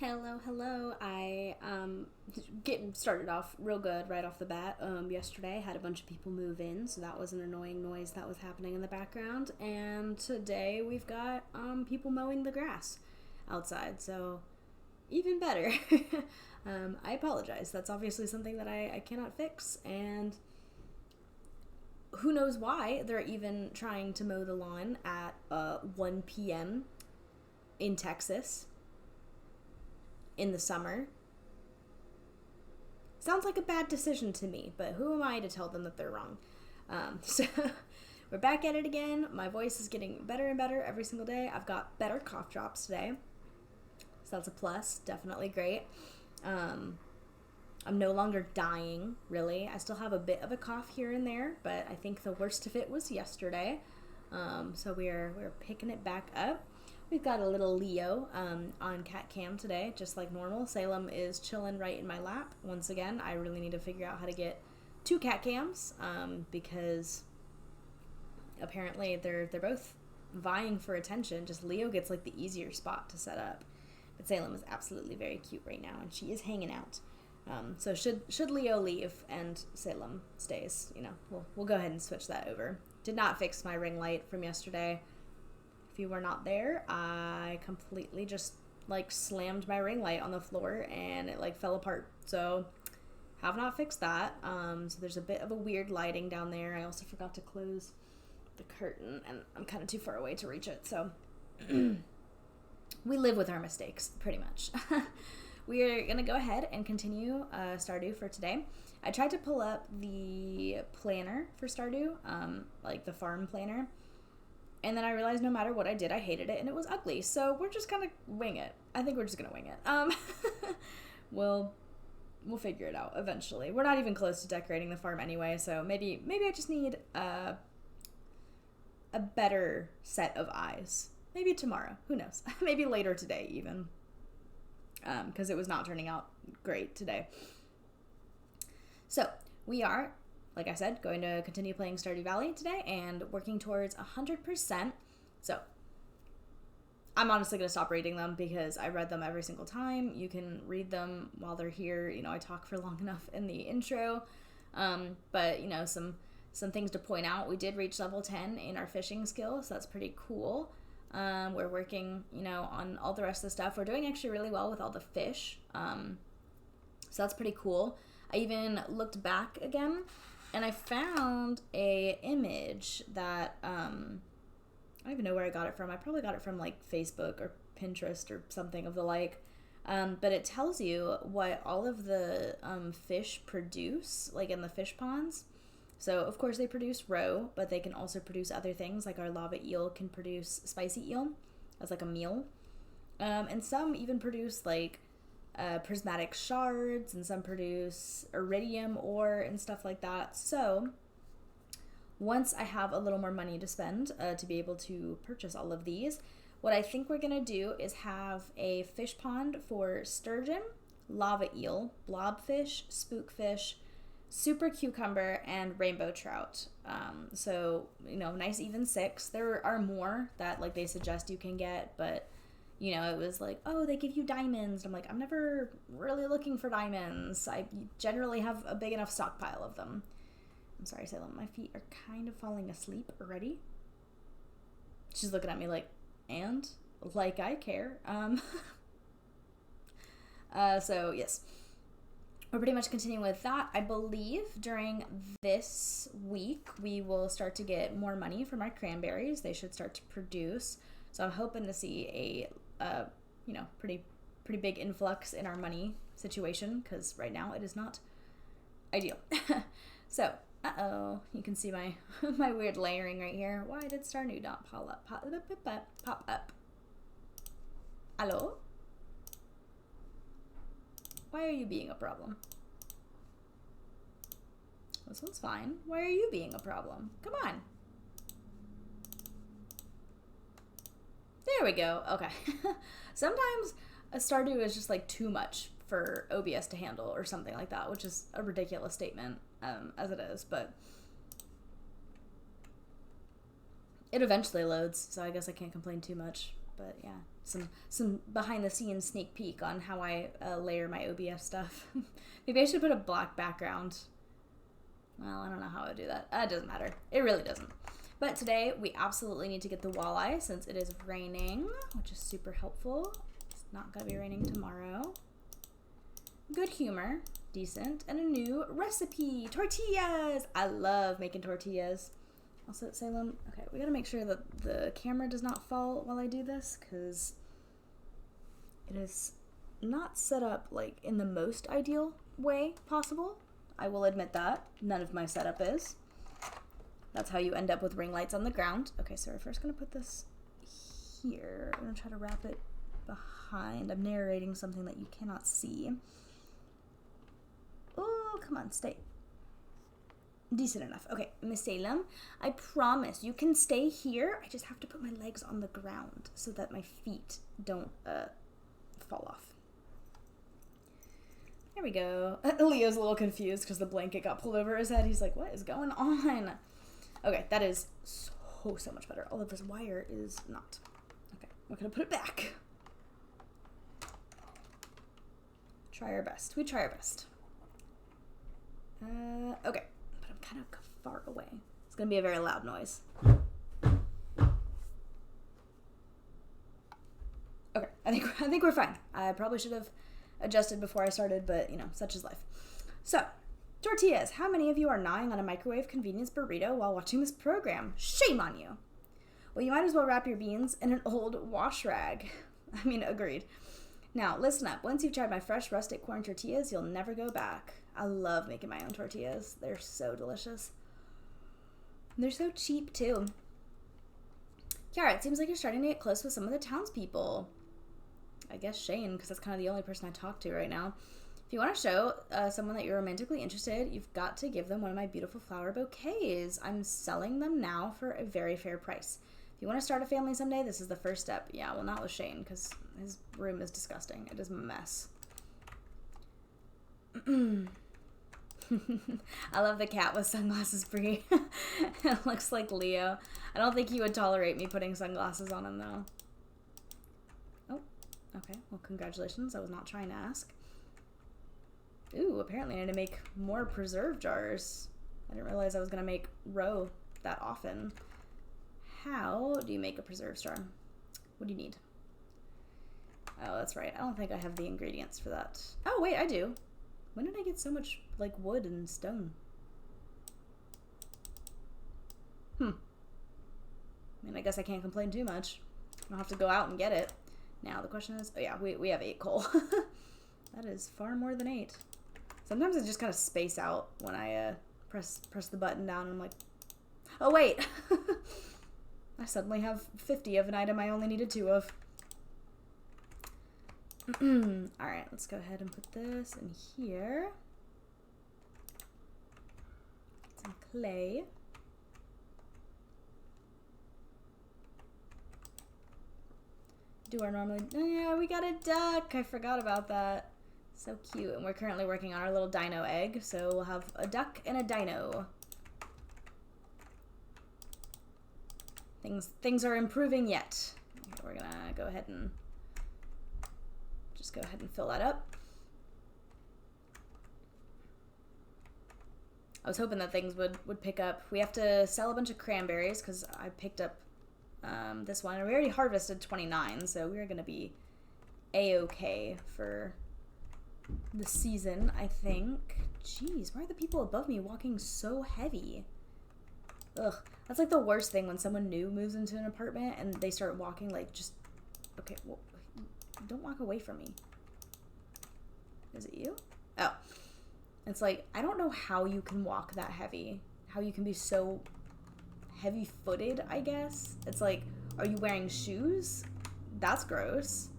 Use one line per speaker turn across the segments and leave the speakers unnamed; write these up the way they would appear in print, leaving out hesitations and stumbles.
Hello, hello. I getting started off real good right off the bat. Yesterday had a bunch of people move in, so that was an annoying noise that was happening in the background. And today we've got people mowing the grass outside, so even better. I apologize. That's obviously something that I cannot fix, and who knows why they're even trying to mow the lawn at 1 p.m. in Texas in the summer. Sounds like a bad decision to me, but who am I to tell them that they're wrong? So we're back at it again. My voice is getting better and better every single day. I've got better cough drops today, so that's a plus. Definitely great. I'm no longer dying, really. I still have a bit of a cough here and there, but I think the worst of it was yesterday. So we're picking it back up. We've got a little Leo on cat cam today, just like normal. Salem is chilling right in my lap. Once again, I really need to figure out how to get 2 cat cams because apparently they're both vying for attention. Just Leo gets like the easier spot to set up. But Salem is absolutely very cute right now, and she is hanging out. So should Leo leave and Salem stays, we'll go ahead and switch that over. Did not fix my ring light from yesterday. If you were not there, I completely just slammed my ring light on the floor and it fell apart. So have not fixed that. So there's a bit of a weird lighting down there. I also forgot to close the curtain and I'm kind of too far away to reach it. So we live with our mistakes pretty much. We are going to go ahead and continue Stardew for today. I tried to pull up the planner for Stardew, the farm planner. And then I realized no matter what I did, I hated it, and it was ugly. So we're just gonna wing it. I think we're just gonna wing it. We'll figure it out eventually. We're not even close to decorating the farm anyway, so maybe I just need a better set of eyes. Maybe tomorrow. Who knows? Maybe later today even. Because it was not turning out great today. So we are, like I said, going to continue playing Stardew Valley today and working towards 100%. So I'm honestly going to stop reading them because I read them every single time. You can read them while they're here. I talk for long enough in the intro. But, some things to point out. We did reach level 10 in our fishing skill, so that's pretty cool. We're working, on all the rest of the stuff. We're doing actually really well with all the fish. So that's pretty cool. I even looked back again and I found a image that, I don't even know where I got it from. I probably got it from Facebook or Pinterest or something of the like. But it tells you what all of the fish produce, in the fish ponds. So, of course, they produce roe, but they can also produce other things. Like our lava eel can produce spicy eel as a meal. And some even produce prismatic shards, and some produce iridium ore and stuff like that. So once I have a little more money to spend to be able to purchase all of these, what I think we're going to do is have a fish pond for sturgeon, lava eel, blobfish, spookfish, super cucumber, and rainbow trout. So, nice even 6. There are more that they suggest you can get, but it was they give you diamonds. I'm I'm never really looking for diamonds. I generally have a big enough stockpile of them. I'm sorry, Salem. My feet are kind of falling asleep already. She's looking at me and? I care. So, yes. We're pretty much continuing with that. I believe during this week, we will start to get more money from our cranberries. They should start to produce. So I'm hoping to see a pretty big influx in our money situation, because right now it is not ideal. So, you can see my my weird layering right here. Why did Stardew not pop up? Hello? Why are you being a problem? This one's fine. Why are you being a problem? Come on. There we go. Okay. Sometimes a Stardew is just too much for OBS to handle or something like that, which is a ridiculous statement as it is, but it eventually loads, so I guess I can't complain too much. but yeah, some behind the scenes sneak peek on how I layer my OBS stuff. Maybe I should put a black background. Well, I don't know how I do that. It doesn't matter. It really doesn't. But today we absolutely need to get the walleye since it is raining, which is super helpful. It's not gonna be raining tomorrow. Good humor, decent, and a new recipe, tortillas. I love making tortillas. Also at Salem. Okay, we gotta make sure that the camera does not fall while I do this because it is not set up like in the most ideal way possible. I will admit that. None of my setup is. That's how you end up with ring lights on the ground. Okay, so we're first gonna put this here. I'm gonna try to wrap it behind. I'm narrating something that you cannot see. Oh, come on, stay. Decent enough. Okay, Miss Salem, I promise you can stay here. I just have to put my legs on the ground so that my feet don't fall off. There we go. Leo's a little confused because the blanket got pulled over his head. He's like, what is going on? Okay, that is so much better. Although this wire is not. Okay, we're going to put it back. Try our best. We try our best. Okay, but I'm kind of far away. It's going to be a very loud noise. Okay, I think we're fine. I probably should have adjusted before I started, but you know, such is life. So, tortillas. How many of you are gnawing on a microwave convenience burrito while watching this program? Shame on you. Well, you might as well wrap your beans in an old wash rag. I mean, agreed. Now, listen up. Once you've tried my fresh rustic corn tortillas, you'll never go back. I love making my own tortillas. They're so delicious. They're so cheap, too. Kiara, it seems like you're starting to get close with some of the townspeople. I guess Shane, because that's kind of the only person I talk to right now. If you want to show someone that you're romantically interested, you've got to give them one of my beautiful flower bouquets. I'm selling them now for a very fair price. If you want to start a family someday, this is the first step. Yeah, well, not with Shane, because his room is disgusting. It is a mess. I love the cat with sunglasses free. It looks like Leo. I don't think he would tolerate me putting sunglasses on him, though. Oh, okay. Well, congratulations. I was not trying to ask. Ooh, apparently I need to make more preserve jars. I didn't realize I was going to make roe that often. How do you make a preserve jar? What do you need? Oh, that's right. I don't think I have the ingredients for that. Oh, wait, I do. When did I get so much, like, wood and stone? I mean, I guess I can't complain too much. I don't have to go out and get it. Now, the question is... Oh, yeah, we have 8 coal. That is far more than 8. Sometimes I just kind of space out when I press the button down and I'm like... Oh, wait! I suddenly have 50 of an item I only needed 2 of. Alright, let's go ahead and put this in here. Some clay. Do our normally... Oh yeah, we got a duck! I forgot about that. So cute. And we're currently working on our little dino egg, so we'll have a duck and a dino. Things are improving yet. We're gonna go ahead and just go ahead and fill that up. I was hoping that things would pick up. We have to sell a bunch of cranberries because I picked up this one. And we already harvested 29, so we're going to be A-okay for the season, I think. Jeez, why are the people above me walking so heavy? Ugh, that's like the worst thing when someone new moves into an apartment and they start walking like just... Okay, well, don't walk away from me. Is it you? Oh. It's like, I don't know how you can walk that heavy. How you can be so heavy-footed, I guess. It's like, are you wearing shoes? That's gross.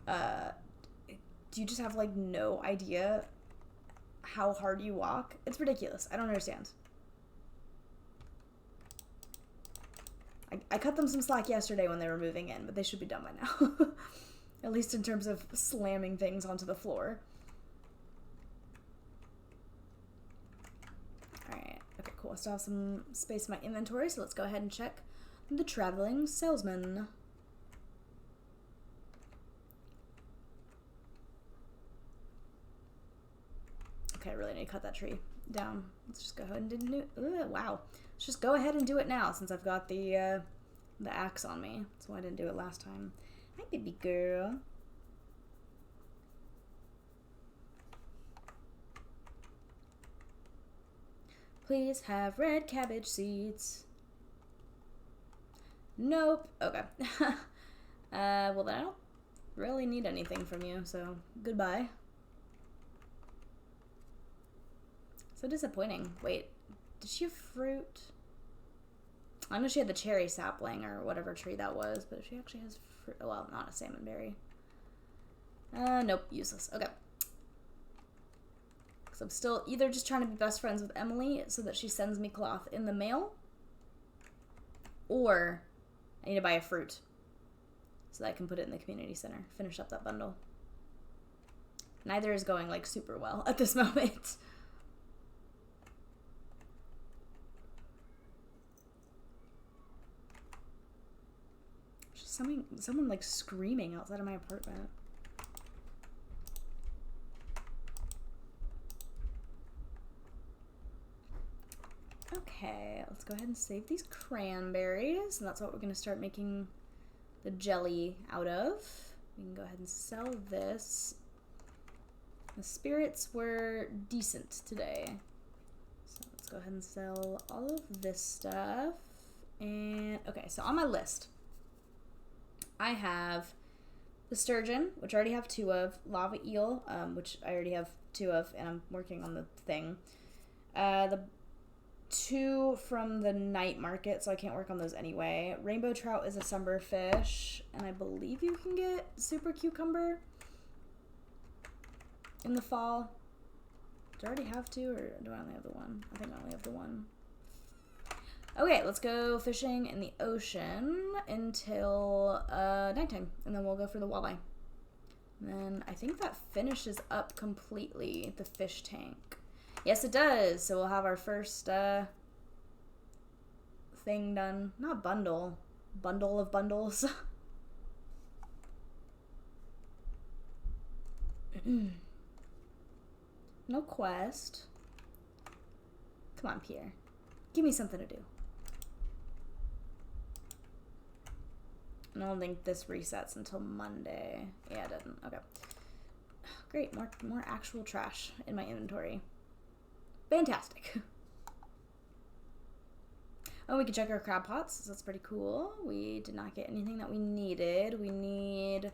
Do you just have, like, no idea how hard you walk? It's ridiculous. I don't understand. I cut them some slack yesterday when they were moving in, but they should be done by now. At least in terms of slamming things onto the floor. Alright, okay, cool. I still have some space in my inventory, so let's go ahead and check the traveling salesman. Okay, I really need to cut that tree down. Let's just go ahead and do it. Wow. Let's just go ahead and do it now since I've got the axe on me. That's why I didn't do it last time. Hi, baby girl. Please have red cabbage seeds. Nope. Okay. Well then I don't really need anything from you, so goodbye. So disappointing. Wait, did she have fruit? I know she had the cherry sapling or whatever tree that was, but if she actually has fruit, oh, well, not a salmon berry. Nope, useless. Okay. Because I'm still either just trying to be best friends with Emily so that she sends me cloth in the mail, or I need to buy a fruit so that I can put it in the community center. Finish up that bundle. Neither is going, like, super well at this moment. Just someone like screaming outside of my apartment. Okay, let's go ahead and save these cranberries, and that's what we're going to start making the jelly out of. We can go ahead and sell this. The spirits were decent today, so let's go ahead and sell all of this stuff. And okay, so on my list I have the sturgeon, which I already have 2 of, lava eel, which I already have 2 of, and I'm working on the thing. The 2 from the night market, so I can't work on those anyway. Rainbow trout is a summer fish, and I believe you can get super cucumber in the fall. Do I already have 2, or do I only have the 1? I think I only have the 1. Okay, let's go fishing in the ocean until nighttime, and then we'll go for the walleye. And then I think that finishes up completely the fish tank. Yes, it does. So we'll have our first thing done. Not bundle. Bundle of bundles. No quest. Come on, Pierre. Give me something to do. I don't think this resets until Monday. Yeah, it doesn't. Okay. Great. More actual trash in my inventory. Fantastic. Oh, we can check our crab pots. So that's pretty cool. We did not get anything that we needed. We need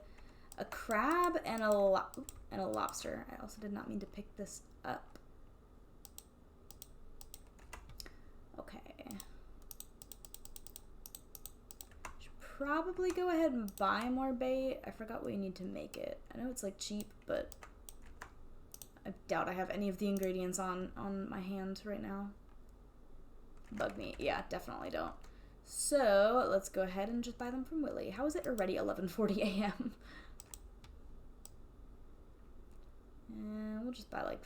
a crab and a lobster. I also did not mean to pick this up. Okay. Should probably go ahead and buy more bait. I forgot what we need to make it. I know it's like cheap, but I doubt I have any of the ingredients on my hand right now. Bug meat. Yeah, definitely don't. So let's go ahead and just buy them from Willie. How is it already 11:40 a.m.? And we'll just buy like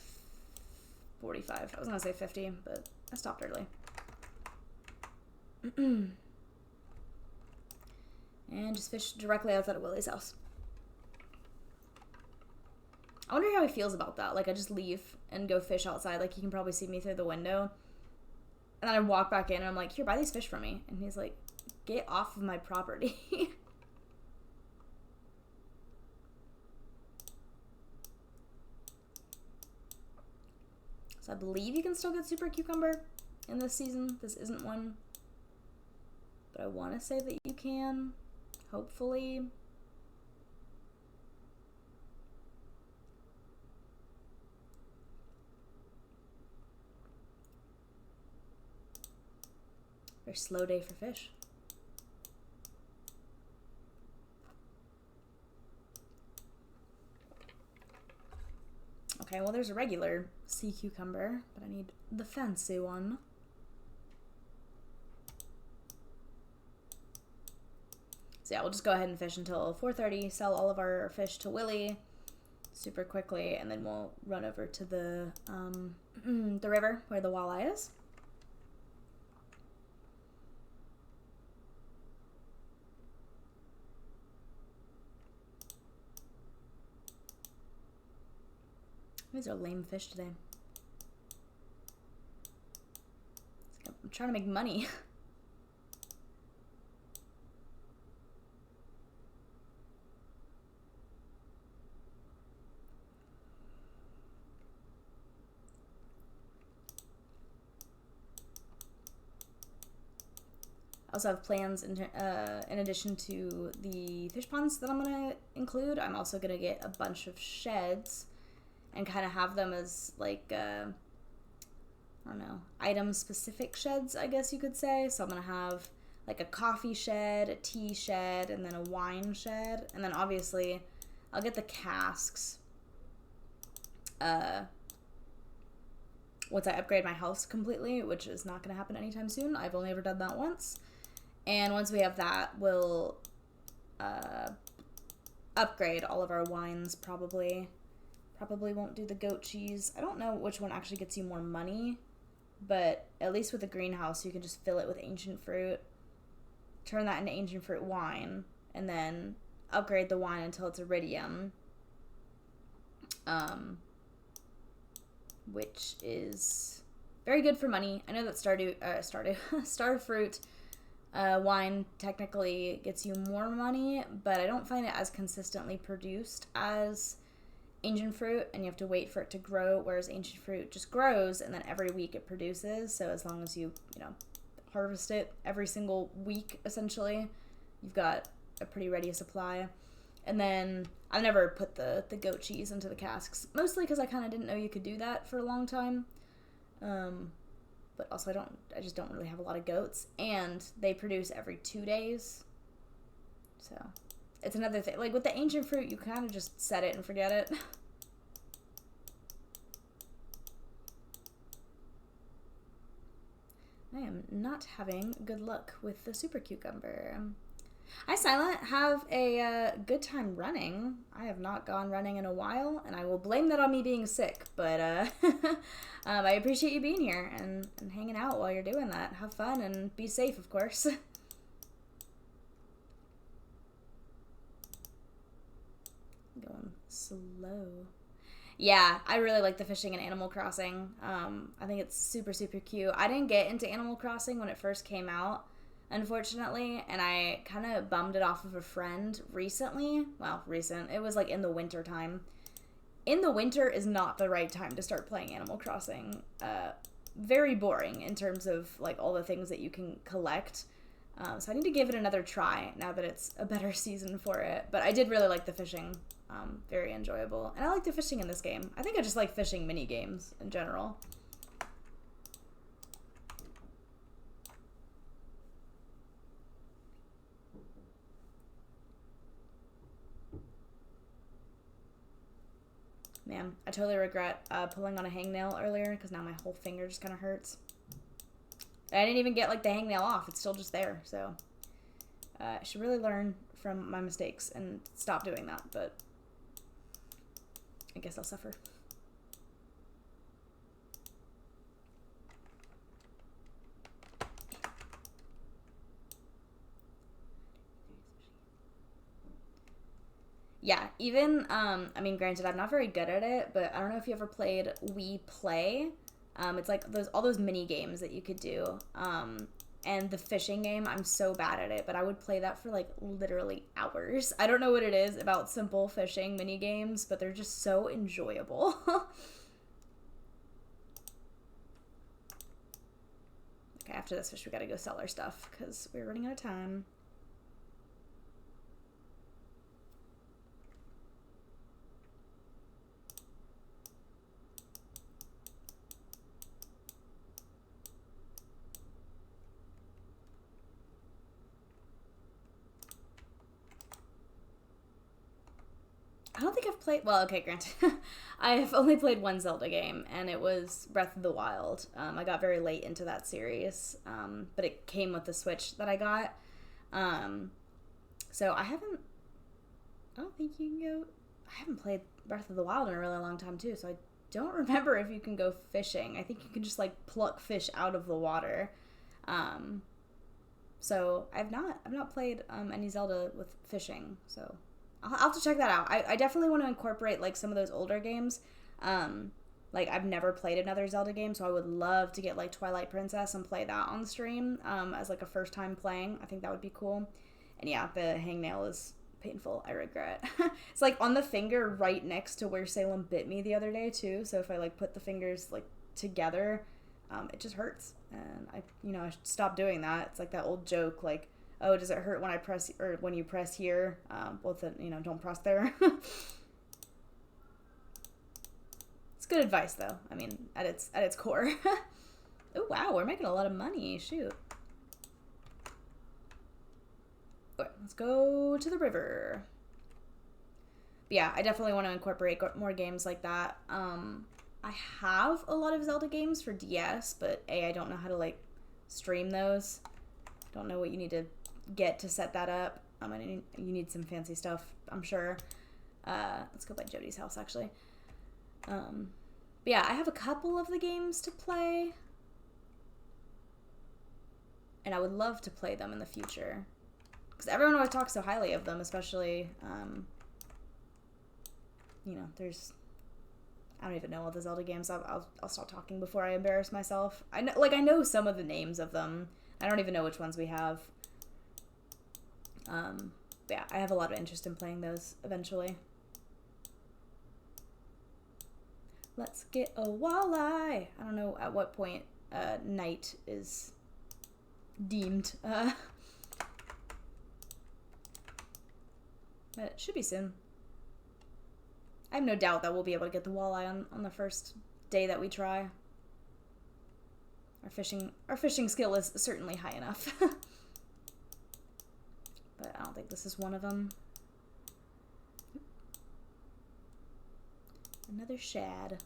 45. I was gonna say 50, but I stopped early. And just fish directly outside of Willie's house. I wonder how he feels about that. Like, I just leave and go fish outside. Like, he can probably see me through the window. And then I walk back in and I'm like, here, buy these fish from me. And he's like, get off of my property. So I believe you can still get super cucumber in this season. This isn't one. But I want to say that you can. Hopefully. Very slow day for fish. Okay, well there's a regular sea cucumber, but I need the fancy one. So yeah, we'll just go ahead and fish until 4:30, sell all of our fish to Willie super quickly, and then we'll run over to the river where the walleye is. These are lame fish today. trying to make money. I also have plans in addition to the fish ponds that I'm going to include. I'm also going to get a bunch of sheds and kind of have them as like, I don't know, item-specific sheds, I guess you could say. So I'm going to have like a coffee shed, a tea shed, and then a wine shed. And then obviously I'll get the casks once I upgrade my house completely, which is not going to happen anytime soon. I've only ever done that once. And once we have that, we'll upgrade all of our wines probably. Probably won't do the goat cheese. I don't know which one actually gets you more money, but at least with the greenhouse, you can just fill it with ancient fruit, turn that into ancient fruit wine, and then upgrade the wine until it's iridium, which is very good for money. I know that Starfruit wine technically gets you more money, but I don't find it as consistently produced as ancient fruit, and you have to wait for it to grow, whereas ancient fruit just grows and then every week it produces. So as long as you harvest it every single week, essentially, you've got a pretty ready supply. And then I've never put the goat cheese into the casks, mostly because I kind of didn't know you could do that for a long time. But also I just don't really have a lot of goats, and they produce every 2 days. So it's another thing. Like with the ancient fruit, you kind of just set it and forget it. I am not having good luck with the super cucumber. Hi, Silent. Have a good time running. I have not gone running in a while, and I will blame that on me being sick, but I appreciate you being here and hanging out while you're doing that. Have fun and be safe, of course. Going slow. Yeah, I really like the fishing in Animal Crossing. I think it's super, super cute. I didn't get into Animal Crossing when it first came out, unfortunately, and I kind of bummed it off of a friend recently. Well, recent. It was like in the winter time. In the winter is not the right time to start playing Animal Crossing. Very boring in terms of like all the things that you can collect. So I need to give it another try now that it's a better season for it. But I did really like the fishing. Very enjoyable. And I like the fishing in this game. I think I just like fishing mini games in general. Man, I totally regret pulling on a hangnail earlier because now my whole finger just kind of hurts. I didn't even get like the hangnail off. It's still just there. So I should really learn from my mistakes and stop doing that. But I guess I'll suffer. Yeah, even, I mean, granted, I'm not very good at it, but I don't know if you ever played We Play. It's like all those mini games that you could do. And the fishing game, I'm so bad at it, but I would play that for like literally hours. I don't know what it is about simple fishing mini games, but they're just so enjoyable. Okay, after this fish, we gotta go sell our stuff because we're running out of time. I don't think I've played... Well, okay, granted. I've only played one Zelda game, and it was Breath of the Wild. I got very late into that series, but it came with the Switch that I got. So I don't think you can go... I haven't played Breath of the Wild in a really long time, too, so I don't remember if you can go fishing. I think you can just, like, pluck fish out of the water. So I've not played any Zelda with fishing, so... I'll have to check that out. I definitely want to incorporate like some of those older games. Like, I've never played another Zelda game, so I would love to get, like, Twilight Princess and play that on stream as, like, a first time playing. I think that would be cool. And yeah, the hangnail is painful. I regret. It's, like, on the finger right next to where Salem bit me the other day, too. So if I, like, put the fingers, like, together, it just hurts. And I should stop doing that. It's like that old joke, like, oh, does it hurt when I press, or when you press here? Both, don't press there. Good advice, though. I mean, at its core. Oh, wow, we're making a lot of money. Shoot. Okay, let's go to the river. But yeah, I definitely want to incorporate more games like that. I have a lot of Zelda games for DS, but I don't know how to, like, stream those. Don't know what you need to get to set that up. You need some fancy stuff, I'm sure. Let's go by Jody's house, actually. But yeah, I have a couple of the games to play, and I would love to play them in the future, because everyone always talks so highly of them, especially, I don't even know all the Zelda games. I'll stop talking before I embarrass myself. I know some of the names of them. I don't even know which ones we have. But yeah, I have a lot of interest in playing those eventually. Let's get a walleye. I don't know at what point night is deemed. But it should be soon. I have no doubt that we'll be able to get the walleye on the first day that we try. Our fishing skill is certainly high enough. But I don't think this is one of them. Another shad.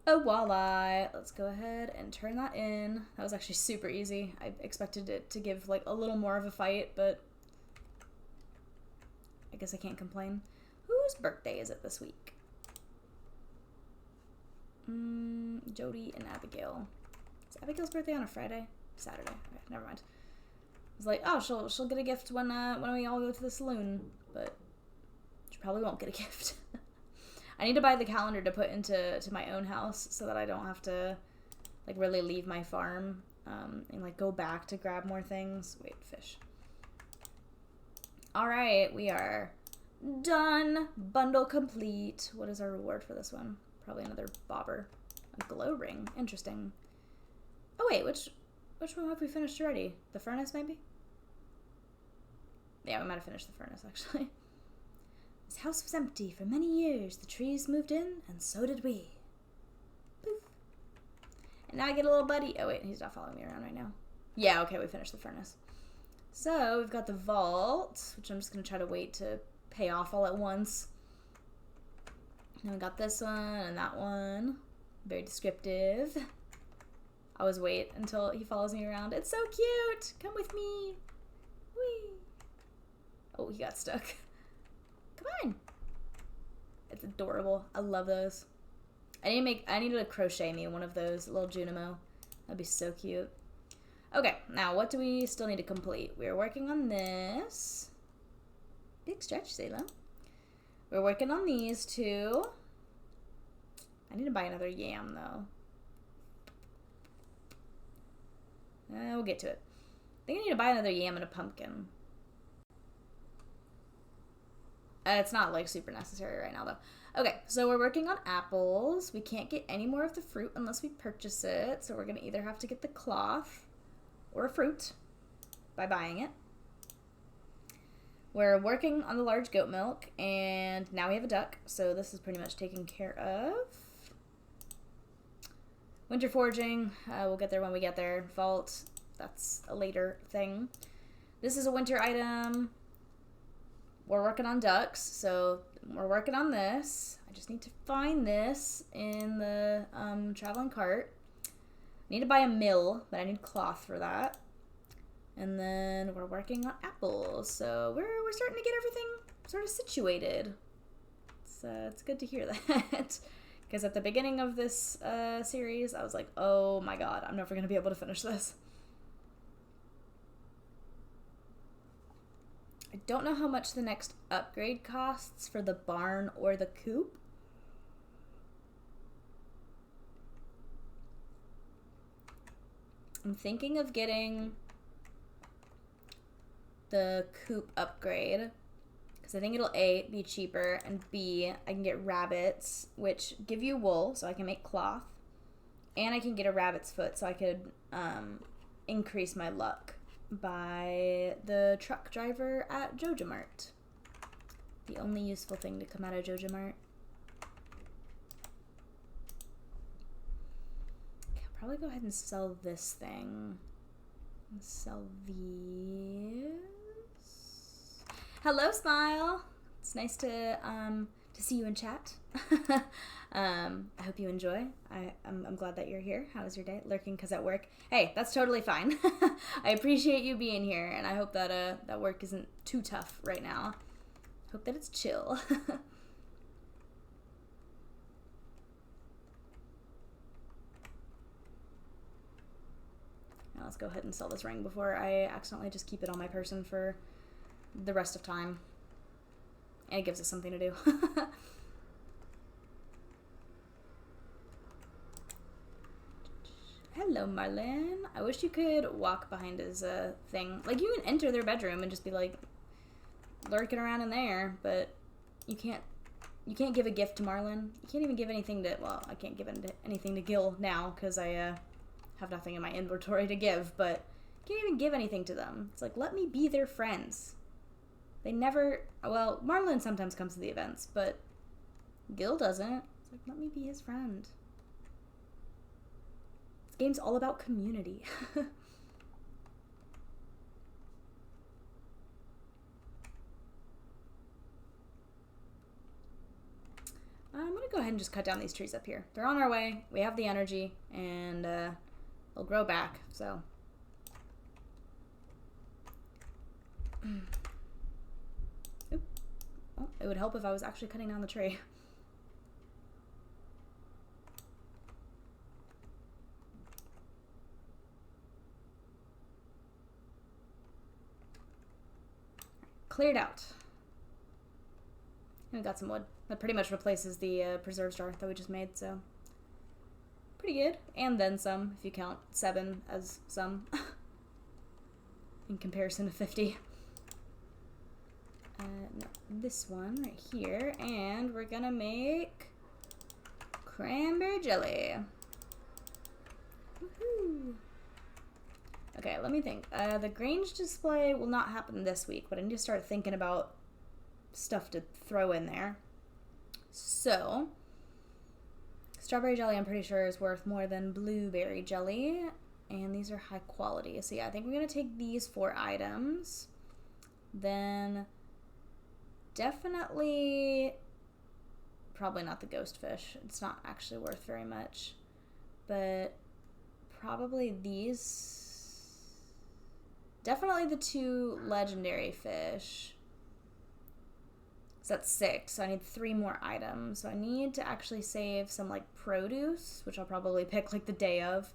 A walleye. Let's go ahead and turn that in. That was actually super easy. I expected it to give like a little more of a fight, but I guess I can't complain. Whose birthday is it this week? Jody and Abigail. Is Abigail's birthday on a Friday? Saturday. Okay, never mind. I was like, oh, she'll get a gift when we all go to the saloon, but she probably won't get a gift. I need to buy the calendar to put into my own house so that I don't have to like really leave my farm and like go back to grab more things. Wait, fish. All right, we are done. Bundle complete. What is our reward for this one? Probably another bobber. A glow ring. Interesting. Oh wait, which one have we finished already? The furnace, maybe? Yeah, we might have finished the furnace, actually. This house was empty for many years. The trees moved in, and so did we. Poof. And now I get a little buddy. Oh wait, he's not following me around right now. Yeah, okay, we finished the furnace. So, we've got the vault, which I'm just going to try to wait to pay off all at once. And we got this one and that one. Very descriptive. I always wait until he follows me around. It's so cute! Come with me! Whee! Oh, he got stuck. Come on! It's adorable. I love those. I need to crochet me one of those, little Junimo. That'd be so cute. Okay, now what do we still need to complete? We're working on this. Big stretch, Salem. We're working on these two. I need to buy another yam, though. We'll get to it. I think I need to buy another yam and a pumpkin. It's not, like, super necessary right now, though. Okay, so we're working on apples. We can't get any more of the fruit unless we purchase it. So we're going to either have to get the cloth or a fruit by buying it. We're working on the large goat milk, and now we have a duck, so this is pretty much taken care of. Winter foraging, we'll get there when we get there. Vault, that's a later thing. This is a winter item. We're working on ducks, so we're working on this. I just need to find this in the traveling cart. I need to buy a mill, but I need cloth for that. And then we're working on apples. So we're starting to get everything sort of situated. It's good to hear that. Because at the beginning of this series, I was like, oh my god, I'm never going to be able to finish this. I don't know how much the next upgrade costs for the barn or the coop. I'm thinking of getting the coop upgrade because I think it'll A, be cheaper, and B, I can get rabbits, which give you wool, so I can make cloth, and I can get a rabbit's foot, so I could increase my luck by the truck driver at Joja Mart. The only useful thing to come out of Joja Mart. Okay, I'll probably go ahead and sell this thing. Sell these. Hello, Smile. It's nice to see you in chat. I hope you enjoy. I'm glad that you're here. How was your day? Lurking because at work. Hey, that's totally fine. I appreciate you being here, and I hope that that work isn't too tough right now. Hope that it's chill. Now let's go ahead and sell this ring before I accidentally just keep it on my person for the rest of time. And it gives us something to do. Hello, Marlin. I wish you could walk behind his thing. Like, you can enter their bedroom and just be like lurking around in there, but you can't give a gift to Marlin. You can't even give anything to, well, I can't give anything to Gil now because I have nothing in my inventory to give, but you can't even give anything to them. It's like, let me be their friends. They never, well, Marlin sometimes comes to the events, but Gil doesn't. It's like, let me be his friend. This game's all about community. I'm gonna go ahead and just cut down these trees up here. They're on our way. We have the energy, and they'll grow back, so. Oop. Oh, it would help if I was actually cutting down the tree. Cleared out. And we got some wood. That pretty much replaces the preserves jar that we just made, so. Pretty good. And then some, if you count 7 as some. In comparison to 50. No, this one right here. And we're gonna make cranberry jelly. Woohoo! Okay, let me think. The Grange display will not happen this week, but I need to start thinking about stuff to throw in there. So, strawberry jelly I'm pretty sure is worth more than blueberry jelly, and these are high quality. So yeah, I think we're going to take these 4 items. Then definitely, probably not the ghost fish. It's not actually worth very much. But probably these. Definitely the 2 legendary fish. So that's 6, so I need 3 more items. So I need to actually save some, like, produce, which I'll probably pick, like, the day of.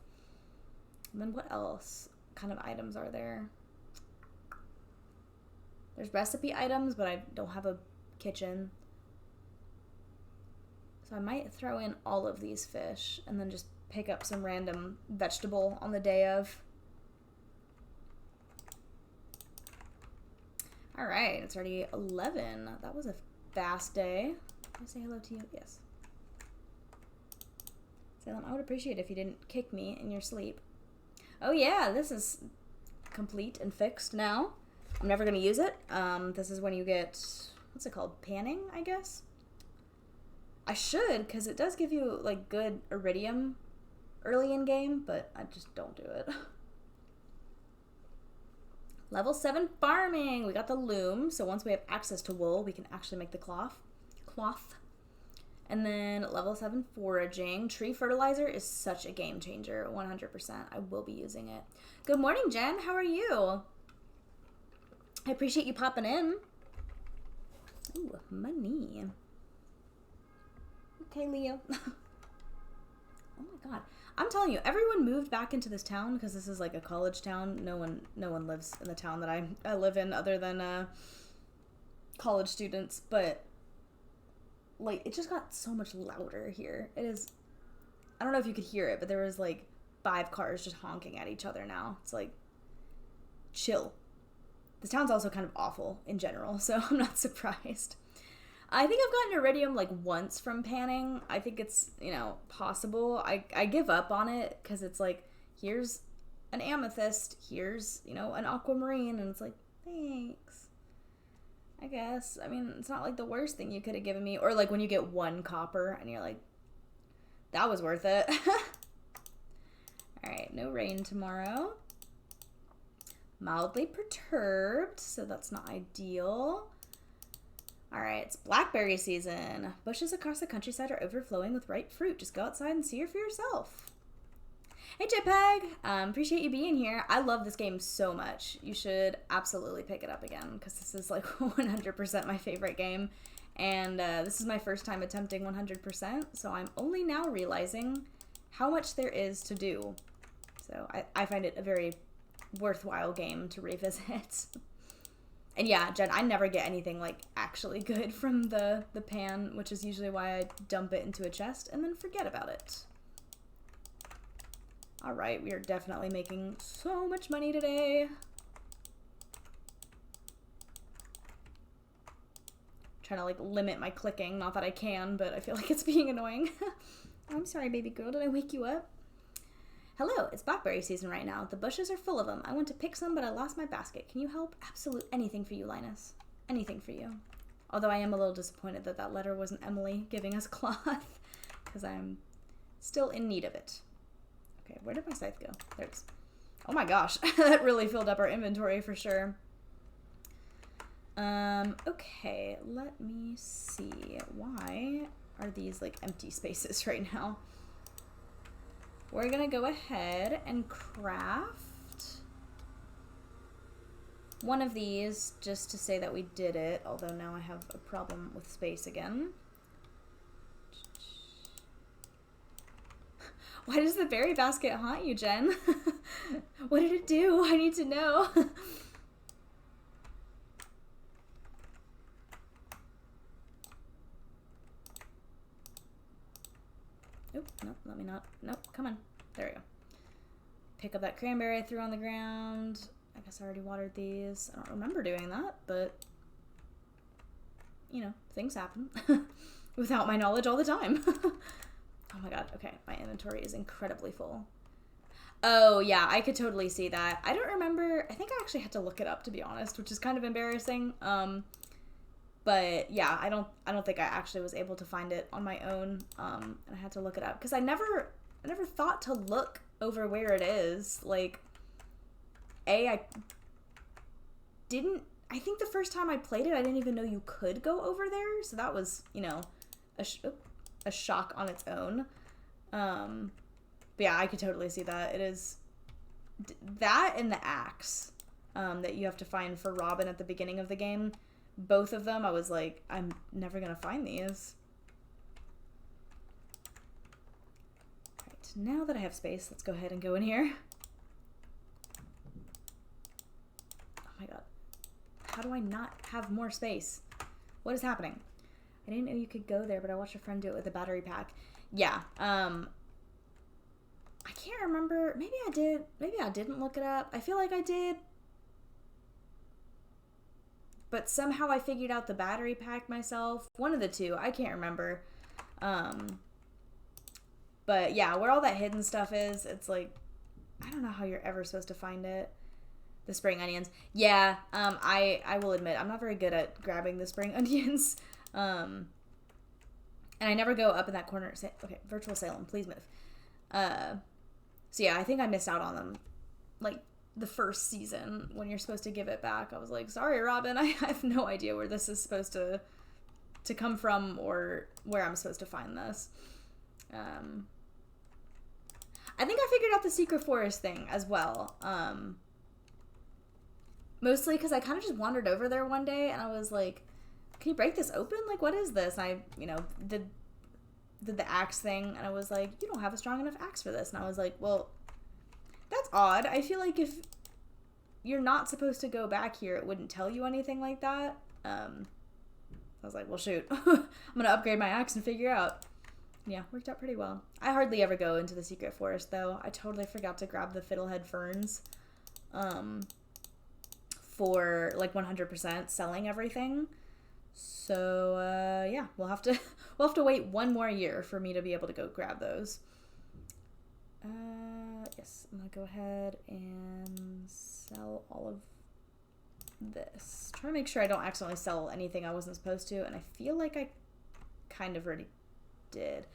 And then what else kind of items are there? There's recipe items, but I don't have a kitchen. So I might throw in all of these fish and then just pick up some random vegetable on the day of. All right, it's already 11. That was a fast day. Can I say hello to you? Yes. Salem, I would appreciate it if you didn't kick me in your sleep. Oh yeah, this is complete and fixed now. I'm never going to use it. This is when you get, what's it called? Panning, I guess? I should, because it does give you, like, good iridium early in game, but I just don't do it. Level 7 farming. We got the loom, so once we have access to wool, we can actually make the cloth. And then level 7 foraging. Tree fertilizer is such a game changer. 100%. I will be using it. Good morning, Jen. How are you? I appreciate you popping in. Ooh, money. Okay, Leo. Oh my god. I'm telling you, everyone moved back into this town because this is like a college town. No one lives in the town that I live in other than college students, but like it just got so much louder here. It is, I don't know if you could hear it, but there was like 5 cars just honking at each other now. It's like, chill. This town's also kind of awful in general, so I'm not surprised. I think I've gotten iridium like once from panning. I think it's, you know, possible. I give up on it because it's like, here's an amethyst, here's, you know, an aquamarine, and it's like, thanks. I guess. I mean, it's not like the worst thing you could have given me. Or like when you get 1 copper and you're like, that was worth it. Alright, no rain tomorrow. Mildly perturbed, so that's not ideal. Alright, it's blackberry season. Bushes across the countryside are overflowing with ripe fruit. Just go outside and see her for yourself. Hey JPEG, appreciate you being here. I love this game so much. You should absolutely pick it up again because this is like 100% my favorite game. And this is my first time attempting 100%, so I'm only now realizing how much there is to do. So I find it a very worthwhile game to revisit. And yeah, Jen, I never get anything like actually good from the pan, which is usually why I dump it into a chest and then forget about it. Alright, we are definitely making so much money today. Trying to like limit my clicking, not that I can, but I feel like it's being annoying. I'm sorry, baby girl, did I wake you up? Hello, it's blackberry season right now. The bushes are full of them. I went to pick some, but I lost my basket. Can you help? Absolute anything for you, Linus. Anything for you. Although I am a little disappointed that that letter wasn't Emily giving us cloth, because I'm still in need of it. Okay, where did my scythe go? There it is. Oh my gosh, that really filled up our inventory for sure. Okay, let me see. Why are these like empty spaces right now? We're gonna go ahead and craft one of these just to say that we did it, although now I have a problem with space again. Why does the berry basket haunt you, Jen? What did it do? I need to know. Oop, nope, let me not. Nope, come on. There we go. Pick up that cranberry I threw on the ground. I guess I already watered these. I don't remember doing that, but, you know, things happen. Without my knowledge all the time. Oh my god, okay. My inventory is incredibly full. Oh, yeah, I could totally see that. I don't remember. I think I actually had to look it up, to be honest, which is kind of embarrassing. But yeah, I don't think I actually was able to find it on my own. And I had to look it up because I never thought to look over where it is. Like, I think the first time I played it, I didn't even know you could go over there. So that was, you know, a shock on its own. But yeah, I could totally see that. It is that and the axe that you have to find for Robin at the beginning of the game. Both of them, I was like, I'm never gonna find these. Right, now that I have space, let's go ahead and go in here. Oh my god. How do I not have more space? What is happening? I didn't know you could go there, but I watched a friend do it with a battery pack. Yeah, I can't remember. Maybe I did. Maybe I didn't look it up. I feel like I did. But somehow I figured out the battery pack myself. One of the two. I can't remember. But yeah, where all that hidden stuff is, it's like, I don't know how you're ever supposed to find it. The spring onions. Yeah, I will admit, I'm not very good at grabbing the spring onions. And I never go up in that corner. Okay, virtual Salem, please move. So yeah, I think I missed out on them. Like, the first season when you're supposed to give it back. I was like, sorry, Robin, I have no idea where this is supposed to come from or where I'm supposed to find this. I think I figured out the secret forest thing as well. Mostly because I kind of just wandered over there one day and I was like, can you break this open? Like, what is this? And I, you know, did did the axe thing, and I was like, you don't have a strong enough axe for this. And I was like, well, that's odd. I feel like if you're not supposed to go back here, it wouldn't tell you anything like that. I was like, well, shoot. I'm gonna upgrade my axe and figure out. Yeah, worked out pretty well. I hardly ever go into the secret forest, though. I totally forgot to grab the fiddlehead ferns for, like, 100% selling everything. So, yeah, we'll have to wait one more year for me to be able to go grab those. Yes, I'm gonna go ahead and sell all of this. Trying to make sure I don't accidentally sell anything I wasn't supposed to, and I feel like I kind of already did.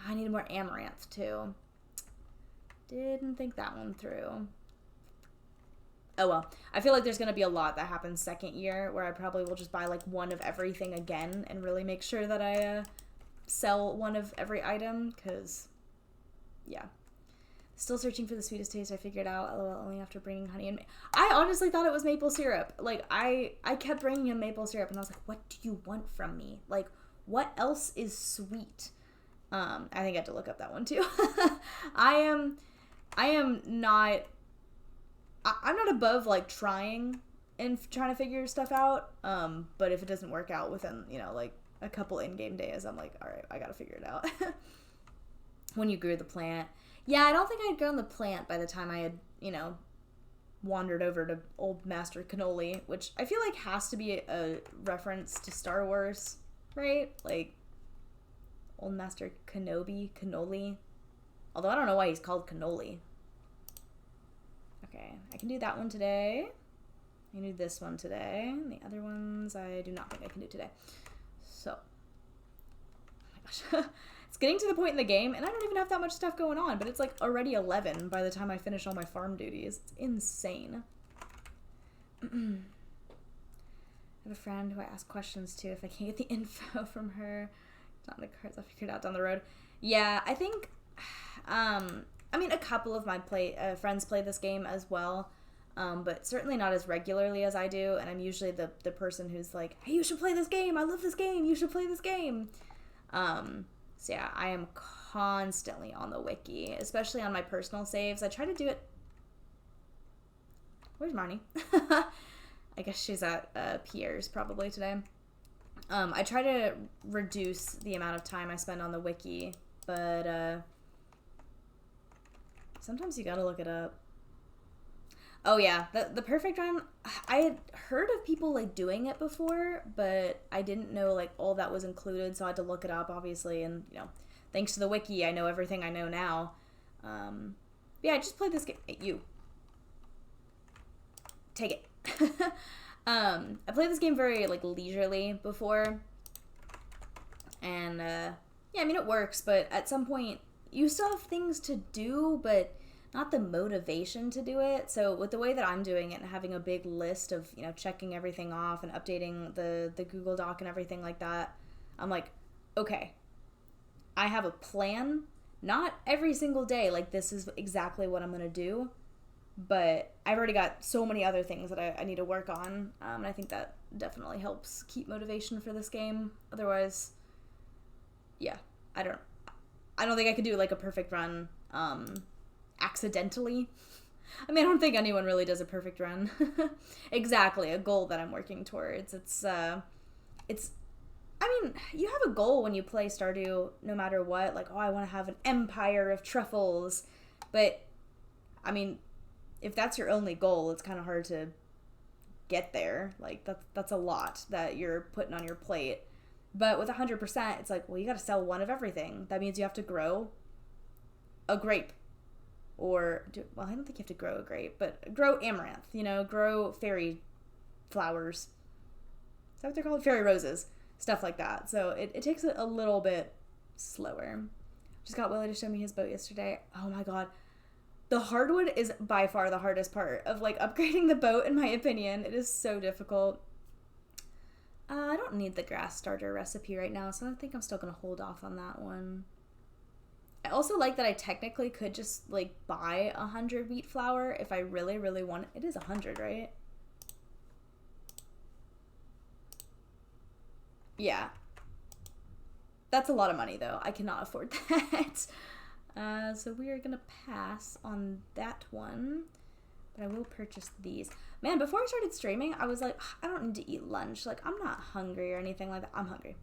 I needed more amaranth, too. Didn't think that one through. Oh well. I feel like there's going to be a lot that happens second year where I probably will just buy like one of everything again and really make sure that I sell one of every item, because, yeah. Still searching for the sweetest taste I figured out, LOL, only after bringing honey and... I honestly thought it was maple syrup. Like, I kept bringing him maple syrup, and I was like, what do you want from me? Like, what else is sweet? I think I have to look up that one, too. I'm not above, like, trying and trying to figure stuff out, but if it doesn't work out within, you know, like, a couple in-game days, I'm like, alright, I gotta figure it out. When you grew the plant... Yeah, I don't think I'd grown the plant by the time I had, you know, wandered over to Old Master Cannoli, which I feel like has to be a reference to Star Wars, right? Like, Old Master Cannoli. Although I don't know why he's called Cannoli. Okay, I can do that one today. I can do this one today. And the other ones I do not think I can do today. So, oh my gosh. It's getting to the point in the game, and I don't even have that much stuff going on, but it's like already 11 by the time I finish all my farm duties. It's insane. I have a friend who I ask questions to if I can get the info from her. It's not in the cards, I'll figure it out down the road. Yeah, I think, I mean, a couple of my friends play this game as well, but certainly not as regularly as I do, and I'm usually the person who's like, hey, you should play this game, I love this game, you should play this game. So yeah, I am constantly on the wiki, especially on my personal saves. I try to do it... Where's Marnie? I guess she's at Pierre's probably today. I try to reduce the amount of time I spend on the wiki, but sometimes you gotta look it up. Oh yeah, the perfect run, I had heard of people like doing it before, but I didn't know like all that was included, so I had to look it up obviously, and you know, thanks to the wiki, I know everything I know now. Yeah, I just played this game. Hey, you. Take it. I played this game very like leisurely before, and yeah, I mean it works, but at some point you still have things to do, but not the motivation to do it. So with the way that I'm doing it and having a big list of, you know, checking everything off and updating the Google Doc and everything like that, I'm like, okay, I have a plan. Not every single day, like this is exactly what I'm going to do, but I've already got so many other things that I need to work on, and I think that definitely helps keep motivation for this game. Otherwise, yeah, I don't think I could do like a perfect run, accidentally. I mean, I don't think anyone really does a perfect run. Exactly, a goal that I'm working towards. It's, I mean, you have a goal when you play Stardew no matter what. Like, oh, I want to have an empire of truffles. But, I mean, if that's your only goal, it's kind of hard to get there. Like, that's a lot that you're putting on your plate. But with 100%, it's like, well, you got to sell one of everything. That means you have to grow a grape. Or, well, I don't think you have to grow a grape, but grow amaranth, you know, grow fairy flowers. Is that what they're called? Fairy roses. Stuff like that. So it takes it a little bit slower. Just got Willie to show me his boat yesterday. Oh my god. The hardwood is by far the hardest part of, like, upgrading the boat, in my opinion. It is so difficult. I don't need the grass starter recipe right now, so I think I'm still going to hold off on that one. I also like that I technically could just, like, buy 100 wheat flour if I really, really want it. It is 100, right? Yeah. That's a lot of money, though. I cannot afford that. So we are going to pass on that one. But I will purchase these. Man, before I started streaming, I was like, I don't need to eat lunch. Like, I'm not hungry or anything like that. I'm hungry.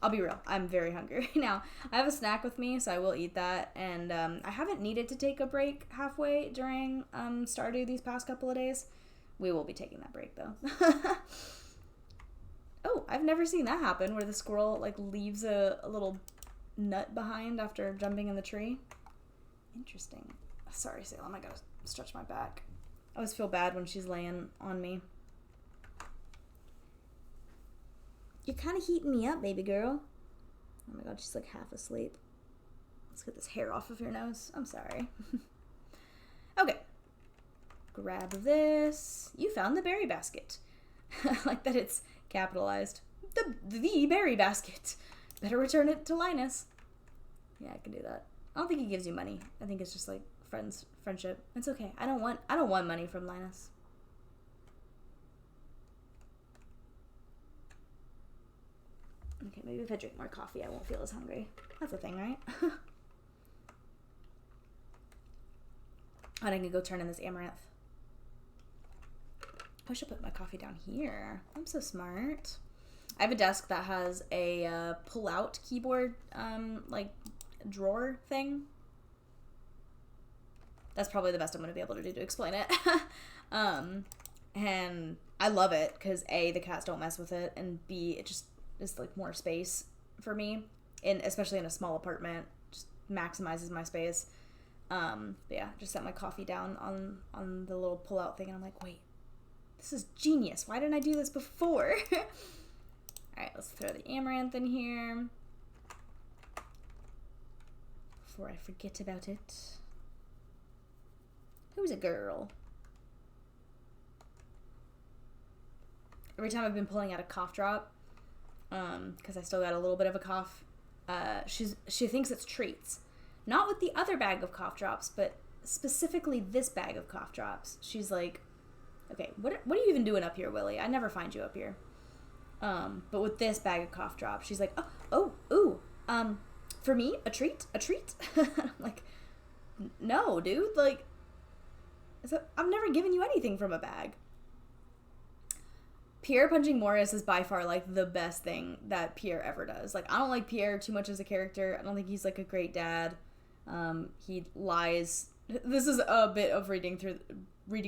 I'll be real. I'm very hungry now. I have a snack with me, so I will eat that. And I haven't needed to take a break halfway during Stardew these past couple of days. We will be taking that break, though. Oh, I've never seen that happen, where the squirrel, like, leaves a little nut behind after jumping in the tree. Interesting. Sorry, Salem. I gotta stretch my back. I always feel bad when she's laying on me. You're kind of heating me up, baby girl. Oh my god, she's like half asleep. Let's get this hair off of your nose. I'm sorry. Okay. Grab this. You found the berry basket. I like that it's capitalized. The berry basket. Better return it to Linus. Yeah, I can do that. I don't think he gives you money. I think it's just like friendship. It's okay. I don't want money from Linus. Okay, maybe if I drink more coffee, I won't feel as hungry. That's a thing, right? And I can go turn in this amaranth. I should put my coffee down here. I'm so smart. I have a desk that has a pull-out keyboard, like, drawer thing. That's probably the best I'm going to be able to do to explain it. And I love it because A, the cats don't mess with it, and B, it just is like more space for me, and especially in a small apartment, just maximizes my space. But yeah, just set my coffee down on the little pull-out thing, and I'm like, wait, this is genius. Why didn't I do this before? All right, let's throw the amaranth in here before I forget about it. Who's a girl? Every time I've been pulling out a cough drop, because I still got a little bit of a cough, she thinks it's treats. Not with the other bag of cough drops, but specifically this bag of cough drops. She's like, okay, what are you even doing up here, Willie? I never find you up here. But with this bag of cough drops, she's like, for me, a treat? I'm like, no, dude, like, I've never given you anything from a bag. Pierre punching Morris is by far, like, the best thing that Pierre ever does. Like, I don't like Pierre too much as a character. I don't think he's, like, a great dad. He lies. This is a bit of reading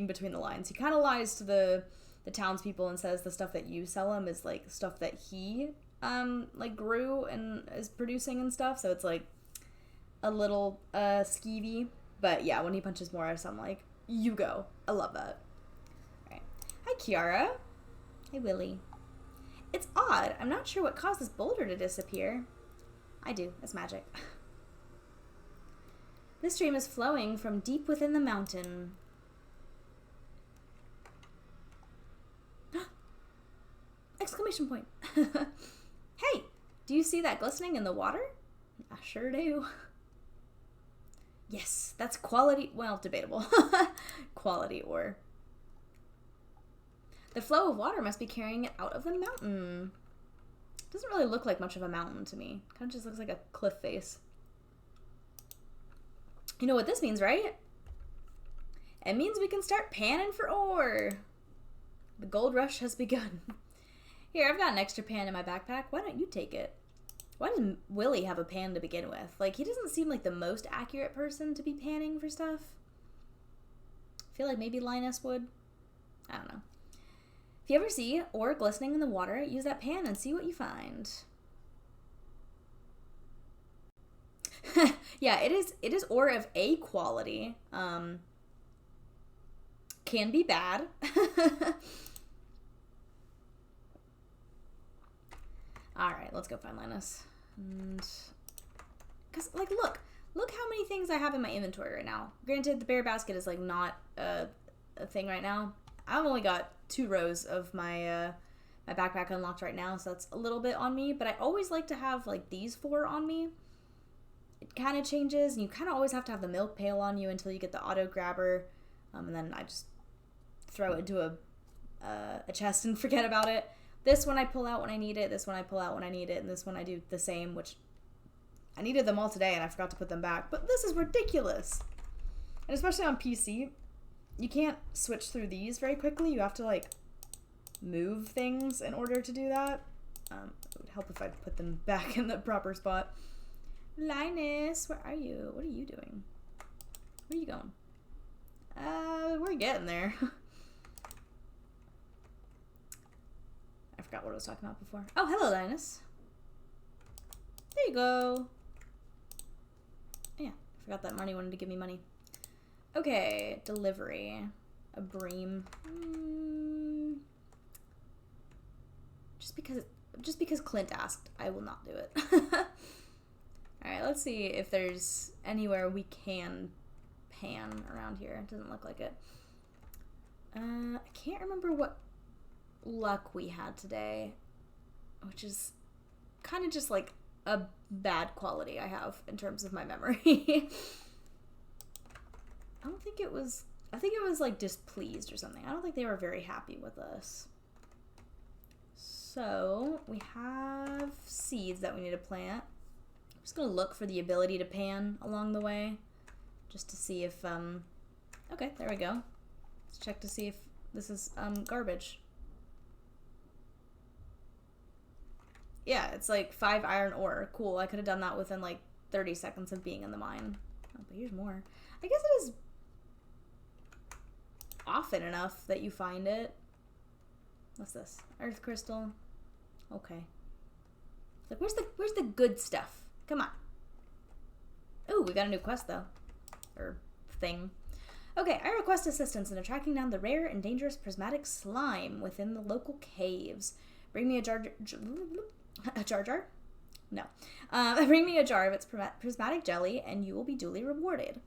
between the lines. He kind of lies to the townspeople and says the stuff that you sell him is, like, stuff that he, like, grew and is producing and stuff. So it's, like, a little, skeevy. But, yeah, when he punches Morris, I'm like, you go. I love that. All right. Hi, Kiara. Hey, Willie. It's odd. I'm not sure what caused this boulder to disappear. I do. It's magic. This stream is flowing from deep within the mountain. Exclamation point. Hey, do you see that glistening in the water? I sure do. Yes, that's quality, well, debatable. Quality ore. The flow of water must be carrying it out of the mountain. Doesn't really look like much of a mountain to me. Kind of just looks like a cliff face. You know what this means, right? It means we can start panning for ore. The gold rush has begun. Here, I've got an extra pan in my backpack. Why don't you take it? Why does Willie have a pan to begin with? Like, he doesn't seem like the most accurate person to be panning for stuff. I feel like maybe Linus would. I don't know. If you ever see ore glistening in the water, use that pan and see what you find. Yeah, it is ore of A quality. Can be bad. Alright, let's go find Linus. And because, like, look how many things I have in my inventory right now. Granted, the bear basket is, like, not a thing right now. I've only got 2 rows of my my backpack unlocked right now, so that's a little bit on me. But I always like to have, like, these 4 on me. It kind of changes, and you kind of always have to have the milk pail on you until you get the auto grabber. And then I just throw it into a chest and forget about it. This one I pull out when I need it, this one I pull out when I need it, and this one I do the same, which I needed them all today and I forgot to put them back. But this is ridiculous. And especially on PC, you can't switch through these very quickly. You have to, like, move things in order to do that. It would help if I put them back in the proper spot. Linus, where are you? What are you doing? Where are you going? We're getting there. I forgot what I was talking about before. Oh, hello, Linus. There you go. Yeah, I forgot that Marnie wanted to give me money. Okay, delivery. A bream. Just because Clint asked, I will not do it. Alright, let's see if there's anywhere we can pan around here. It doesn't look like it. I can't remember what luck we had today, which is kind of just like a bad quality I have in terms of my memory. I think it was like displeased or something. I don't think they were very happy with us. So we have seeds that we need to plant. I'm just gonna look for the ability to pan along the way, just to see if okay, there we go. Let's check to see if this is garbage. Yeah, it's like 5 iron ore. Cool. I could have done that within like 30 seconds of being in the mine. Oh, but here's more. I guess it is often enough that you find it. What's this? Earth crystal. Okay. Like, where's the good stuff? Come on. Ooh, we got a new quest though. Or thing. Okay, I request assistance in tracking down the rare and dangerous prismatic slime within the local caves. Bring me a jar. A jar? No. Bring me a jar of its prismatic jelly, and you will be duly rewarded.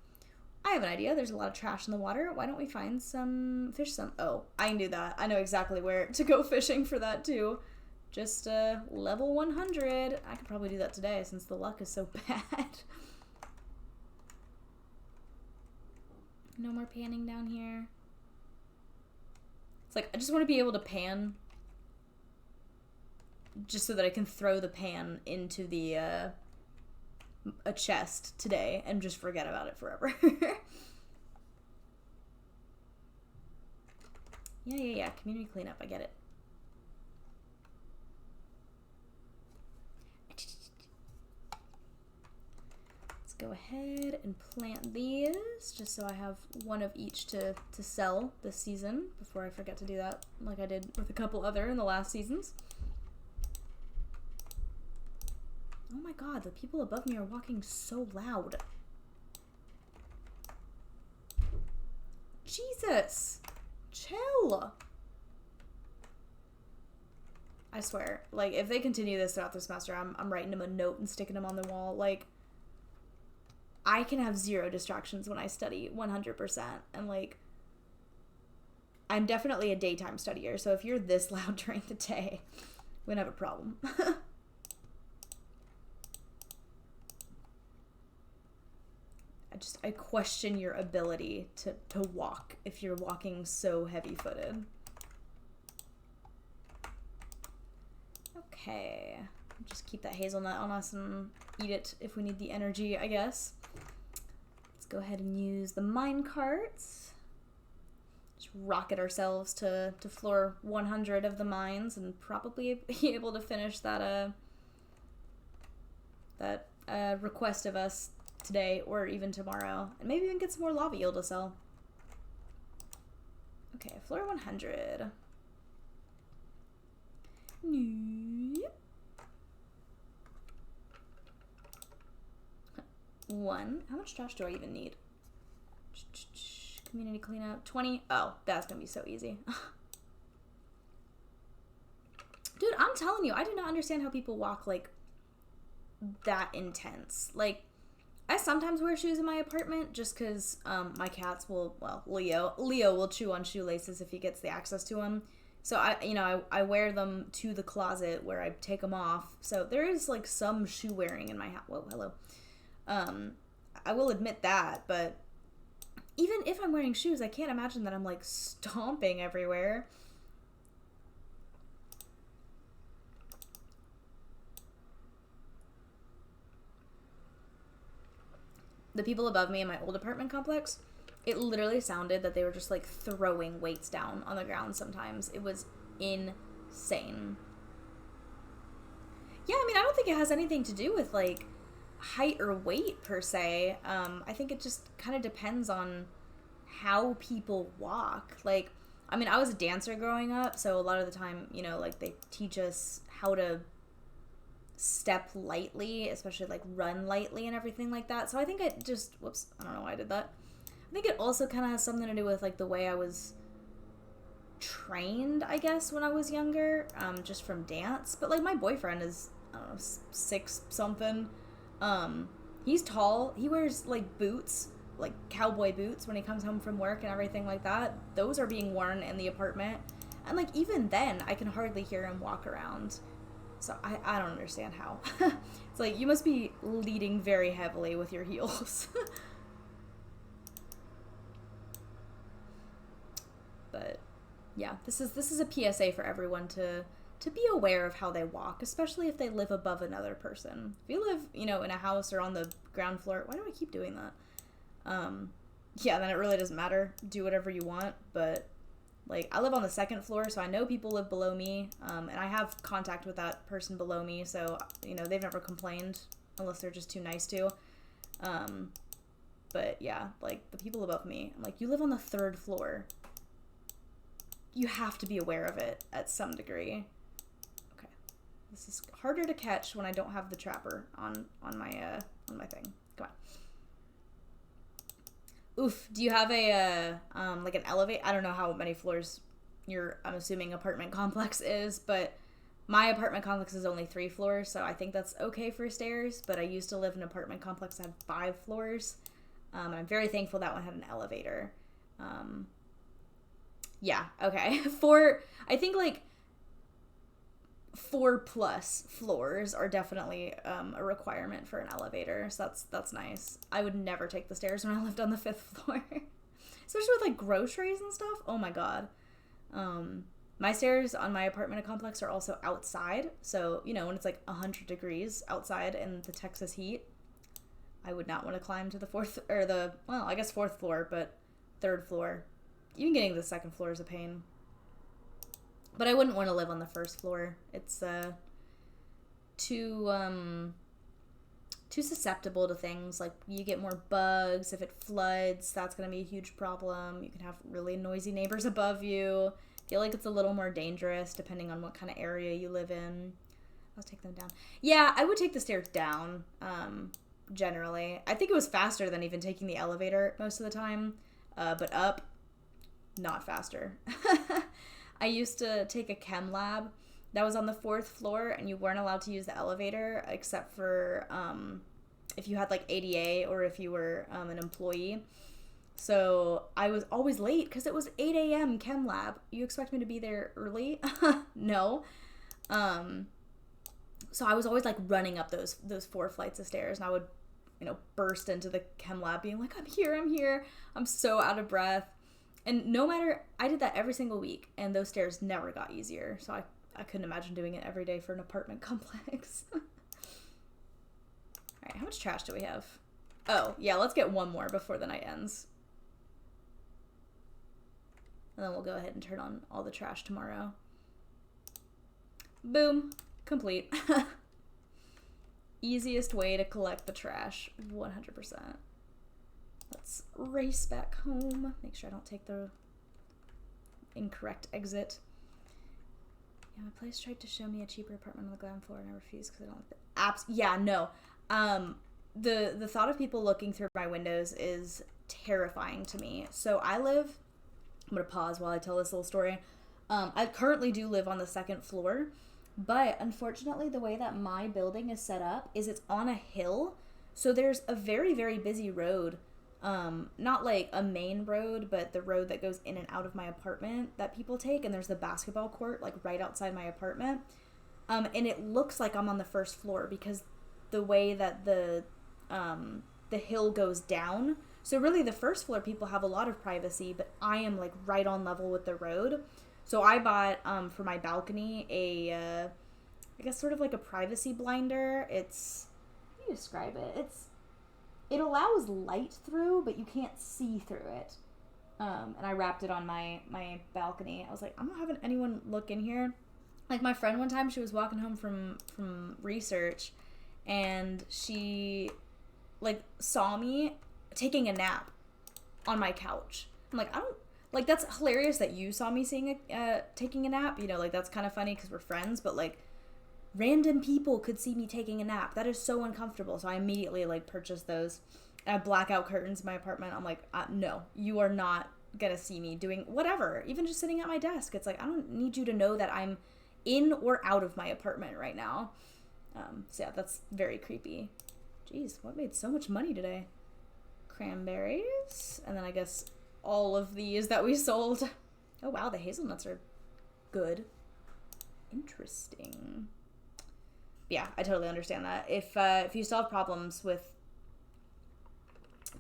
I have an idea. There's a lot of trash in the water. Why don't we find some fish some? Oh, I knew that. I know exactly where to go fishing for that, too. Just level 100. I could probably do that today since the luck is so bad. No more panning down here. It's like, I just want to be able to pan just so that I can throw the pan into the a chest today and just forget about it forever. Yeah. Community cleanup. I get it. Let's go ahead and plant these just so I have one of each to sell this season before I forget to do that like I did with a couple other in the last seasons. Oh my god, the people above me are walking so loud. Jesus! Chill! I swear, like, if they continue this throughout the semester, I'm writing them a note and sticking them on the wall. Like, I can have 0 distractions when I study, 100%. And, like, I'm definitely a daytime studier, so if you're this loud during the day, we're gonna have a problem. I question your ability to walk if you're walking so heavy-footed. Okay. Just keep that hazelnut on us and eat it if we need the energy, I guess. Let's go ahead and use the mine carts. Just rocket ourselves to floor 100 of the mines and probably be able to finish that request of us today or even tomorrow, and maybe even get some more lava eel to sell. Okay, floor 100. One. How much trash do I even need? Community cleanup. 20. Oh, that's gonna be so easy. Dude, I'm telling you, I do not understand how people walk like that intense. Like, I sometimes wear shoes in my apartment just because my cats will, well, Leo will chew on shoelaces if he gets the access to them. So I wear them to the closet where I take them off. So there is like some shoe wearing in my house. Whoa, hello. I will admit that, but even if I'm wearing shoes, I can't imagine that I'm like stomping everywhere. The people above me in my old apartment complex, it literally sounded that they were just like throwing weights down on the ground sometimes. It was insane. Yeah, I mean, I don't think it has anything to do with like height or weight per se. I think it just kind of depends on how people walk. Like, I mean, I was a dancer growing up, so a lot of the time, you know, like they teach us how to step lightly, especially like run lightly and everything like that. So I think it just, whoops, I don't know why I did that. I think it also kind of has something to do with like the way I was trained, I guess, when I was younger, just from dance. But like my boyfriend is, I don't know, 6 something. He's tall. He wears like boots, like cowboy boots when he comes home from work and everything like that. Those are being worn in the apartment. And like even then I can hardly hear him walk around. So I don't understand how. It's like you must be leading very heavily with your heels. But yeah, this is a PSA for everyone to be aware of how they walk, especially if they live above another person. If you live, you know, in a house or on the ground floor, why do I keep doing that? Yeah, then it really doesn't matter. Do whatever you want, but like I live on the 2nd floor, so I know people live below me, and I have contact with that person below me, so you know they've never complained unless they're just too nice to. But yeah, like the people above me, I'm like, you live on the 3rd floor. You have to be aware of it at some degree. Okay, this is harder to catch when I don't have the trapper on my thing. Come on. Oof. Do you have a like an elevator? I don't know how many floors your I'm assuming apartment complex is, but my apartment complex is only 3 floors, so I think that's okay for stairs. But I used to live in an apartment complex that had 5 floors, and I'm very thankful that one had an elevator. Yeah, okay. I think like 4+ floors are definitely a requirement for an elevator, so that's nice. I would never take the stairs when I lived on the 5th floor. Especially with like groceries and stuff. Oh my god. My stairs on my apartment complex are also outside, so you know when it's like 100 degrees outside in the Texas heat, I would not want to climb to the 4th or I guess 4th floor, but 3rd floor. Even getting to the 2nd floor is a pain. But I wouldn't want to live on the 1st floor. It's too susceptible to things. Like you get more bugs. If it floods, that's going to be a huge problem. You can have really noisy neighbors above you. I feel like it's a little more dangerous depending on what kind of area you live in. I'll take them down. Yeah, I would take the stairs down, generally. I think it was faster than even taking the elevator most of the time. But up, not faster. I used to take a chem lab that was on the 4th floor, and you weren't allowed to use the elevator except for if you had like ADA or if you were an employee. So I was always late because it was 8 a.m. chem lab. You expect me to be there early? No. So I was always like running up those 4 flights of stairs, and I would, you know, burst into the chem lab being like, I'm here. I'm so out of breath. And no matter, I did that every single week, and those stairs never got easier. So I couldn't imagine doing it every day for an apartment complex. All right, how much trash do we have? Oh, yeah, let's get one more before the night ends. And then we'll go ahead and turn on all the trash tomorrow. Boom, complete. Easiest way to collect the trash, 100%. Let's race back home. Make sure I don't take the incorrect exit. Yeah, my place tried to show me a cheaper apartment on the ground floor, and I refused because I don't like the apps. Yeah, no. The thought of people looking through my windows is terrifying to me. So I'm gonna pause while I tell this little story. I currently do live on the 2nd floor, but unfortunately the way that my building is set up is it's on a hill. So there's a very, very busy road. Not like a main road, but the road that goes in and out of my apartment that people take, and there's the basketball court like right outside my apartment. And it looks like I'm on the 1st floor because the way that the hill goes down. So really the 1st floor people have a lot of privacy, but I am like right on level with the road. So I bought for my balcony I guess sort of like a privacy blinder. How do you describe it? it allows light through, but you can't see through it. And I wrapped it on my balcony. I was like, I'm not having anyone look in here. Like, my friend one time, she was walking home from research, and she, like, saw me taking a nap on my couch. I'm like, I don't, like, that's hilarious that you saw me taking a nap. You know, like, that's kind of funny because we're friends, but, like, random people could see me taking a nap. That is so uncomfortable. So I immediately, like, purchased those. I have blackout curtains in my apartment. I'm like, no, you are not gonna see me doing whatever, even just sitting at my desk. It's like, I don't need you to know that I'm in or out of my apartment right now. So yeah, that's very creepy. Jeez, what made so much money today? Cranberries, and then I guess all of these that we sold. Oh wow, the hazelnuts are good. Interesting. Yeah, I totally understand that. If you still have problems with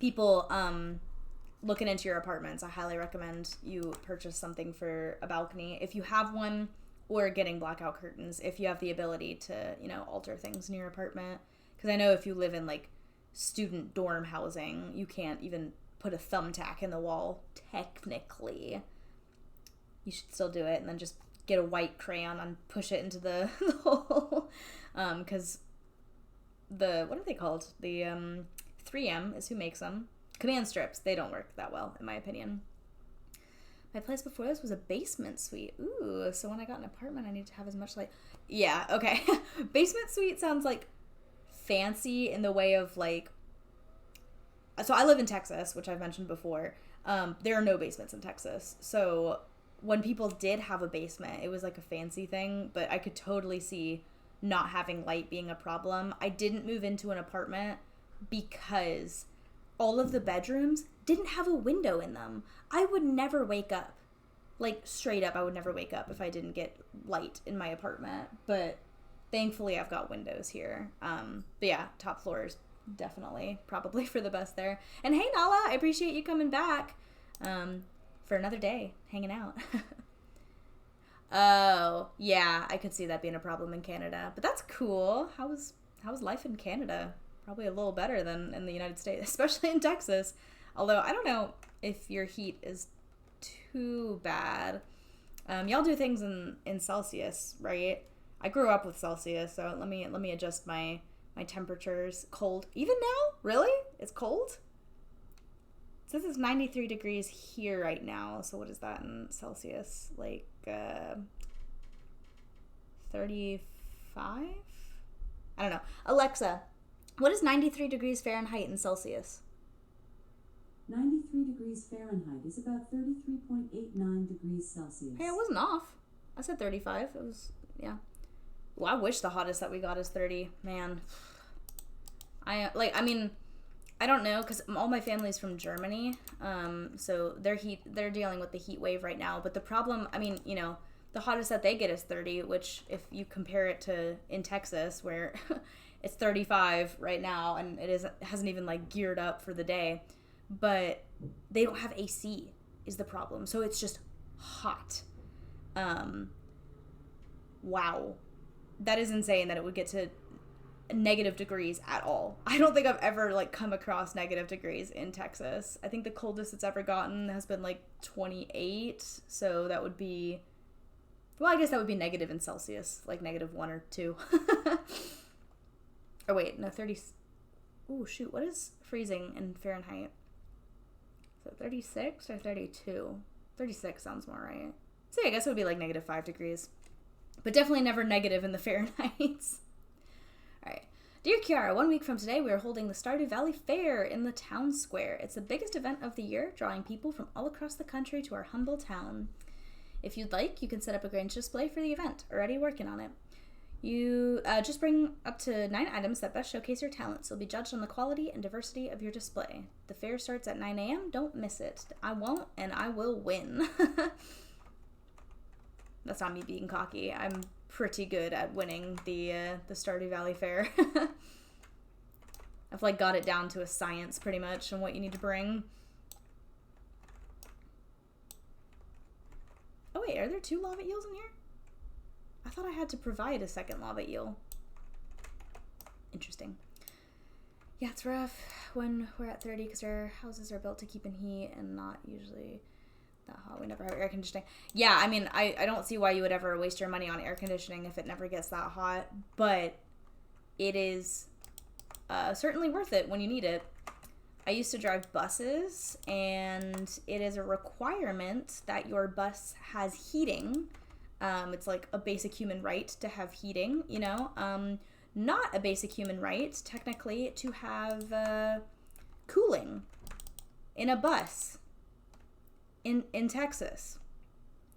people looking into your apartments, I highly recommend you purchase something for a balcony if you have one, or getting blackout curtains if you have the ability to, you know, alter things in your apartment. Because I know if you live in, like, student dorm housing, you can't even put a thumbtack in the wall, technically. You should still do it, and then just get a white crayon and push it into the hole. Because what are they called? The 3M is who makes them. Command strips, they don't work that well, in my opinion. My place before this was a basement suite. Ooh, so when I got an apartment, I need to have as much light. Yeah, okay. Basement suite sounds, like, fancy in the way of, like... So I live in Texas, which I've mentioned before. There are no basements in Texas. So when people did have a basement, it was, like, a fancy thing. But I could totally see not having light being a problem. I didn't move into an apartment because all of the bedrooms didn't have a window in them. I would never wake up. Like, straight up, I would never wake up if I didn't get light in my apartment. But thankfully, I've got windows here. But yeah, top floors, definitely, probably for the best there. And hey, Nala, I appreciate you coming back for another day, hanging out. Oh, yeah, I could see that being a problem in Canada. But that's cool. How's life in Canada? Probably a little better than in the United States, especially in Texas. Although, I don't know if your heat is too bad. Y'all do things in Celsius, right? I grew up with Celsius, so let me adjust my temperatures. Cold. Even now? Really? It's cold? It says it's 93 degrees here right now. So what is that in Celsius? Like 35? I don't know. Alexa, what is 93 degrees Fahrenheit in Celsius?
93 degrees Fahrenheit is about 33.89 degrees Celsius.
Hey, I wasn't off. I said 35. It was, yeah. Well, I wish the hottest that we got is 30. Man. I don't know, because all my family's from Germany. So they're dealing with the heat wave right now. But the problem, I mean, you know, the hottest that they get is 30, which if you compare it to in Texas, where it's 35 right now, and hasn't even, like, geared up for the day. But they don't have AC is the problem. So it's just hot. Wow. That is insane that it would get to negative degrees at all. I don't think I've ever, like, come across negative degrees in Texas. I think the coldest it's ever gotten has been, like, 28. So that would be... Well, I guess that would be negative in Celsius. Like, negative 1 or 2. Or wait, no, 30... Ooh, shoot. What is freezing in Fahrenheit? So 36 or 32? 36 sounds more right. So yeah, I guess it would be like negative 5 degrees. But definitely never negative in the Fahrenheits. Alright. Dear Kiara, 1 week from today we are holding the Stardew Valley Fair in the town square. It's the biggest event of the year, drawing people from all across the country to our humble town. If you'd like, you can set up a Grange display for the event. Already working on it. You just bring up to 9 items that best showcase your talents. You'll be judged on the quality and diversity of your display. The fair starts at 9 a.m. Don't miss it. I won't, and I will win. That's not me being cocky. I'm pretty good at winning the Stardew Valley Fair. I've, like, got it down to a science pretty much on what you need to bring. Oh wait, are there 2 lava eels in here? I thought I had to provide a second lava eel. Interesting. Yeah, it's rough when we're at 30 because our houses are built to keep in heat and not usually that hot. We never have air conditioning. Yeah, I mean, I don't see why you would ever waste your money on air conditioning if it never gets that hot, but it is certainly worth it when you need it. I used to drive buses, and it is a requirement that your bus has heating. It's like a basic human right to have heating, you know? Not a basic human right, technically, to have cooling in a bus in Texas.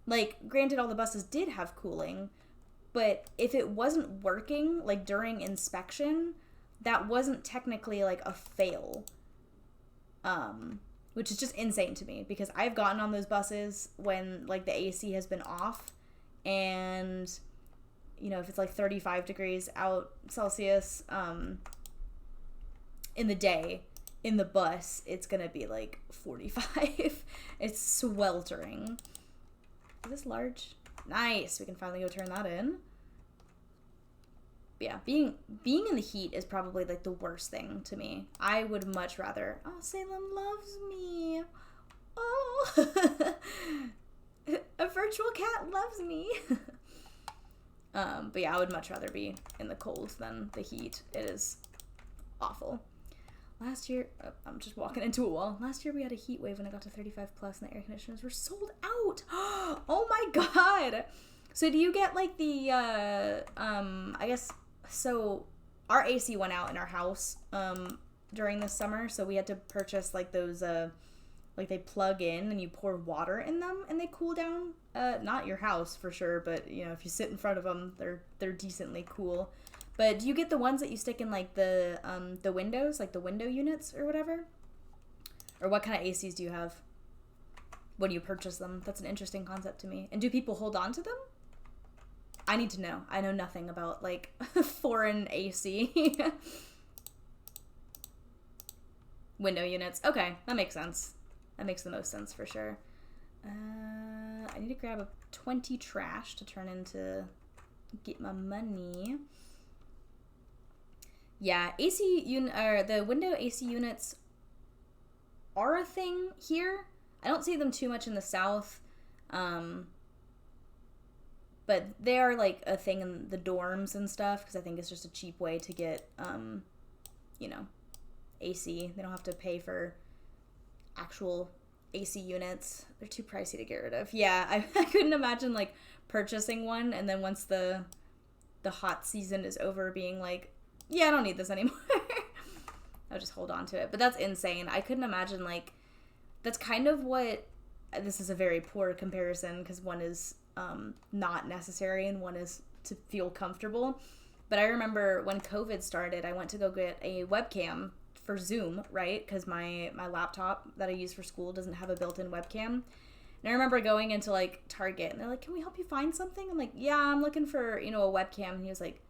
Like, granted, all the buses did have cooling, but if it wasn't working, like, during inspection, that wasn't technically, like, a fail. Which is just insane to me, because I've gotten on those buses when, like, the AC has been off, and, you know, if it's, like, 35 degrees out Celsius, in the day, in the bus, it's gonna be, like, 45. It's sweltering. Is this large? Nice. We can finally go turn that in. But yeah, being in the heat is probably like the worst thing to me. I would much rather. Oh, Salem loves me. Oh, a virtual cat loves me. But yeah, I would much rather be in the cold than the heat. It is awful. Last year, I'm just walking into a wall. Last year we had a heat wave when it got to 35 plus and the air conditioners were sold out. Oh my god. So do you get like the, I guess, so our AC went out in our house, during the summer. So we had to purchase like those, like they plug in and you pour water in them and they cool down. Not your house for sure, but you know, if you sit in front of them, they're decently cool. But do you get the ones that you stick in like the windows, like the window units or whatever? Or what kind of ACs do you have when you purchase them? That's an interesting concept to me. And do people hold on to them? I need to know. I know nothing about like foreign AC. Window units. Okay, that makes sense. That makes the most sense for sure. I need to grab a 20 trash to turn into get my money. Yeah, the window AC units are a thing here. I don't see them too much in the South, but they are like a thing in the dorms and stuff because I think it's just a cheap way to get, you know, AC. They don't have to pay for actual AC units. They're too pricey to get rid of. Yeah, I couldn't imagine like purchasing one and then once the hot season is over being like, yeah, I don't need this anymore. I'll just hold on to it. But that's insane. I couldn't imagine, like, that's kind of what, this is a very poor comparison because one is not necessary and one is to feel comfortable. But I remember when COVID started, I went to go get a webcam for Zoom, right? Because my laptop that I use for school doesn't have a built-in webcam. And I remember going into, like, Target, and they're like, can we help you find something? I'm like, yeah, I'm looking for, you know, a webcam. And he was like,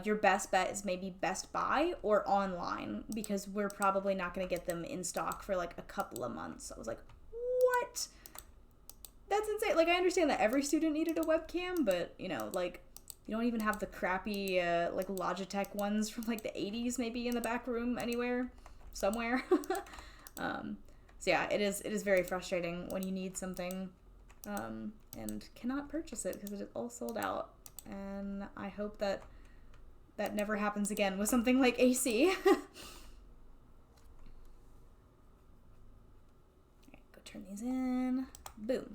your best bet is maybe Best Buy or online because we're probably not going to get them in stock for like a couple of months. I was like, what? That's insane. Like, I understand that every student needed a webcam, but, you know, like, you don't even have the crappy, like, Logitech ones from, like, the 80s maybe in the back room anywhere, somewhere. So, yeah, it is very frustrating when you need something and cannot purchase it because it is all sold out. And I hope that never happens again with something like AC. Alright, go turn these in. Boom.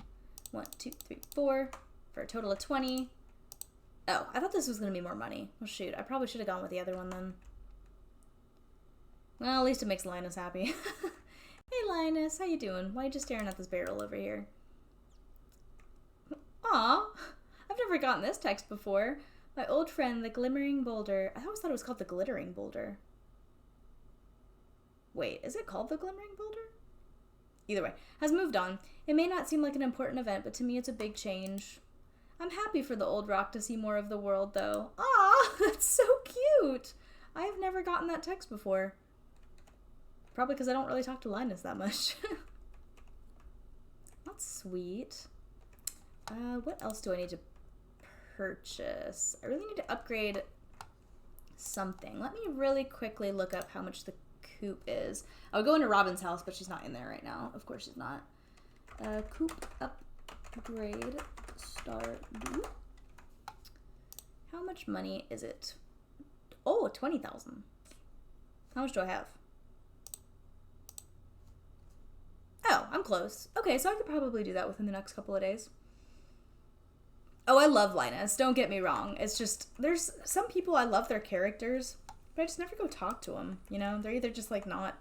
1, 2, 3, 4 for a total of 20. Oh, I thought this was going to be more money. Well, shoot. I probably should have gone with the other one then. Well, at least it makes Linus happy. Hey, Linus. How you doing? Why are you just staring at this barrel over here? Aw. I've never gotten this text before. My old friend, the Glimmering Boulder. I always thought it was called the Glittering Boulder. Wait, is it called the Glimmering Boulder? Either way, has moved on. It may not seem like an important event, but to me it's a big change. I'm happy for the old rock to see more of the world, though. Aw, that's so cute. I have never gotten that text before. Probably because I don't really talk to Linus that much. That's sweet. What else do I need to purchase? I really need to upgrade something. Let me really quickly look up how much the coop is. I'll go into Robin's house, but she's not in there right now. Of course she's not. Coop upgrade Stardew. How much money is it? Oh, 20,000. How much do I have? Oh, I'm close. Okay, so I could probably do that within the next couple of days. Oh, I love Linus. Don't get me wrong. It's just, there's some people I love their characters, but I just never go talk to them, you know? They're either just, like, not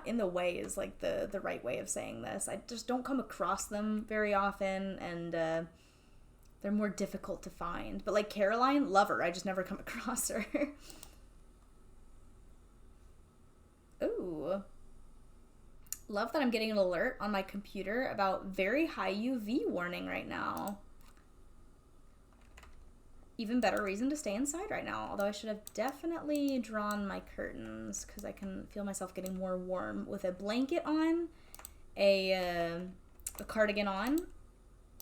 in the way is, like, the right way of saying this. I just don't come across them very often, and they're more difficult to find. But, like, Caroline, love her. I just never come across her. Ooh. Love that I'm getting an alert on my computer about very high UV warning right now. Even better reason to stay inside right now. Although I should have definitely drawn my curtains because I can feel myself getting more warm with a blanket on, a cardigan on,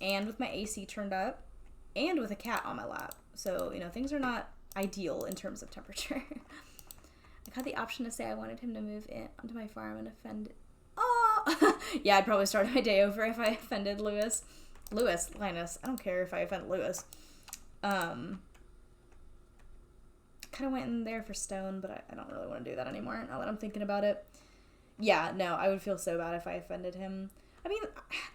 and with my AC turned up, and with a cat on my lap. So, you know, things are not ideal in terms of temperature. I had the option to say I wanted him to move in onto my farm and offend. Oh! Yeah, I'd probably start my day over if I offended Linus. I don't care if I offend Lewis. Kind of went in there for stone, but I don't really want to do that anymore now that I'm thinking about it. Yeah, no, I would feel so bad if I offended him. I mean,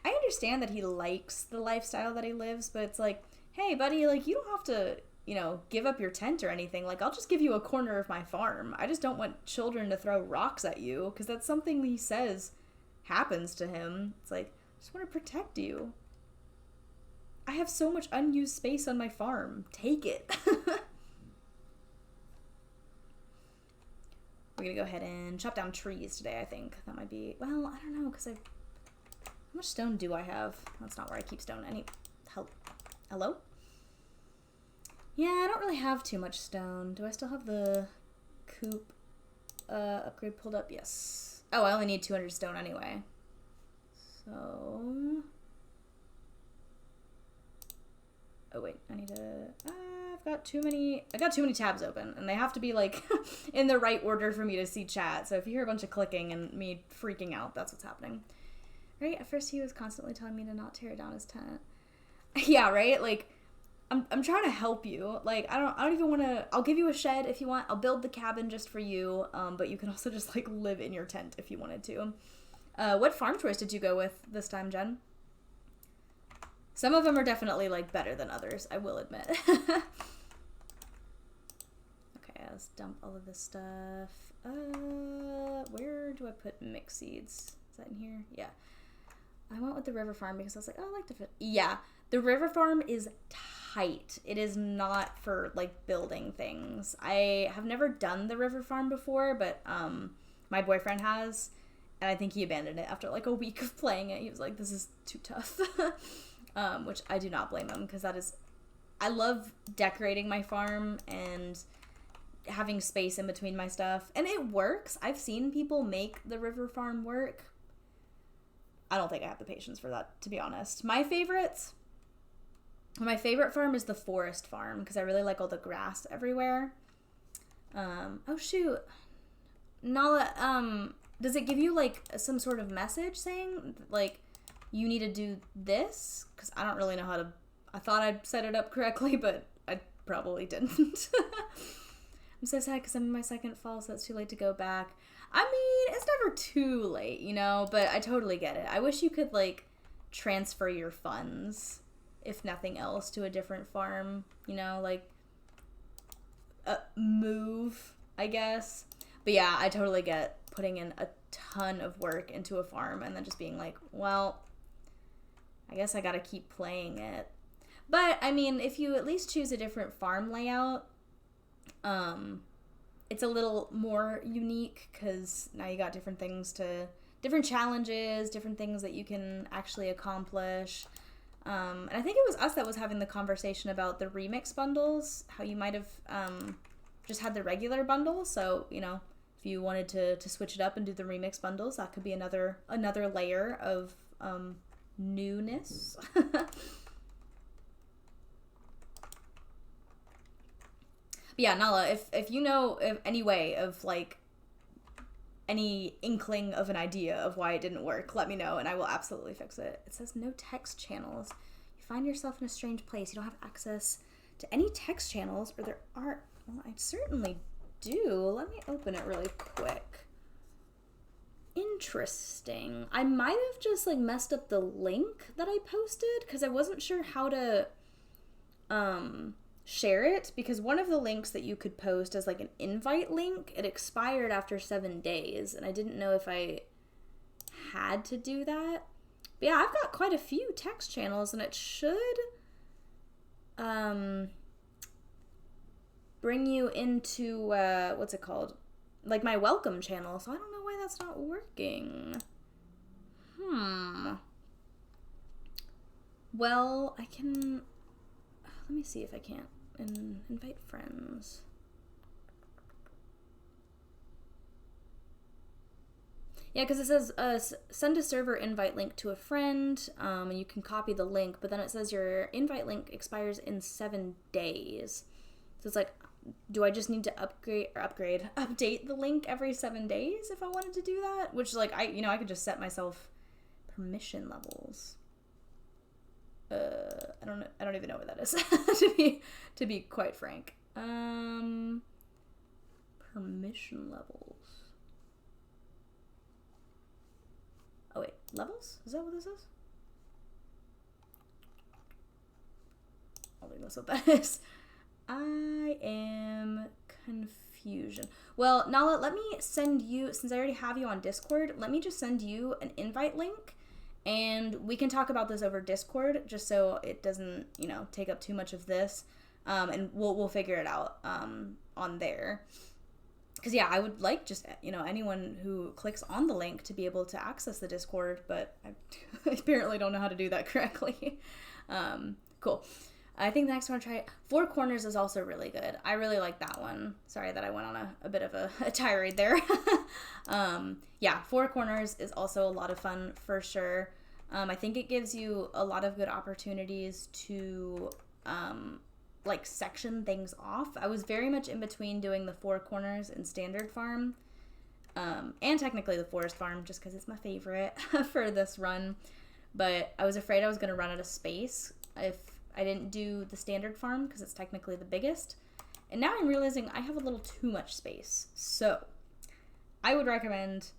I understand that he likes the lifestyle that he lives, but it's like, hey, buddy, like, you don't have to, you know, give up your tent or anything. Like, I'll just give you a corner of my farm. I just don't want children to throw rocks at you, because that's something he says happens to him. It's like, I just want to protect you. I have so much unused space on my farm. Take it. We're gonna go ahead and chop down trees today, I think. That might be, well, I don't know, because how much stone do I have? That's not where I keep stone. Hello? Yeah, I don't really have too much stone. Do I still have the coop upgrade pulled up? Yes. Oh, I only need 200 stone anyway. So... Oh, wait. I need to... I got too many tabs open, and they have to be, like, in the right order for me to see chat. So if you hear a bunch of clicking and me freaking out, that's what's happening. Right? At first he was constantly telling me to not tear down his tent. Yeah, right? Like... I'm trying to help you. Like, I don't even want to... I'll give you a shed if you want. I'll build the cabin just for you. But you can also just, like, live in your tent if you wanted to. What farm choice did you go with this time, Jen? Some of them are definitely, like, better than others, I will admit. Okay, let's dump all of this stuff. Where do I put mixed seeds? Is that in here? Yeah. I went with the river farm because I was like, oh, I like to fit. Yeah, the river farm is tight. It is not for, like, building things. I have never done the river farm before, but my boyfriend has, and I think he abandoned it after, like, a week of playing it. He was like, this is too tough. Which I do not blame him, because that is... I love decorating my farm and having space in between my stuff, and it works. I've seen people make the river farm work. I don't think I have the patience for that, to be honest. My favorite farm is the forest farm, because I really like all the grass everywhere. Oh, shoot. Nala, does it give you, like, some sort of message saying, like, you need to do this? Because I don't really know how to... I thought I'd set it up correctly, but I probably didn't. I'm so sad because I'm in my second fall, so it's too late to go back. I mean, it's never too late, you know, but I totally get it. I wish you could, like, transfer your funds, if nothing else, to a different farm, you know, like, move, I guess. But yeah, I totally get putting in a ton of work into a farm and then just being like, well, I guess I gotta keep playing it. But, I mean, if you at least choose a different farm layout, it's a little more unique, because now you got different challenges, different things that you can actually accomplish. And I think it was us that was having the conversation about the remix bundles, how you might have just had the regular bundle. So, you know, if you wanted to switch it up and do the remix bundles, that could be another layer of newness. But yeah, Nala, if you know of any way of like any inkling of an idea of why it didn't work, let me know and I will absolutely fix it. It says no text channels. You find yourself in a strange place. You don't have access to any text channels, or there are. Well, I certainly do. Let me open it really quick. Interesting. I might have just like messed up the link that I posted because I wasn't sure how to share it, because one of the links that you could post as like an invite link, it expired after 7 days and I didn't know if I had to do that. But yeah, I've got quite a few text channels and it should bring you into what's it called, like my welcome channel. So I don't know why that's not working. Well, I can, let me see if I can't invite friends. Yeah, because it says send a server invite link to a friend, and you can copy the link, but then it says your invite link expires in 7 days. So it's like, do I just need to update the link every 7 days if I wanted to do that? Which, like, I could just set myself permission levels. I don't even know what that is to be quite frank. Permission levels. Oh wait, levels? Is that what this is? I don't think that's what that is. I am confusion. Well, Nala, let me send you, since I already have you on Discord, let me just send you an invite link. And we can talk about this over Discord, just so it doesn't, take up too much of this. And we'll figure it out on there. Because, yeah, I would like just, anyone who clicks on the link to be able to access the Discord, but I apparently don't know how to do that correctly. Cool. I think the next one I'll try, Four Corners is also really good. I really like that one. Sorry that I went on a bit of a tirade there. Yeah, Four Corners is also a lot of fun for sure. I think it gives you a lot of good opportunities to section things off. I was very much in between doing the Four Corners and Standard Farm, and technically the Forest Farm, just because it's my favorite for this run. But I was afraid I was going to run out of space if I didn't do the Standard Farm, because it's technically the biggest. And now I'm realizing I have a little too much space. So I would recommend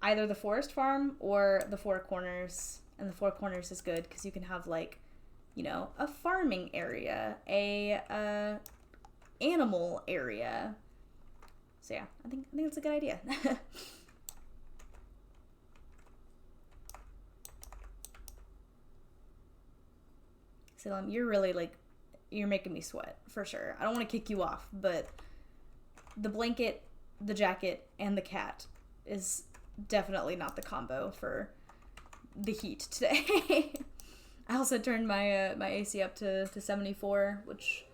either the Forest Farm or the Four Corners. And the Four Corners is good because you can have a farming area, a animal area. So yeah, I think it's a good idea. Salem, you're really you're making me sweat for sure. I don't want to kick you off, but the blanket, the jacket, and the cat is definitely not the combo for the heat today. I also turned my my AC up to 74, which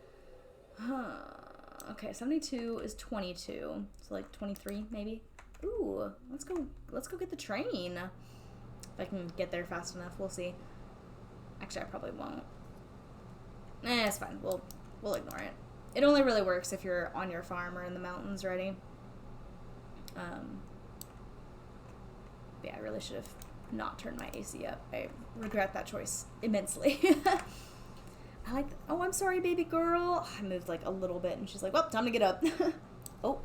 okay, 72 is 22, so 23 maybe. Ooh, let's go get the train. If I can get there fast enough, we'll see. Actually, I probably won't. It's fine. We'll ignore it. It only really works if you're on your farm or in the mountains already. Yeah, I really should have not turned my AC up. I regret that choice immensely. Oh, I'm sorry, baby girl. I moved a little bit, and she's like, well, time to get up. Oh,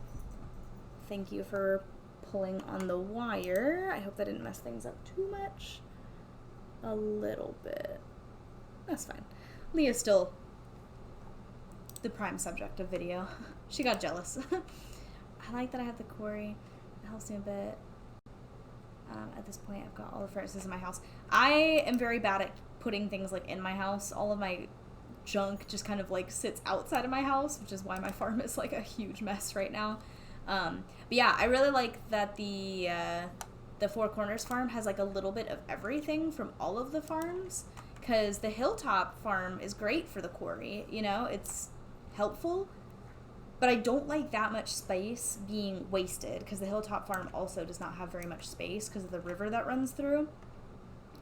thank you for pulling on the wire. I hope that didn't mess things up too much. A little bit. That's fine. Leah's still the prime subject of video. She got jealous. I like that I have the quarry. It helps me a bit. At this point, I've got all the furnaces in my house. I am very bad at putting things in my house. All of my junk just kind of sits outside of my house, which is why my farm is a huge mess right now. But yeah, I really like that the Four Corners farm has a little bit of everything from all of the farms. Because the Hilltop farm is great for the quarry, it's helpful, but I don't like that much space being wasted, because the Hilltop farm also does not have very much space because of the river that runs through.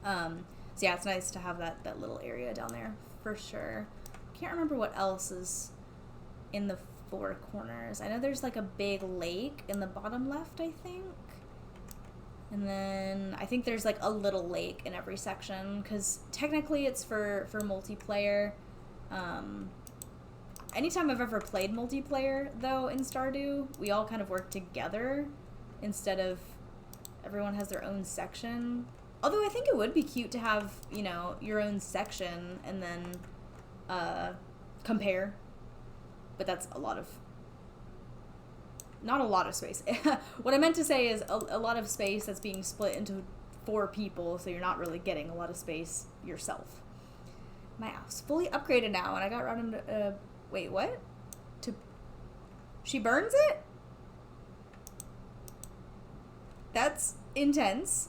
So yeah, it's nice to have that little area down there, for sure. Can't remember what else is in the four corners. I know there's like a big lake in the bottom left, I think. And then I think there's like a little lake in every section, because technically it's for multiplayer. Anytime I've ever played multiplayer, though, in Stardew, we all kind of work together instead of everyone has their own section. Although I think it would be cute to have, you know, your own section and then compare. But that's a lot of... Not a lot of space. What I meant to say is a lot of space that's being split into 4 people, so you're not really getting a lot of space yourself. My house fully upgraded now, and I got around to... wait, what? She burns it? That's intense.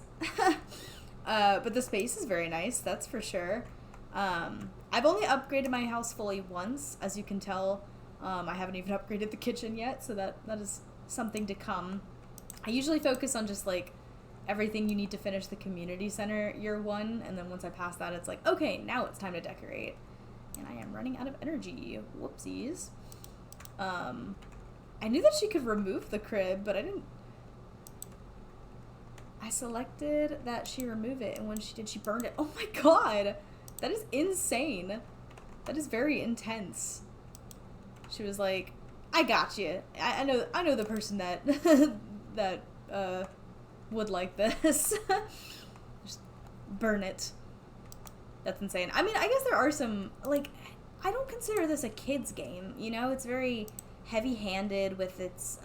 But the space is very nice, that's for sure. I've only upgraded my house fully once, as you can tell. I haven't even upgraded the kitchen yet, so that is something to come. I usually focus on just, like, everything you need to finish the community center year 1, and then once I pass that, it's like, okay, now it's time to decorate. And I am running out of energy. Whoopsies. I knew that she could remove the crib, but I didn't... I selected that she remove it, and when she did, she burned it. Oh my god! That is insane. That is very intense. She was like, I got you. I know the person that that would like this. Just burn it. That's insane. I mean, I guess there are some, like, I don't consider this a kid's game, you know? It's very heavy-handed with its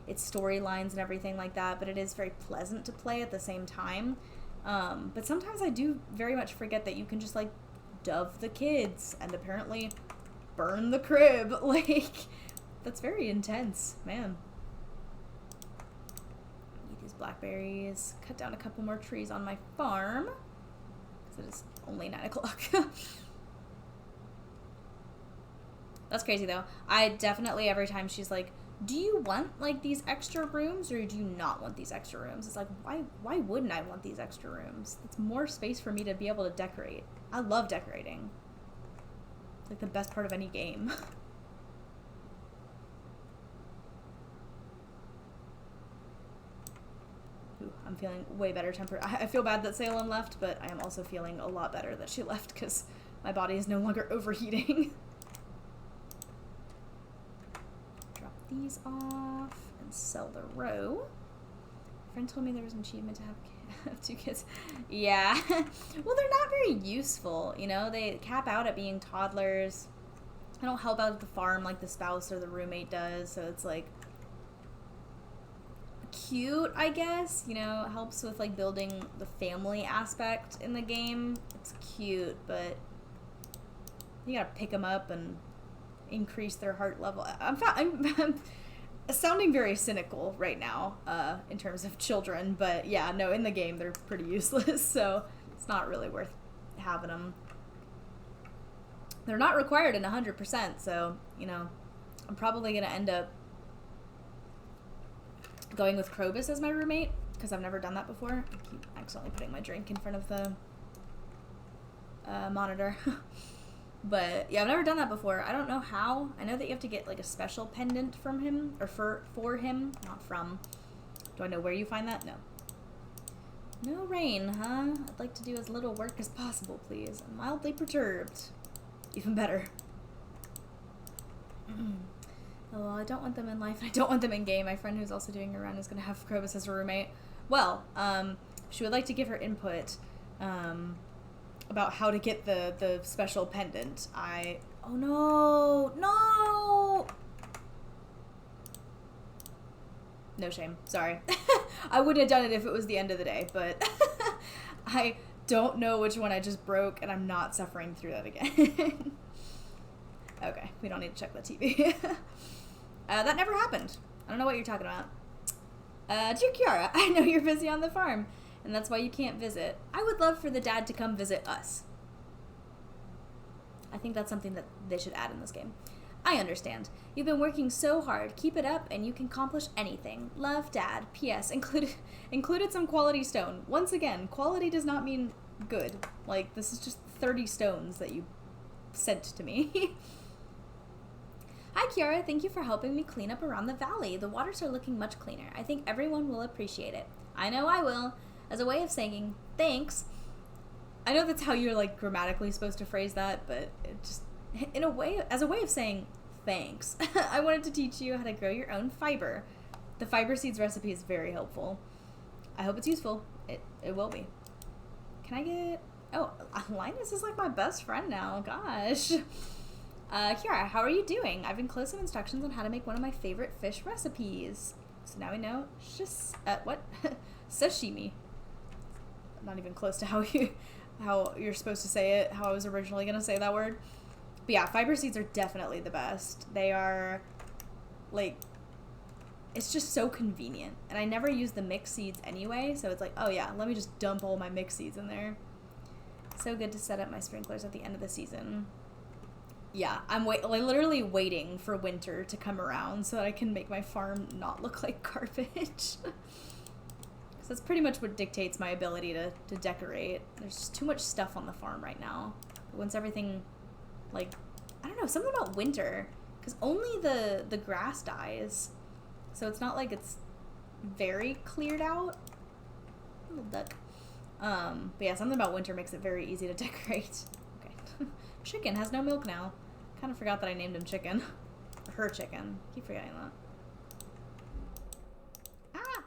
storylines and everything like that, but it is very pleasant to play at the same time. But sometimes I do very much forget that you can just, like, dove the kids and apparently burn the crib. Like, that's very intense, man. Eat these blackberries. Cut down a couple more trees on my farm. Because it is only 9 o'clock. That's crazy, though. I definitely, every time she's like, do you want, like, these extra rooms, or do you not want these extra rooms? It's like, why wouldn't I want these extra rooms? It's more space for me to be able to decorate. I love decorating. It's, like, the best part of any game. Ooh, I'm feeling way better tempered. I feel bad that Salem left, but I am also feeling a lot better that she left, because my body is no longer overheating. These off and sell the row. A friend told me there was an achievement to have 2 kids. Yeah. Well, they're not very useful, you know? They cap out at being toddlers. They don't help out at the farm like the spouse or the roommate does, so it's like cute, I guess. You know, it helps with like building the family aspect in the game. It's cute, but you gotta pick them up and increase their heart level. I'm sounding very cynical right now in terms of children, but yeah, no, in the game they're pretty useless, so it's not really worth having them. They're not required in 100%, so, you know, I'm probably going to end up going with Krobus as my roommate, because I've never done that before. I keep accidentally putting my drink in front of the monitor. But, yeah, I've never done that before. I don't know how. I know that you have to get, like, a special pendant from him, or for him, not from. Do I know where you find that? No. No rain, huh? I'd like to do as little work as possible, please. I'm mildly perturbed. Even better. Oh, I don't want them in life, and I don't want them in game. My friend who's also doing a run is going to have Krobus as a roommate. Well, she would like to give her input, about how to get the special pendant. Oh no! No! No shame. Sorry. I wouldn't have done it if it was the end of the day, but I don't know which one I just broke, and I'm not suffering through that again. Okay, we don't need to check the TV. That never happened. I don't know what you're talking about. Dear Kiara, I know you're busy on the farm, and that's why you can't visit. I would love for the dad to come visit us. I think that's something that they should add in this game. I understand. You've been working so hard. Keep it up, and you can accomplish anything. Love, Dad. P.S. Included some quality stone. Once again, quality does not mean good. Like, this is just 30 stones that you sent to me. Hi, Kiara. Thank you for helping me clean up around the valley. The waters are looking much cleaner. I think everyone will appreciate it. I know I will. As a way of saying thanks. I know that's how you're, like, grammatically supposed to phrase that, but it just, in a way, as a way of saying thanks, I wanted to teach you how to grow your own fiber. The fiber seeds recipe is very helpful. I hope it's useful. It will be. Can I get... Oh, Linus is like my best friend now. Gosh. Kiara, how are you doing? I've enclosed some instructions on how to make one of my favorite fish recipes. So now we know... what? Sashimi. Not even close to how you're supposed to say it, how I was originally going to say that word. But yeah, fiber seeds are definitely the best. They are, like... It's just so convenient. And I never use the mixed seeds anyway, so it's like, oh yeah, let me just dump all my mixed seeds in there. So good to set up my sprinklers at the end of the season. Yeah, I'm literally waiting for winter to come around so that I can make my farm not look like garbage. Because that's pretty much what dictates my ability to decorate. There's just too much stuff on the farm right now. But once everything, like, I don't know, something about winter. Because only the grass dies. So it's not like it's very cleared out. Little duck. But yeah, something about winter makes it very easy to decorate. Okay. Chicken has no milk now. Kind of forgot that I named him Chicken. Her Chicken. Keep forgetting that. Ah!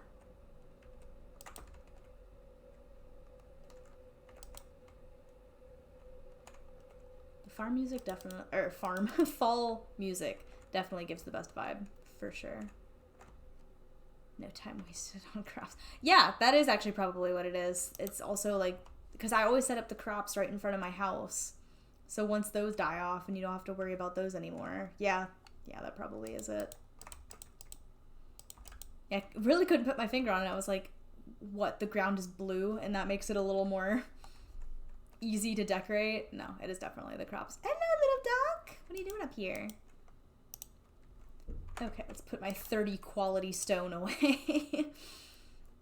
The farm music definitely, or fall music definitely gives the best vibe, for sure. No time wasted on crops. Yeah, that is actually probably what it is. It's also like, because I always set up the crops right in front of my house. So once those die off and you don't have to worry about those anymore. Yeah, that probably is it. Yeah, I really couldn't put my finger on it. I was like, what, the ground is blue and that makes it a little more easy to decorate? No, it is definitely the crops. Hello, little duck! What are you doing up here? Okay, let's put my 30 quality stone away.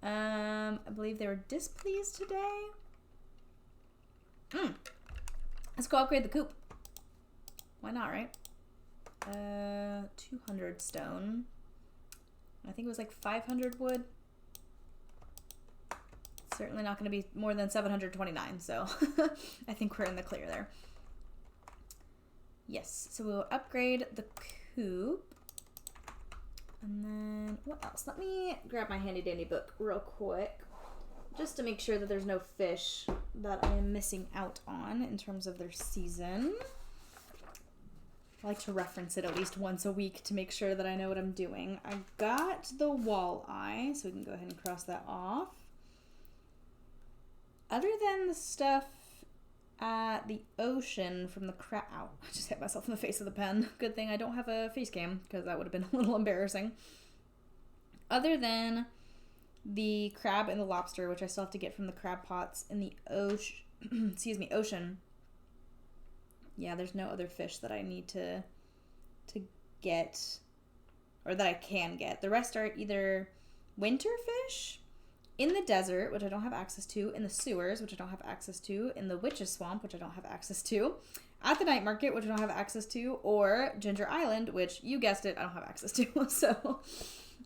I believe they were displeased today. Let's go upgrade the coop. Why not, right? 200 stone. I think it was like 500 wood. Certainly not going to be more than 729, so I think we're in the clear there. Yes, so we'll upgrade the coop. And then, what else? Let me grab my handy dandy book real quick, just to make sure that there's no fish that I am missing out on in terms of their season. I like to reference it at least once a week to make sure that I know what I'm doing. I got the walleye, so we can go ahead and cross that off. Other than the stuff at the ocean from the crab... Ow, I just hit myself in the face with a pen. Good thing I don't have a face cam, because that would have been a little embarrassing. Other than the crab and the lobster, which I still have to get from the crab pots in the ocean... excuse me, ocean. Yeah, there's no other fish that I need to get, or that I can get. The rest are either winter fish, in the desert, which I don't have access to, in the sewers, which I don't have access to, in the witch's swamp, which I don't have access to, at the night market, which I don't have access to, or Ginger Island, which, you guessed it, I don't have access to. So,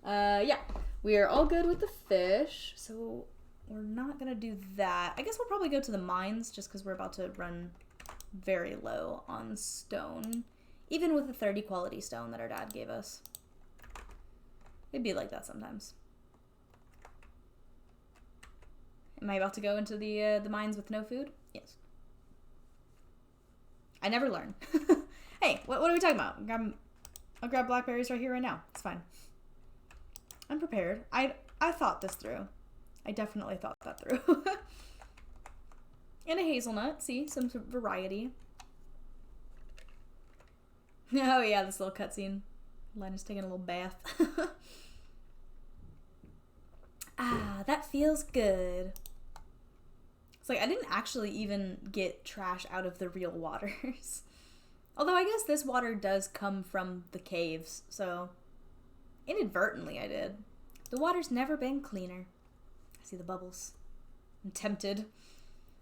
yeah, we are all good with the fish, so we're not going to do that. I guess we'll probably go to the mines, just because we're about to run very low on stone, even with the 30 quality stone that our dad gave us. It'd be like that sometimes. Am I about to go into the mines with no food? Yes. I never learn. Hey, what are we talking about? I'll grab blackberries right here, right now. It's fine. I'm prepared. I thought this through. I definitely thought that through. And a hazelnut. See, some variety. Oh yeah, this little cutscene. Linus taking a little bath. Ah, that feels good. It's like I didn't actually even get trash out of the real waters. Although I guess this water does come from the caves, so inadvertently I did. The water's never been cleaner. I see the bubbles. I'm tempted.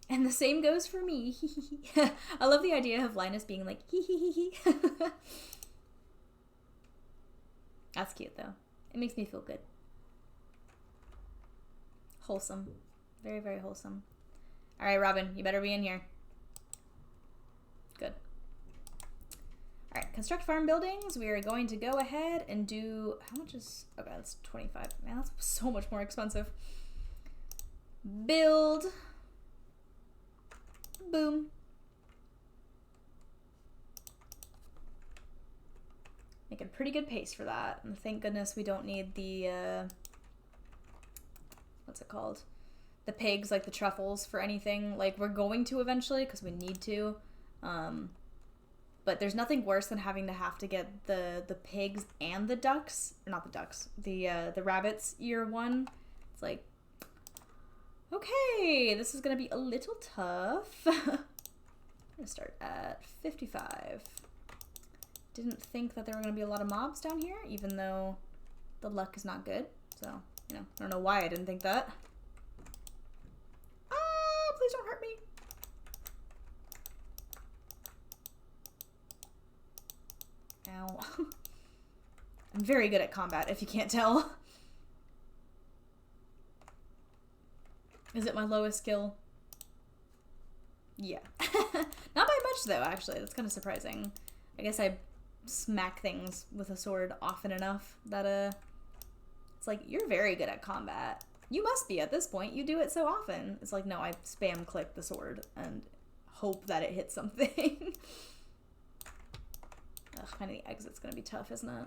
And the same goes for me. I love the idea of Linus being like, hee hee hee hee. That's cute, though. It makes me feel good. Wholesome. Very, very wholesome. All right, Robin, you better be in here. Good. All right, construct farm buildings. We are going to go ahead and do, how much is, okay, that's 25. Man, that's so much more expensive. Build. Boom. Making pretty good pace for that. And thank goodness we don't need the, what's it called? The pigs, like the truffles for anything. Like, we're going to eventually because we need to. But there's nothing worse than having to have to get the pigs and the ducks. Or not the ducks. The rabbits year one. It's like, okay, this is going to be a little tough. I'm going to start at 55. Didn't think that there were going to be a lot of mobs down here, even though the luck is not good. So, you know, I don't know why I didn't think that. Ah, please don't hurt me. Ow. I'm very good at combat, if you can't tell. Is it my lowest skill? Yeah. Not by much, though, actually. That's kind of surprising. I guess I smack things with a sword often enough that, it's like, you're very good at combat. You must be at this point. You do it so often. It's like, no, I spam click the sword and hope that it hits something. Ugh, finding the exit's gonna be tough, isn't it?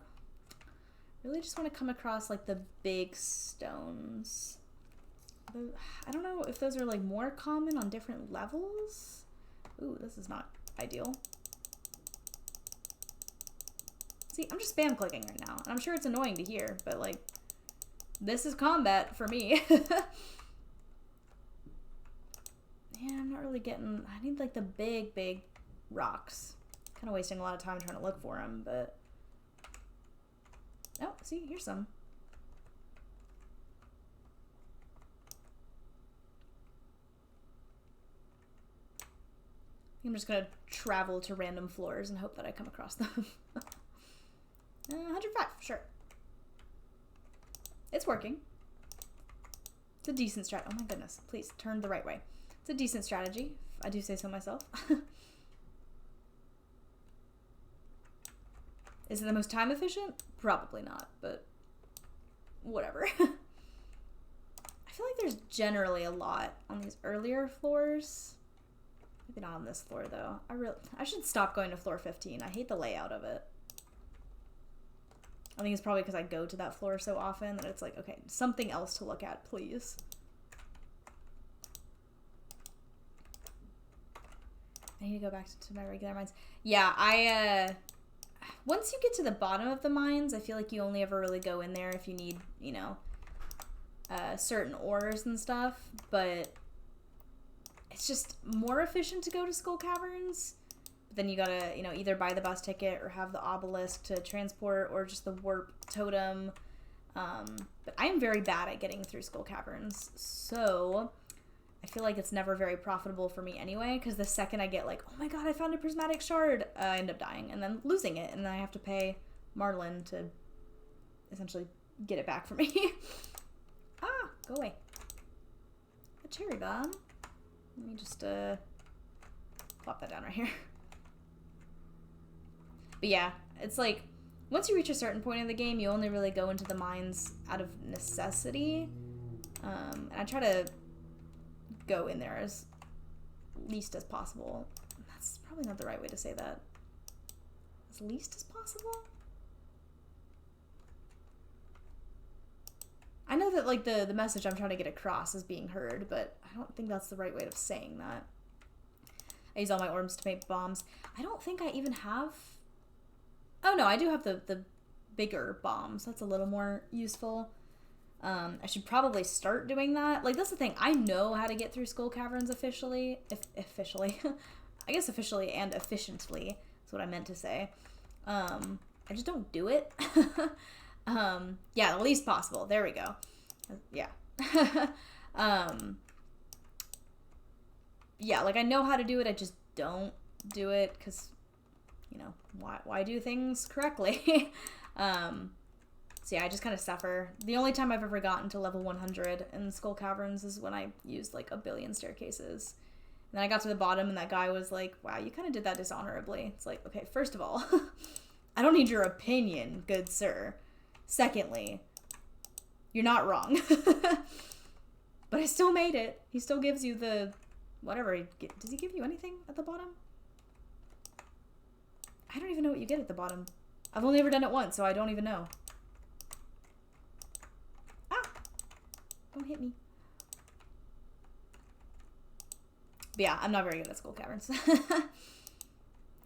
Really just want to come across, like, the big stones. I don't know if those are, like, more common on different levels. Ooh, this is not ideal. See, I'm just spam clicking right now. And I'm sure it's annoying to hear, but, like, this is combat for me. Yeah, I'm not really getting... I need, like, the big, big rocks. Kind of wasting a lot of time trying to look for them, but... Oh, see, here's some. I'm just gonna travel to random floors and hope that I come across them. 105, sure. It's working. It's a decent strat. Oh my goodness, please turn the right way. It's a decent strategy, if I do say so myself. Is it the most time efficient? Probably not, but whatever. I feel like there's generally a lot on these earlier floors. Maybe not on this floor though. I should stop going to floor 15. I hate the layout of it. I think it's probably because I go to that floor so often that it's like, okay, something else to look at, please. I need to go back to my regular mines. Yeah, once you get to the bottom of the mines, I feel like you only ever really go in there if you need, you know, certain ores and stuff, but it's just more efficient to go to Skull Caverns. But then you gotta, you know, either buy the bus ticket or have the obelisk to transport or just the warp totem. But I'm very bad at getting through Skull Caverns, so I feel like it's never very profitable for me anyway, because the second I get like, oh my god, I found a prismatic shard, I end up dying and then losing it, and then I have to pay Marlin to essentially get it back for me. Ah, go away. A cherry bomb. Let me just plop that down right here. But yeah, it's like, once you reach a certain point in the game, you only really go into the mines out of necessity. And I try to go in there as least as possible. That's probably not the right way to say that. As least as possible? I know that, like, the message I'm trying to get across is being heard, but I don't think that's the right way of saying that. I use all my orbs to make bombs. I don't think I even have... Oh, no, I do have the bigger bombs. That's a little more useful. I should probably start doing that. Like, that's the thing. I know how to get through Skull Caverns officially. Officially. I guess officially and efficiently is what I meant to say. I just don't do it. Yeah, the least possible. There we go. Yeah. Yeah, like, I know how to do it. I just don't do it because, you know, why do things correctly? So yeah, I just kind of suffer. The only time I've ever gotten to level 100 in Skull Caverns is when I used like a billion staircases. And then I got to the bottom and that guy was like, wow, you kind of did that dishonorably. It's like, okay, first of all, I don't need your opinion, good sir. Secondly, you're not wrong. But I still made it. He still gives you the... whatever. Does he give you anything at the bottom? I don't even know what you get at the bottom. I've only ever done it once, so I don't even know. Ah! Don't hit me. But yeah, I'm not very good at Skull Caverns.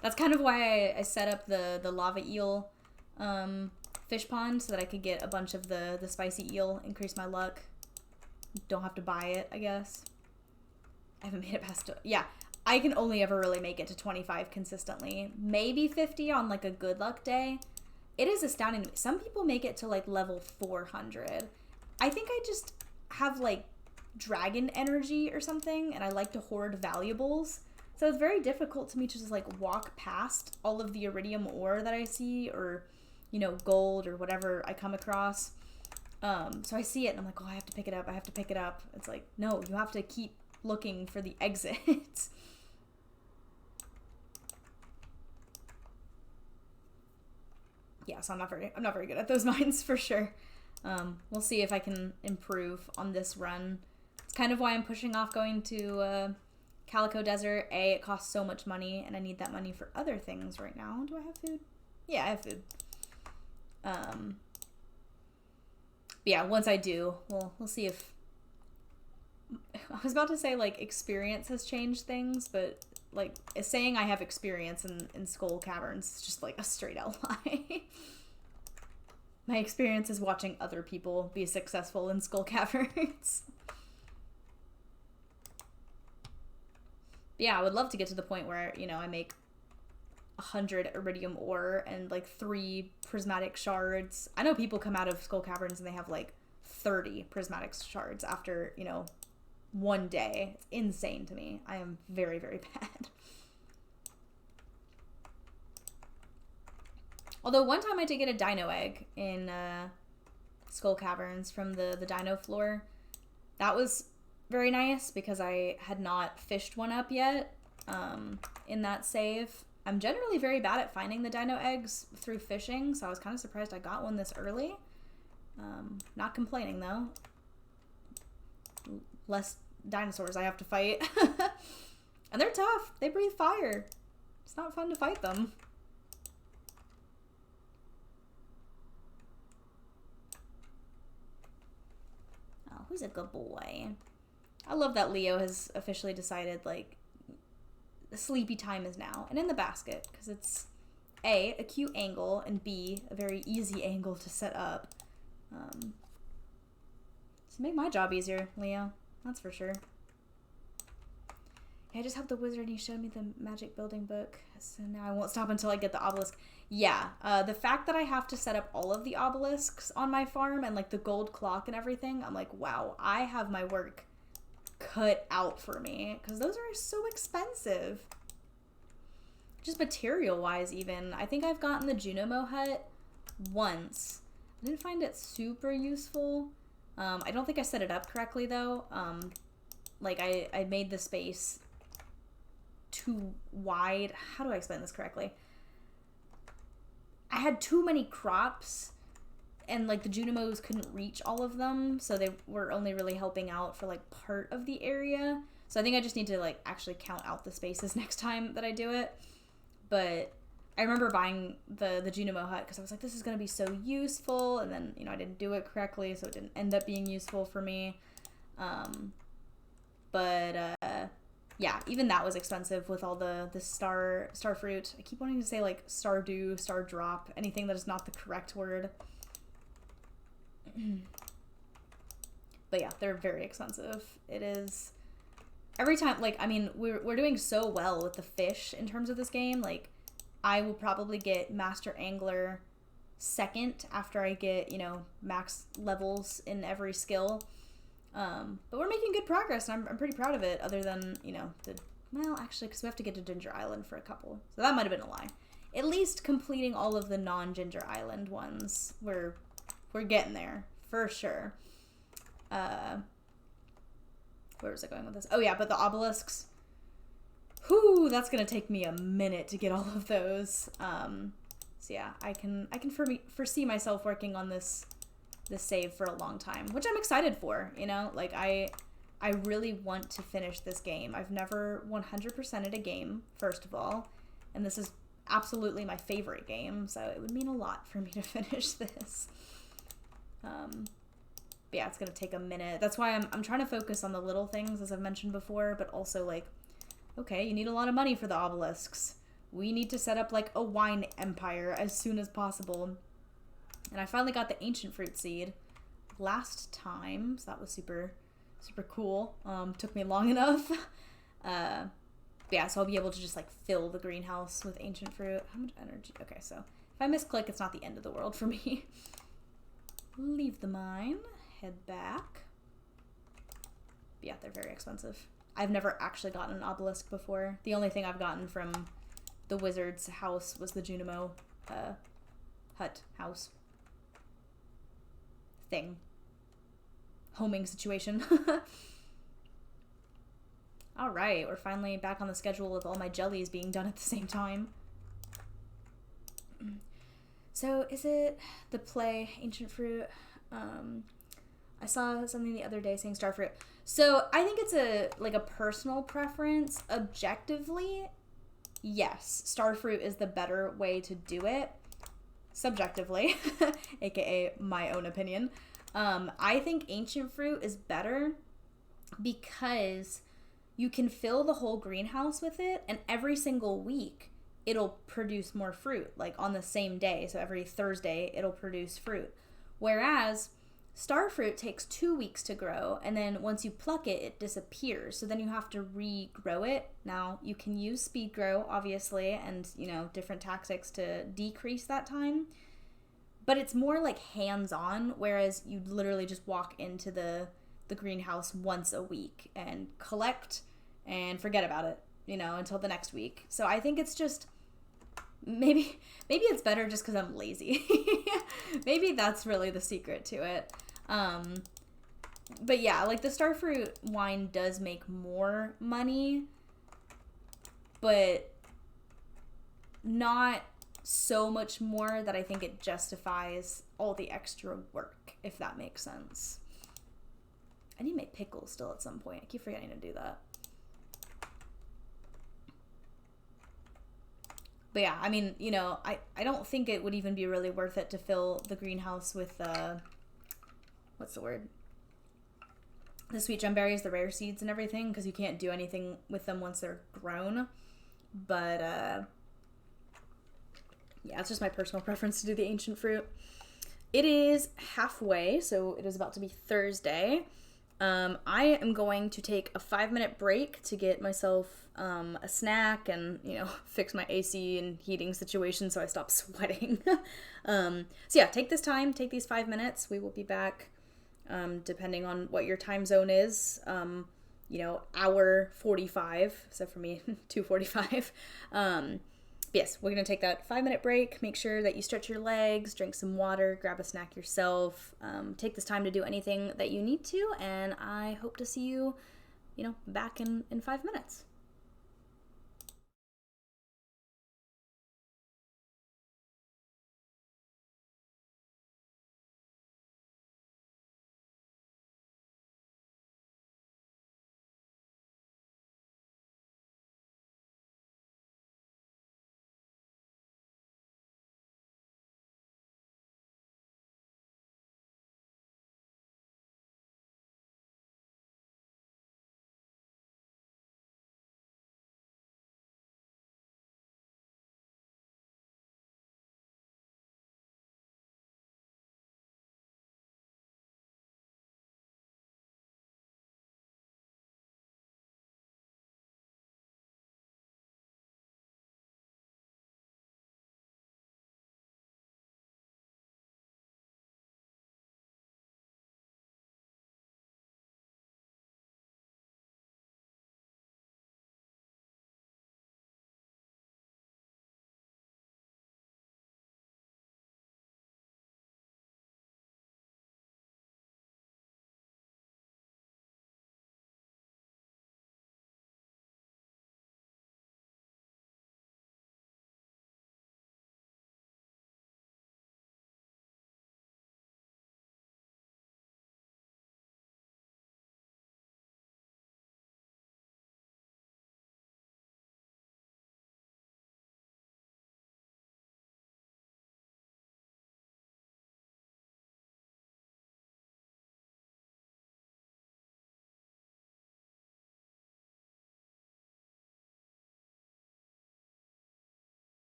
That's kind of why I set up the lava eel fish pond, so that I could get a bunch of the spicy eel, increase my luck. Don't have to buy it, I guess. I haven't made it past... yeah, I can only ever really make it to 25 consistently. Maybe 50 on, like, a good luck day. It is astounding to me. Some people make it to, like, level 400. I think I just have, like, dragon energy or something, and I like to hoard valuables. So it's very difficult to me to just, like, walk past all of the iridium ore that I see, or, you know, gold or whatever I come across. So I see it and I'm like, oh, I have to pick it up. I have to pick it up. It's like, no, you have to keep looking for the exit. Yeah, so I'm not very good at those mines for sure. We'll see if I can improve on this run. It's kind of why I'm pushing off going to Calico Desert. A, it costs so much money and I need that money for other things right now. Do I have food? Yeah, I have food. But yeah, once I do, we'll see if... I was about to say, like, experience has changed things, but, like, saying I have experience in Skull Caverns is just, like, a straight-out lie. My experience is watching other people be successful in Skull Caverns. But yeah, I would love to get to the point where, you know, I make 100 iridium ore and like 3 prismatic shards. I know people come out of Skull Caverns and they have like 30 prismatic shards after, you know, one day. It's insane to me. I am very, very bad. Although one time I did get a dino egg in Skull Caverns from the dino floor. That was very nice because I had not fished one up yet in that save. I'm generally very bad at finding the dino eggs through fishing, so I was kind of surprised I got one this early. Not complaining, though. Less dinosaurs I have to fight. And they're tough. They breathe fire. It's not fun to fight them. Oh, who's a good boy? I love that Leo has officially decided, like, the sleepy time is now, and in the basket, because it's A, a cute angle, and B, a very easy angle to set up. So make my job easier, Leo. That's for sure. Yeah, I just have the wizard and he showed me the magic building book, so now I won't stop until I get the obelisk. Yeah, the fact that I have to set up all of the obelisks on my farm and like the gold clock and everything, I'm like, wow, I have my work cut out for me, because those are so expensive. Just material-wise, even. I think I've gotten the Junimo hut once. I didn't find it super useful. I don't think I set it up correctly, though. Like, I made the space too wide. How do I explain this correctly? I had too many crops, and, like, the Junimos couldn't reach all of them, so they were only really helping out for, like, part of the area. So I think I just need to, like, actually count out the spaces next time that I do it. But I remember buying the Junimo hut because I was like, this is going to be so useful, and then, you know, I didn't do it correctly, so it didn't end up being useful for me. Yeah, even that was expensive with all the star fruit. I keep wanting to say, like, Stardew, star drop, anything that is not the correct word. But yeah, they're very expensive. It is every time, like, I mean, we're doing so well with the fish in terms of this game. Like, I will probably get Master Angler second after I get, you know, max levels in every skill. But we're making good progress, and I'm pretty proud of it, other than, you know, well, actually, because we have to get to Ginger Island for a couple. So that might have been a lie. At least completing all of the non-Ginger Island ones were We're getting there, for sure. Where was I going with this? Oh yeah, but the obelisks. Whew, that's gonna take me a minute to get all of those. So yeah, I can foresee myself working on this save for a long time, which I'm excited for, you know? Like, I really want to finish this game. I've never 100%ed a game, first of all, and this is absolutely my favorite game, so it would mean a lot for me to finish this. But yeah, it's gonna take a minute. That's why I'm trying to focus on the little things, as I've mentioned before, but also, like, okay, you need a lot of money for the obelisks. We need to set up, like, a wine empire as soon as possible. And I finally got the ancient fruit seed last time, so that was super, super cool. Took me long enough. Yeah, so I'll be able to just, like, fill the greenhouse with ancient fruit. How much energy? Okay, so if I misclick, it's not the end of the world for me. Leave the mine. Head back. But yeah, they're very expensive. I've never actually gotten an obelisk before. The only thing I've gotten from the wizard's house was the Junimo hut house thing. Homing situation. Alright, we're finally back on the schedule with all my jellies being done at the same time. So, is it the play Ancient Fruit? I saw something the other day saying Starfruit. So, I think it's a personal preference. Objectively, yes, Starfruit is the better way to do it. Subjectively, aka my own opinion, I think Ancient Fruit is better because you can fill the whole greenhouse with it, and every single week it'll produce more fruit, like on the same day. So every Thursday it'll produce fruit. Whereas Starfruit takes 2 weeks to grow, and then once you pluck it, it disappears. So then you have to regrow it. Now, you can use speed grow, obviously, and, you know, different tactics to decrease that time. But it's more like hands-on, whereas you literally just walk into the greenhouse once a week and collect and forget about it, you know, until the next week. So I think it's just... Maybe it's better just because I'm lazy. Maybe that's really the secret to it. But yeah, like the Starfruit wine does make more money, but not so much more that I think it justifies all the extra work, if that makes sense. I need to make pickles still at some point. I keep forgetting to do that. But yeah, I mean, you know, I don't think it would even be really worth it to fill the greenhouse with, what's the word? The sweet gem berries, the rare seeds and everything, because you can't do anything with them once they're grown. But, yeah, it's just my personal preference to do the ancient fruit. It is halfway, so it is about to be Thursday. I am going to take a 5-minute break to get myself a snack and, you know, fix my AC and heating situation so I stop sweating. So yeah, take this time, take these 5 minutes. We will be back, depending on what your time zone is, you know, hour 45, so for me, 2:45. Yes, we're going to take that 5-minute break. Make sure that you stretch your legs, drink some water, grab a snack yourself. Take this time to do anything that you need to, and I hope to see you, you know, back in 5 minutes.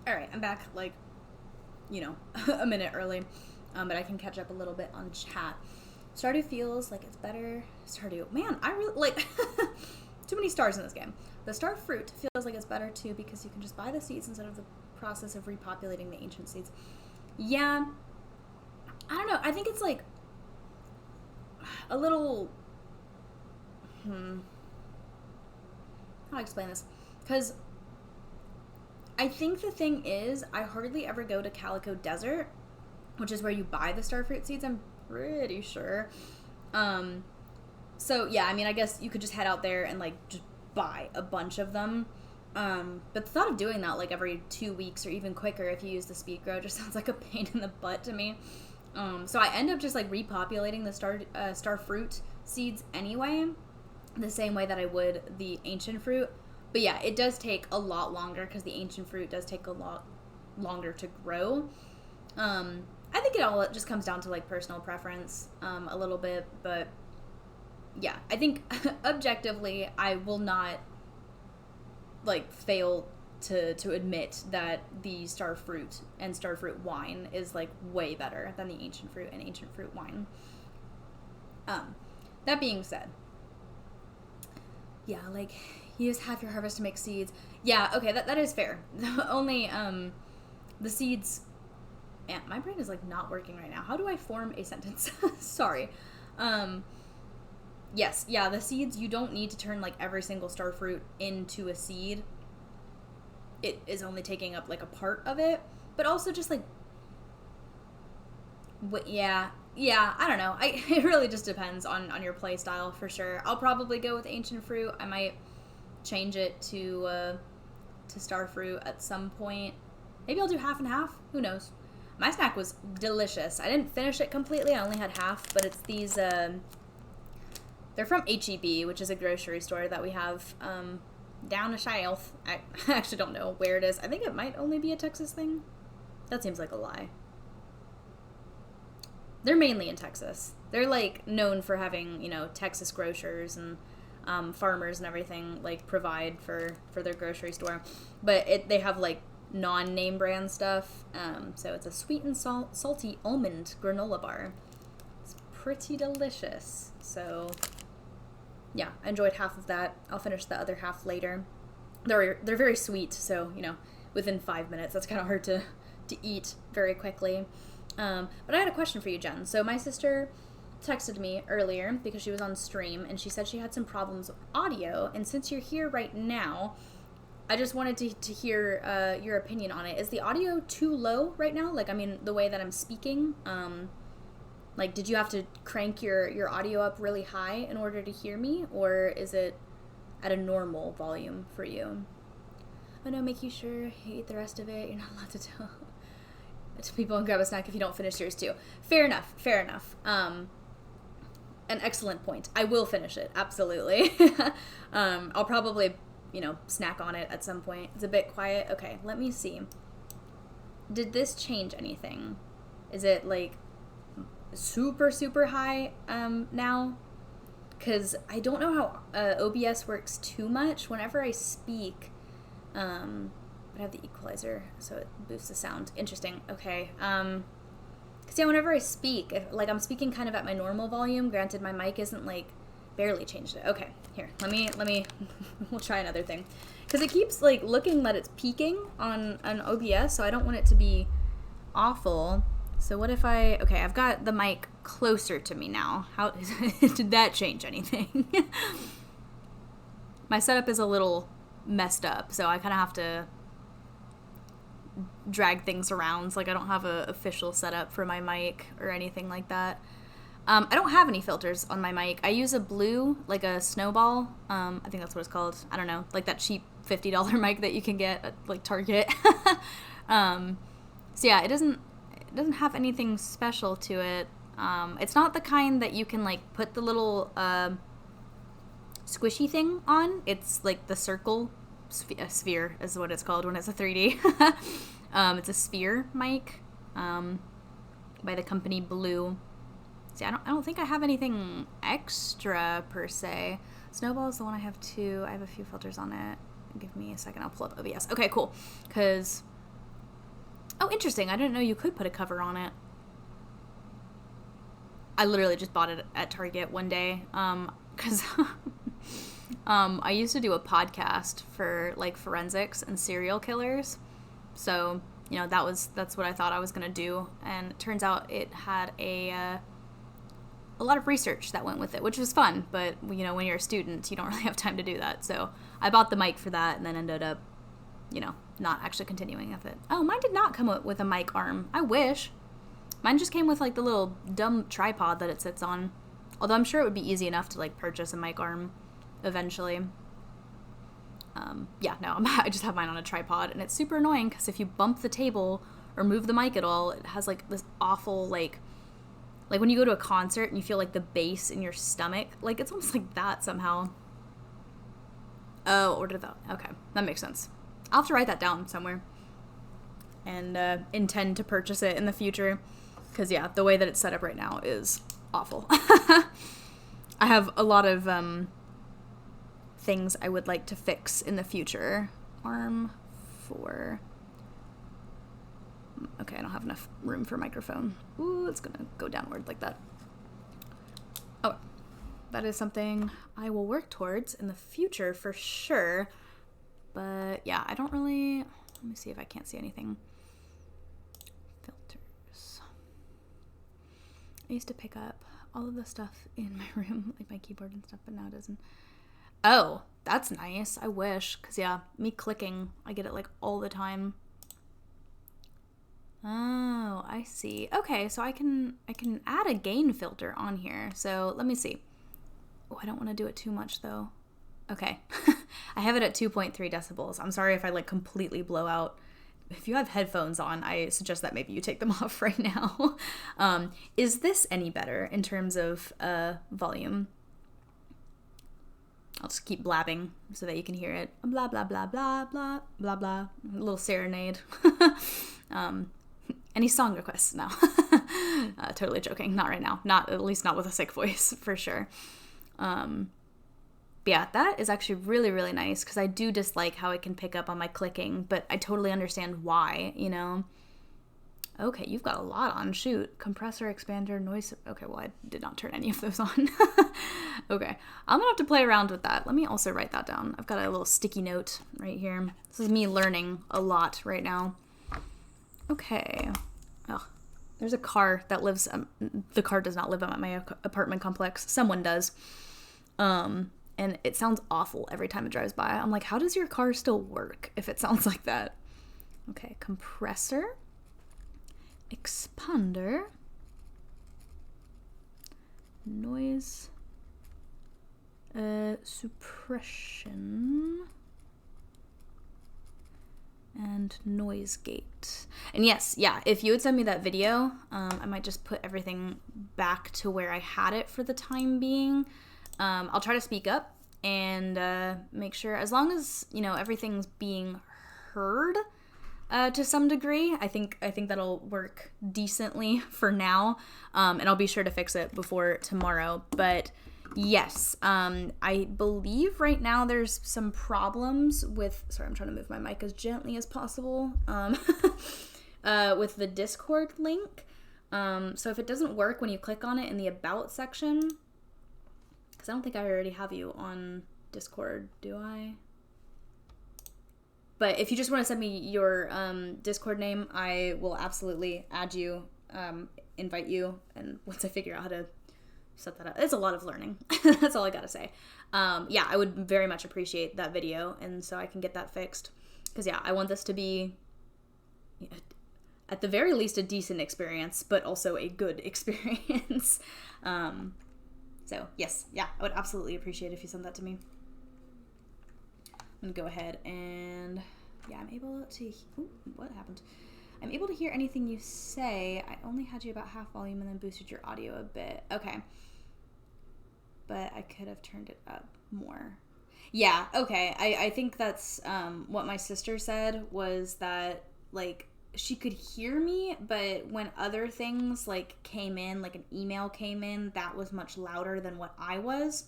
Alright, I'm back, like, you know, a minute early. But I can catch up a little bit on chat. Stardew feels like it's better. Stardew. Man, I really, like, too many stars in this game. The star fruit feels like it's better, too, because you can just buy the seeds instead of the process of repopulating the ancient seeds. Yeah. I don't know. I think it's, like, a little... How do I explain this? Because I think the thing is, I hardly ever go to Calico Desert, which is where you buy the starfruit seeds, I'm pretty sure. So, yeah, I mean, I guess you could just head out there and, like, just buy a bunch of them. But the thought of doing that, like, every 2 weeks or even quicker if you use the speed grow just sounds like a pain in the butt to me. So I end up just, like, repopulating the starfruit seeds anyway, the same way that I would the ancient fruit. But yeah, it does take a lot longer because the ancient fruit does take a lot longer to grow. I think it all just comes down to, like, personal preference a little bit. But yeah, I think objectively I will not, like, fail to admit that the starfruit and starfruit wine is, like, way better than the ancient fruit and ancient fruit wine. That being said, yeah, like, use half your harvest to make seeds. Yeah, okay, that is fair. Only, the seeds... Man, my brain is, like, not working right now. How do I form a sentence? Sorry. Yes, yeah, the seeds, you don't need to turn, like, every single starfruit into a seed. It is only taking up, like, a part of it. But also just, like... Yeah, I don't know. It really just depends on your play style, for sure. I'll probably go with ancient fruit. I might change it to starfruit at some point. Maybe I'll do half and half. Who knows? My snack was delicious. I didn't finish it completely. I only had half, but it's these, they're from H-E-B, which is a grocery store that we have down a shelf. I actually don't know where it is. I think it might only be a Texas thing. That seems like a lie. They're mainly in Texas. They're, like, known for having, you know, Texas grocers and farmers and everything, like, provide for their grocery store. But they have, like, non-name brand stuff. So it's a sweet and salty almond granola bar. It's pretty delicious. So, yeah, I enjoyed half of that. I'll finish the other half later. They're very sweet, so, you know, within 5 minutes, that's kind of hard to eat very quickly. But I had a question for you, Jen. So my sister texted me earlier because she was on stream, and she said she had some problems with audio. And since you're here right now, I just wanted to hear your opinion on it. Is the audio too low right now? Like, I mean, the way that I'm speaking, like, did you have to crank your audio up really high in order to hear me? Or is it at a normal volume for you? Oh no, make you sure hate the rest of it. You're not allowed to tell to people and grab a snack if you don't finish yours too. Fair enough. An excellent point. I will finish it, absolutely. I'll probably, you know, snack on it at some point. It's a bit quiet. Okay, let me see. Did this change anything? Is it, like, super high now? Because I don't know how OBS works too much. Whenever I speak, I have the equalizer, so it boosts the sound. Interesting. Okay. Because, yeah, whenever I speak, like, I'm speaking kind of at my normal volume. Granted, my mic isn't, like, barely changed it. Okay, here. Let me, we'll try another thing. Because it keeps, like, looking that it's peaking on OBS, so I don't want it to be awful. So what if okay, I've got the mic closer to me now. How, did that change anything? My setup is a little messed up, so I kind of have to drag things around. So, like, I don't have a official setup for my mic or anything like that. I don't have any filters on my mic. I use a blue, like a snowball. I think that's what it's called. I don't know, like that cheap $50 mic that you can get at, like, Target. So yeah, it doesn't have anything special to it. It's not the kind that you can, like, put the little squishy thing on. It's like the circle sphere is what it's called when it's a 3D. It's a sphere mic by the company Blue. See, I don't think I have anything extra per se. Snowball is the one I have too. I have a few filters on it. Give me a second. I'll pull up OBS. Okay, cool. Because Oh, interesting. I didn't know you could put a cover on it. I literally just bought it at Target one day, because I used to do a podcast for like forensics and serial killers. So, you know, that's what I thought I was gonna do, and it turns out it had a lot of research that went with it, which was fun. But you know, when you're a student, you don't really have time to do that. So I bought the mic for that, and then ended up, you know, not actually continuing with it. Oh, mine did not come with a mic arm. I wish. Mine just came with like the little dumb tripod that it sits on. Although I'm sure it would be easy enough to like purchase a mic arm eventually. Yeah, no, I just have mine on a tripod, and it's super annoying because if you bump the table or move the mic at all, it has like this awful like when you go to a concert and you feel like the bass in your stomach, like it's almost like that somehow. Oh, order that. Okay, that makes sense. I'll have to write that down somewhere and intend to purchase it in the future. Because, yeah, the way that it's set up right now is awful. I have a lot of things I would like to fix in the future. Arm for... Okay, I don't have enough room for microphone. Ooh, it's going to go downward like that. Oh, that is something I will work towards in the future for sure. But, yeah, I don't really... Let me see if I can't see anything. Filters. I used to pick up all of the stuff in my room, like my keyboard and stuff, but now it doesn't. Oh, that's nice. I wish. Because, yeah, me clicking, I get it, like, all the time. Oh, I see. Okay, so I can add a gain filter on here. So, let me see. Oh, I don't want to do it too much, though. Okay. I have it at 2.3 decibels. I'm sorry if I, like, completely blow out. If you have headphones on, I suggest that maybe you take them off right now. Is this any better in terms of volume? I'll just keep blabbing so that you can hear it. Blah, blah, blah, blah, blah, blah, blah. A little serenade. Any song requests? No. Totally joking. Not right now. At least not with a sick voice, for sure. But yeah, that is actually really, really nice because I do dislike how it can pick up on my clicking, but I totally understand why, you know? Okay, you've got a lot on. Shoot. Compressor, expander, noise. Okay, well, I did not turn any of those on. Okay, I'm gonna have to play around with that. Let me also write that down. I've got a little sticky note right here. This is me learning a lot right now. Okay. Oh, there's a car that lives, the car does not live at my apartment complex. Someone does. And it sounds awful every time it drives by. I'm like, how does your car still work if it sounds like that? Okay, compressor, expander, noise, suppression, and noise gate. And yes, yeah, if you would send me that video, I might just put everything back to where I had it for the time being. I'll try to speak up and make sure, as long as, you know, everything's being heard to some degree, I think that'll work decently for now. And I'll be sure to fix it before tomorrow. But yes, I believe right now there's some problems with, sorry, I'm trying to move my mic as gently as possible, with the Discord link. So if it doesn't work when you click on it in the About section, I don't think I already have you on Discord, do I? But if you just want to send me your Discord name, I will absolutely add you, invite you, and once I figure out how to set that up. It's a lot of learning. That's all I gotta say. Yeah, I would very much appreciate that video, and so I can get that fixed. Because, yeah, I want this to be, at the very least, a decent experience, but also a good experience. So, yes, yeah, I would absolutely appreciate it if you send that to me. I'm going to go ahead and, yeah, I'm able to, ooh, what happened? I'm able to hear anything you say. I only had you about half volume and then boosted your audio a bit. Okay. But I could have turned it up more. Yeah, okay. I think that's what my sister said, was that, like, she could hear me, but when other things, like, came in, like an email came in, that was much louder than what I was.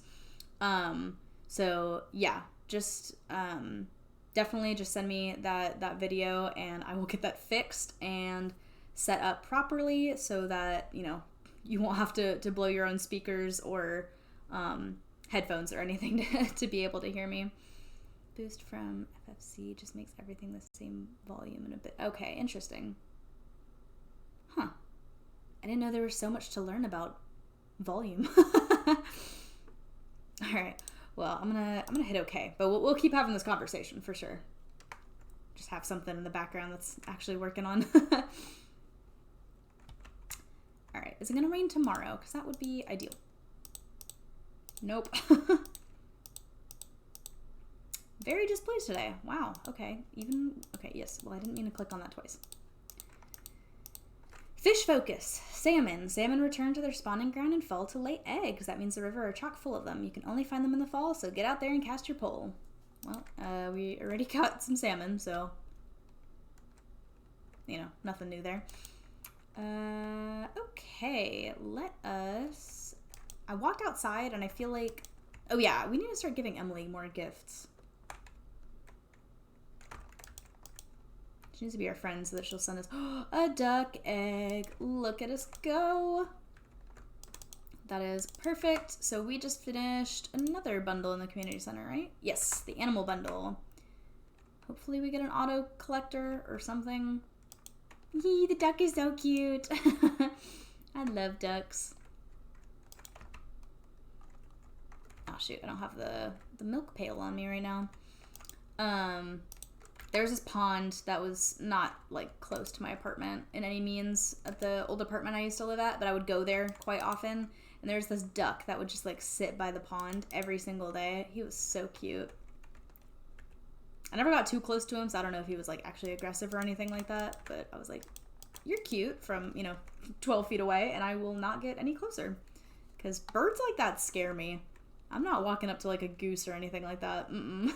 So, yeah, just definitely just send me that video and I will get that fixed and set up properly so that, you know, you won't have to blow your own speakers or headphones or anything to be able to hear me. Boost from FFC just makes everything the same volume in a bit. Okay, interesting. Huh. I didn't know there was so much to learn about volume. All right. Well, I'm gonna hit okay, but we'll keep having this conversation for sure. Just have something in the background that's actually working on. All right. Is it gonna rain tomorrow? Because that would be ideal. Nope. Very displeased today. Wow. Okay. Okay. Yes. Well, I didn't mean to click on that twice. Fish focus. Salmon. Salmon return to their spawning ground in fall to lay eggs. That means the river are chock full of them. You can only find them in the fall, so get out there and cast your pole. Well, we already caught some salmon, so, you know, nothing new there. Okay, let us... I walked outside and I feel like... Oh yeah, we need to start giving Emily more gifts. She needs to be our friend so that she'll send us a duck egg. Look at us go. That is perfect. So we just finished another bundle in the community center, right? Yes, the animal bundle. Hopefully we get an auto collector or something. Yee, the duck is so cute. I love ducks. Oh shoot, I don't have the milk pail on me right now. There was this pond that was not, like, close to my apartment in any means at the old apartment I used to live at, but I would go there quite often. And there's this duck that would just, like, sit by the pond every single day. He was so cute. I never got too close to him, so I don't know if he was, like, actually aggressive or anything like that. But I was like, you're cute from, you know, 12 feet away, and I will not get any closer. Because birds like that scare me. I'm not walking up to, like, a goose or anything like that. Mm-mm.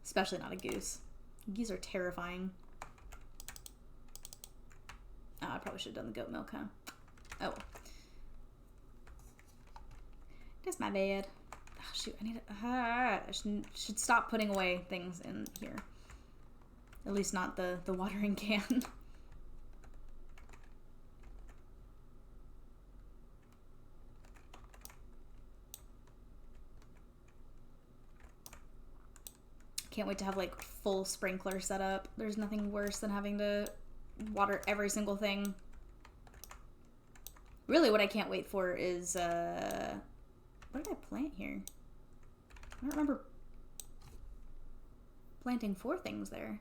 Especially not a goose. Geese are terrifying. Oh, I probably should have done the goat milk, huh? Oh. That's my bad. Oh, shoot, I need to... I should stop putting away things in here. At least not the watering can. Can't wait to have, like, full sprinkler set up. There's nothing worse than having to water every single thing. Really, what I can't wait for is, what did I plant here? I don't remember planting 4 things there.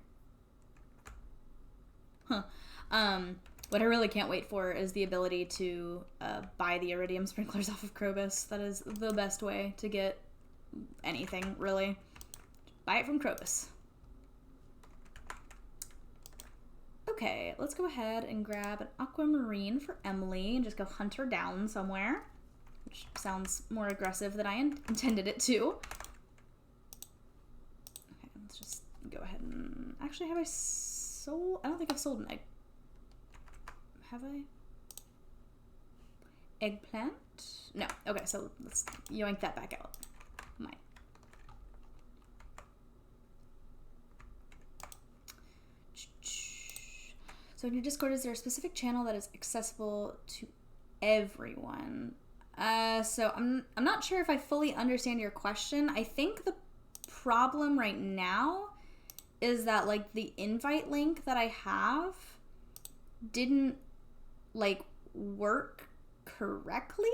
Huh. What I really can't wait for is the ability to buy the iridium sprinklers off of Krobus. That is the best way to get anything, really. Buy it from Krobus. Okay, let's go ahead and grab an aquamarine for Emily and just go hunt her down somewhere. Which sounds more aggressive than I intended it to. Okay, let's just go ahead and... Actually, have I sold... I don't think I've sold an egg. Have I? Eggplant? No. Okay, so let's yoink that back out. Might. So in your Discord, is there a specific channel that is accessible to everyone? So I'm not sure if I fully understand your question. I think the problem right now is that, like, the invite link that I have didn't, like, work correctly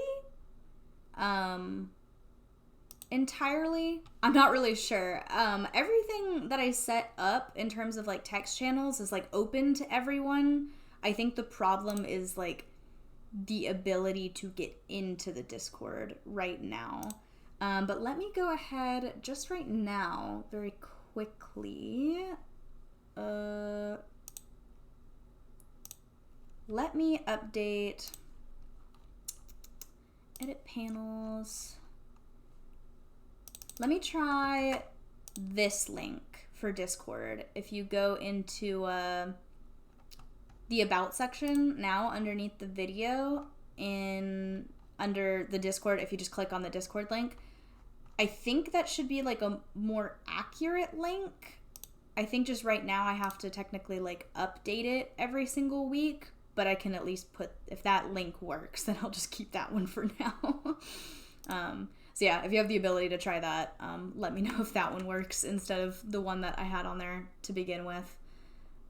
entirely. I'm not really sure. Everything that I set up in terms of, like, text channels is, like, open to everyone. I think the problem is, like, the ability to get into the Discord right now. But let me go ahead just right now very quickly. Let me update edit panels. Let me try this link for Discord. If you go into the About section now underneath the video under the Discord, if you just click on the Discord link, I think that should be like a more accurate link. I think just right now I have to technically like update it every single week, but I can at least put, if that link works, then I'll just keep that one for now. So yeah, if you have the ability to try that, let me know if that one works instead of the one that I had on there to begin with.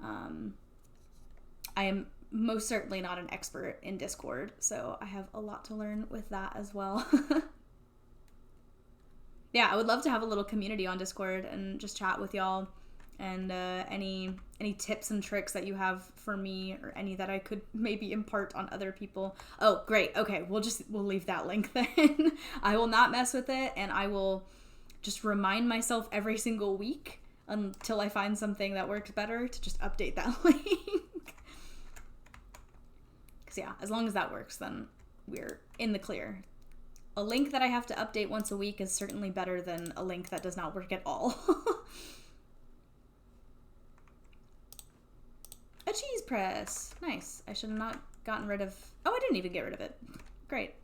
I am most certainly not an expert in Discord, so I have a lot to learn with that as well. Yeah, I would love to have a little community on Discord and just chat with y'all, and any tips and tricks that you have for me, or any that I could maybe impart on other people. Oh, great. Okay, we'll leave that link then. I will not mess with it, and I will just remind myself every single week until I find something that works better to just update that link. Because yeah, as long as that works, then we're in the clear. A link that I have to update once a week is certainly better than a link that does not work at all. A cheese press. Nice. I should have not gotten rid of... Oh, I didn't even get rid of it. Great.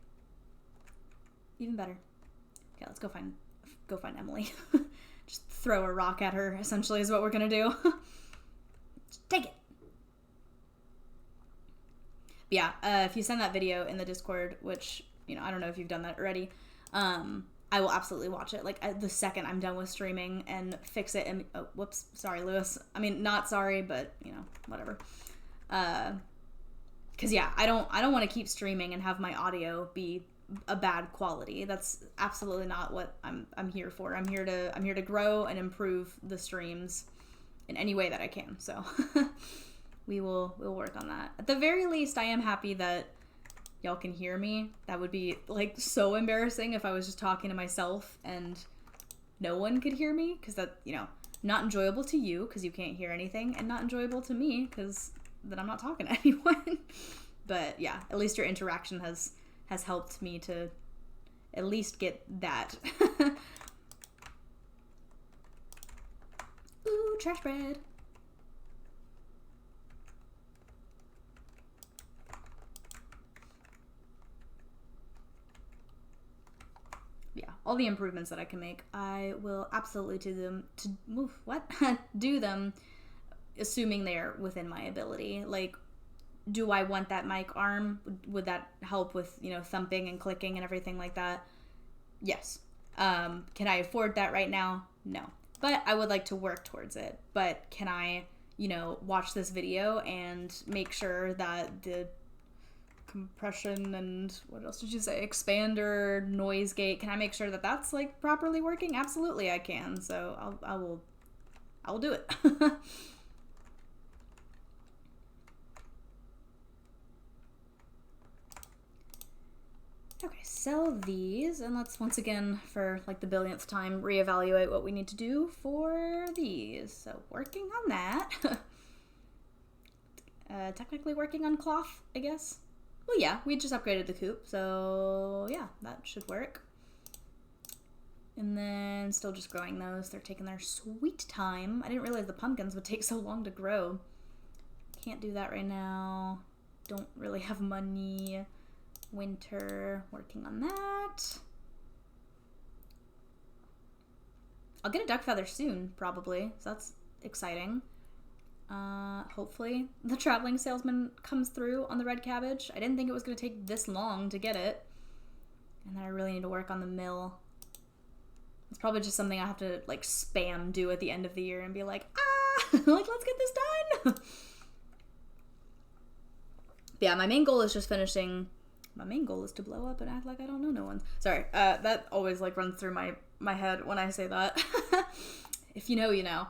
Even better. Okay, let's go find Emily. Just throw a rock at her, essentially, is what we're gonna do. Just take it. But yeah, if you send that video in the Discord, which, you know, I don't know if you've done that already, I will absolutely watch it. Like, the second I'm done with streaming, and fix it. And oh, whoops, sorry, Lewis. I mean, not sorry, but, you know, whatever. Because yeah, I don't want to keep streaming and have my audio be a bad quality. That's absolutely not what I'm here for. I'm here to grow and improve the streams in any way that I can. So we'll work on that. At the very least, I am happy that y'all can hear me. That would be like so embarrassing if I was just talking to myself and no one could hear me, because that, you know, not enjoyable to you because you can't hear anything, and not enjoyable to me because then I'm not talking to anyone. But yeah, at least your interaction has helped me to at least get that. Ooh, trash bread. Yeah, all the improvements that I can make, I will absolutely do them, assuming they're within my ability. Like, do I want that mic arm? Would that help with, you know, thumping and clicking and everything like that? Yes. Can I afford that right now? No. But I would like to work towards it. But can I, you know, watch this video and make sure that the compression and what else did you say? Expander, noise gate. Can I make sure that that's like properly working? Absolutely I can. So I will do it. Okay, sell these, and let's once again, for like the billionth time, reevaluate what we need to do for these. So working on that. Technically working on cloth, I guess. Well, yeah, we just upgraded the coop, so yeah, that should work. And then still just growing those. They're taking their sweet time. I didn't realize the pumpkins would take so long to grow. Can't do that right now. Don't really have money. Winter, working on that. I'll get a duck feather soon, probably, so that's exciting. Hopefully the traveling salesman comes through on the red cabbage. I didn't think it was going to take this long to get it. And then I really need to work on the mill. It's probably just something I have to, like, spam do at the end of the year and be like, like, let's get this done! Yeah, my main goal is just finishing... My main goal is to blow up and act like I don't know no one. Sorry, that always, like, runs through my head when I say that. If you know, you know.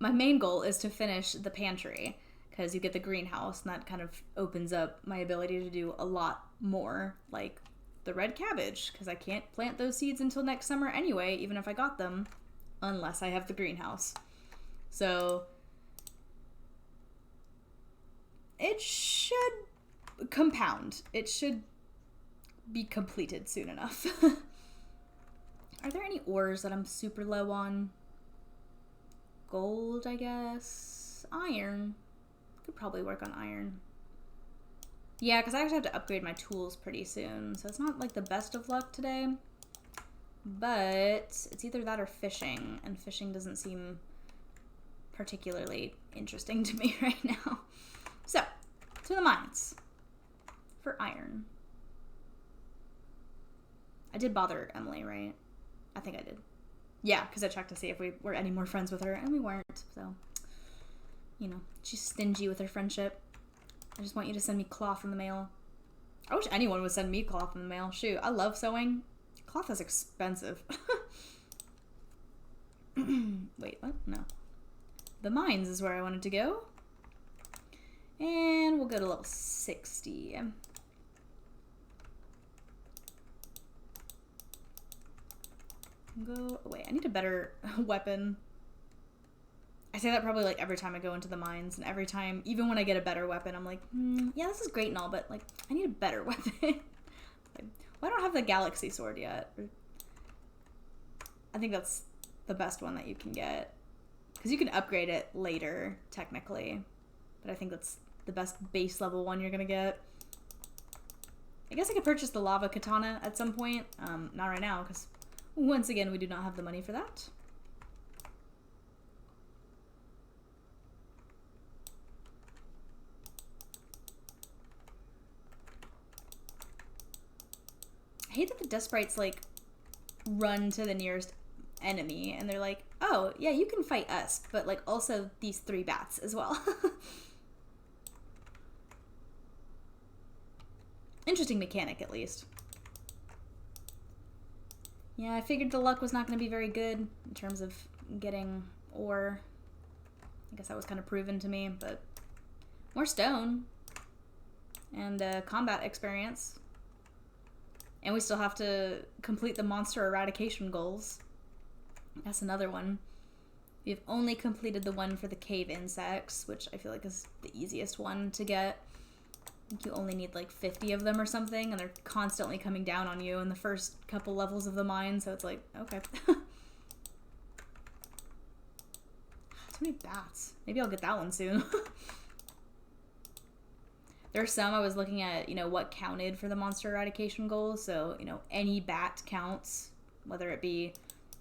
My main goal is to finish the pantry, because you get the greenhouse, and that kind of opens up my ability to do a lot more, like the red cabbage, because I can't plant those seeds until next summer anyway, even if I got them, unless I have the greenhouse. So it should compound. It should be completed soon enough. Are there any ores that I'm super low on? Gold, I guess. Iron. Could probably work on iron. Yeah, because I actually have to upgrade my tools pretty soon, so it's not like the best of luck today. But it's either that or fishing, and fishing doesn't seem particularly interesting to me right now. So, to the mines for iron. I did bother Emily, right? I think I did. Yeah, because I checked to see if we were any more friends with her, and we weren't, so, you know, she's stingy with her friendship. I just want you to send me cloth in the mail. I wish anyone would send me cloth in the mail. Shoot, I love sewing. Cloth is expensive. Wait, what? No. The mines is where I wanted to go. And we'll go to level 60. Go away. I need a better weapon. I say that probably like every time I go into the mines, and every time, even when I get a better weapon, I'm like, yeah, this is great and all, but like, I need a better weapon. Like, well, I don't have the galaxy sword yet. I think that's the best one that you can get, because you can upgrade it later, technically, but I think that's the best base level one you're gonna get. I guess I could purchase the lava katana at some point. Not right now, because once again, we do not have the money for that. I hate that the Death Sprites, like, run to the nearest enemy, and they're like, oh, yeah, you can fight us, but, like, also these 3 bats as well. Interesting mechanic, at least. Yeah, I figured the luck was not going to be very good in terms of getting ore. I guess that was kind of proven to me, but more stone and combat experience. And we still have to complete the monster eradication goals. That's another one. We've only completed the one for the cave insects, which I feel like is the easiest one to get. I think you only need like 50 of them or something, and they're constantly coming down on you in the first couple levels of the mine, so it's like, okay. Too many bats. Maybe I'll get that one soon. There's some I was looking at, you know, what counted for the monster eradication goals, so, you know, any bat counts, whether it be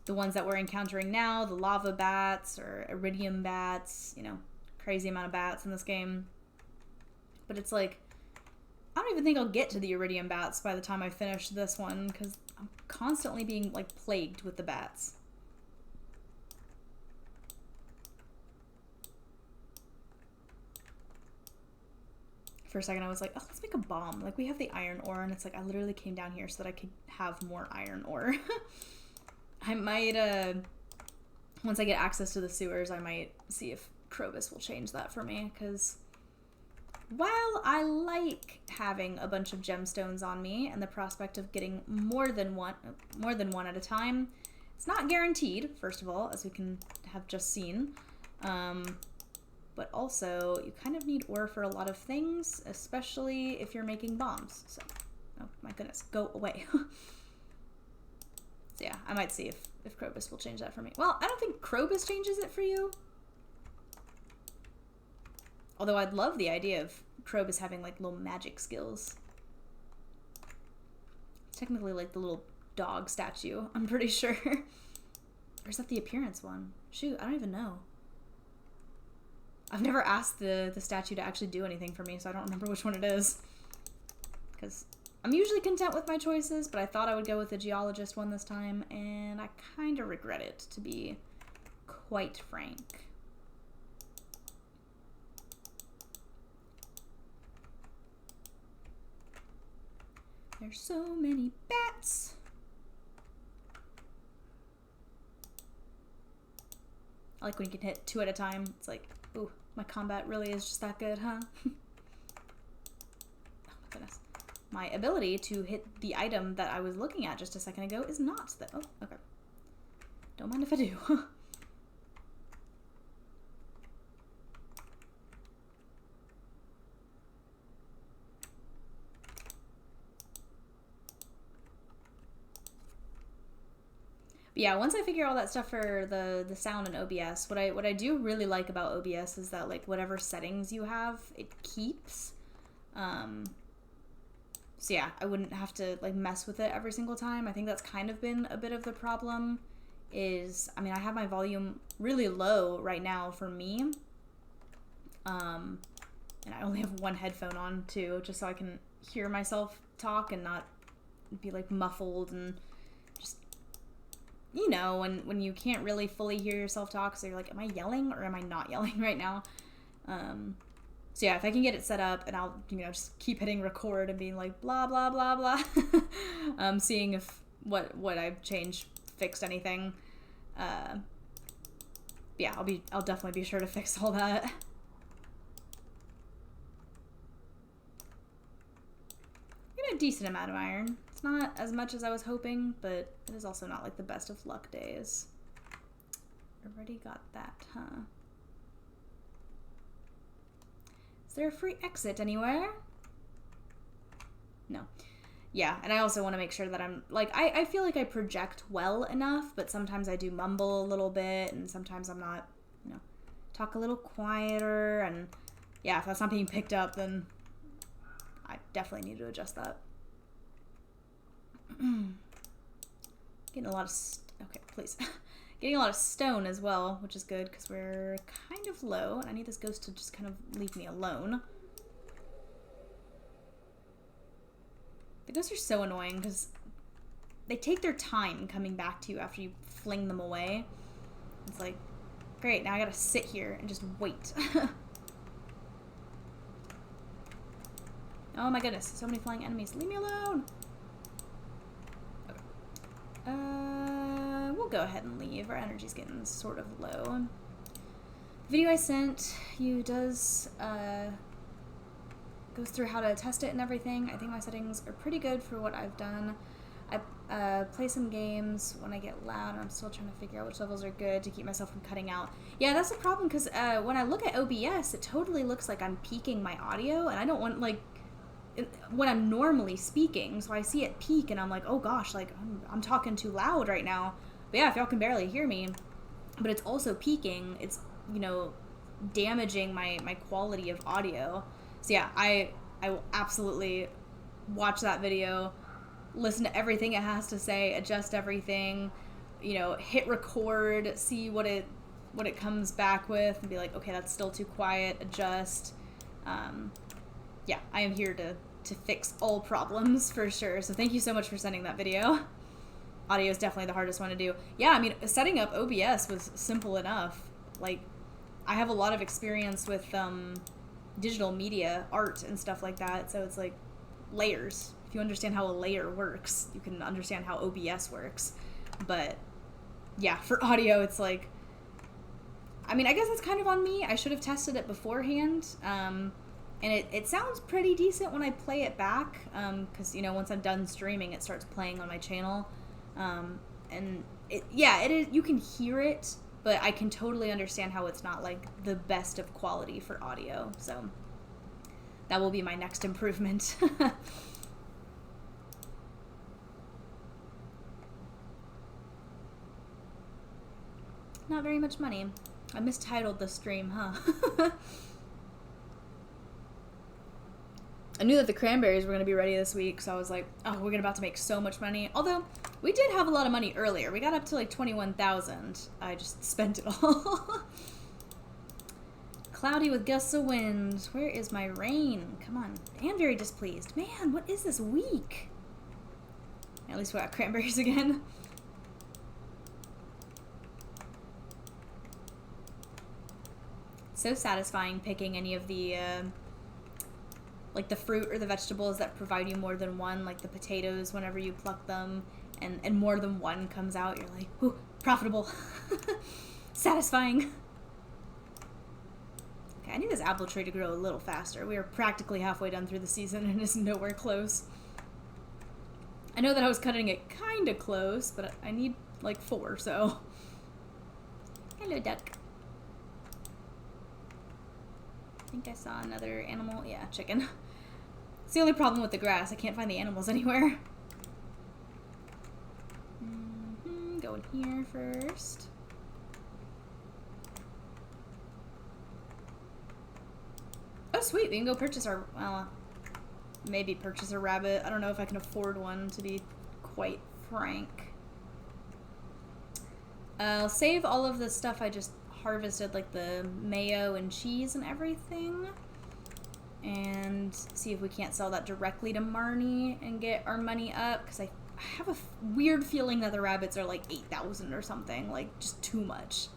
the ones that we're encountering now, the lava bats, or iridium bats, you know, crazy amount of bats in this game. But it's like, I don't even think I'll get to the iridium bats by the time I finish this one, because I'm constantly being, like, plagued with the bats. For a second I was like, oh, let's make a bomb. Like, we have the iron ore, and it's like, I literally came down here so that I could have more iron ore. I might, once I get access to the sewers, I might see if Krobus will change that for me, because while I like having a bunch of gemstones on me and the prospect of getting more than one at a time, it's not guaranteed, first of all, as we can have just seen. But also, you kind of need ore for a lot of things, especially if you're making bombs. So, oh my goodness, go away. So yeah, I might see if Krobus will change that for me. Well, I don't think Krobus changes it for you. Although I'd love the idea of Krobus having, like, little magic skills. Technically, like, the little dog statue, I'm pretty sure. Or is that the appearance one? Shoot, I don't even know. I've never asked the statue to actually do anything for me, so I don't remember which one it is. Because I'm usually content with my choices, but I thought I would go with the geologist one this time, and I kind of regret it, to be quite frank. There's so many bats. I like when you can hit 2 at a time. It's like, ooh, my combat really is just that good, huh? Oh my goodness. My ability to hit the item that I was looking at just a second ago is not that. Oh, okay. Don't mind if I do. Yeah, once I figure all that stuff for the sound and OBS, what I do really like about OBS is that, like, whatever settings you have, it keeps. So yeah, I wouldn't have to like mess with it every single time. I think that's kind of been a bit of the problem is, I mean, I have my volume really low right now for me. And I only have one headphone on too, just so I can hear myself talk and not be like muffled and just, you know, when you can't really fully hear yourself talk, so you're like, am I yelling or am I not yelling right now? So yeah, if I can get it set up and I'll, you know, just keep hitting record and being like blah blah blah blah, seeing if what I've changed fixed anything. Yeah, I'll definitely be sure to fix all that. Get a decent amount of iron. It's not as much as I was hoping, but it is also not like the best of luck days. Already got that, huh? Is there a free exit anywhere? No. Yeah, and I also want to make sure that I'm, like, I feel like I project well enough, but sometimes I do mumble a little bit, and sometimes I'm not, you know, talk a little quieter, and yeah, if that's not being picked up, then I definitely need to adjust that. Getting a lot of, okay, please. Getting a lot of stone as well, which is good, because we're kind of low, and I need this ghost to just kind of leave me alone. The ghosts are so annoying, because they take their time coming back to you after you fling them away. It's like, great, now I gotta sit here and just wait. Oh my goodness, so many flying enemies. Leave me alone! Okay. We'll go ahead and leave. Our energy's getting sort of low. The video I sent you does, goes through how to test it and everything. I think my settings are pretty good for what I've done. I play some games when I get loud, and I'm still trying to figure out which levels are good to keep myself from cutting out. Yeah, that's the problem, because when I look at OBS, it totally looks like I'm peaking my audio, and I don't want, like, when I'm normally speaking, so I see it peak, and I'm like, oh gosh, like, I'm talking too loud right now. But yeah, if y'all can barely hear me, but it's also peaking, it's, you know, damaging my quality of audio. So yeah, I will absolutely watch that video, listen to everything it has to say, adjust everything, you know, hit record, see what it comes back with, and be like, okay, that's still too quiet, adjust. Yeah, I am here to fix all problems for sure. So thank you so much for sending that video. Audio is definitely the hardest one to do. Yeah, I mean, setting up OBS was simple enough. Like, I have a lot of experience with digital media, art, and stuff like that, so it's like layers. If you understand how a layer works, you can understand how OBS works. But yeah, for audio, it's like, I mean, I guess it's kind of on me. I should have tested it beforehand. And it sounds pretty decent when I play it back, because, you know, once I'm done streaming, it starts playing on my channel. And it is, you can hear it, but I can totally understand how it's not, like, the best of quality for audio. So that will be my next improvement. Not very much money. I mistitled the stream, huh? I knew that the cranberries were going to be ready this week, so I was like, oh, we're about to make so much money. Although, we did have a lot of money earlier. We got up to like 21,000. I just spent it all. Cloudy with gusts of wind. Where is my rain? Come on. And very displeased. Man, what is this week? At least we got cranberries again. So satisfying picking any of the, like the fruit or the vegetables that provide you more than one, like the potatoes whenever you pluck them, and more than one comes out, you're like, ooh, profitable. Satisfying. Okay, I need this apple tree to grow a little faster. We are practically halfway done through the season and it's nowhere close. I know that I was cutting it kind of close, but I need like 4, so. Hello, duck. I think I saw another animal. Yeah, chicken. It's the only problem with the grass. I can't find the animals anywhere. Going here first. Oh, sweet. We can go purchase our, well, maybe purchase a rabbit. I don't know if I can afford one, to be quite frank. I'll save all of the stuff I just harvested, like the mayo and cheese and everything, and see if we can't sell that directly to Marnie and get our money up, because I have a weird feeling that the rabbits are like 8,000 or something, like just too much.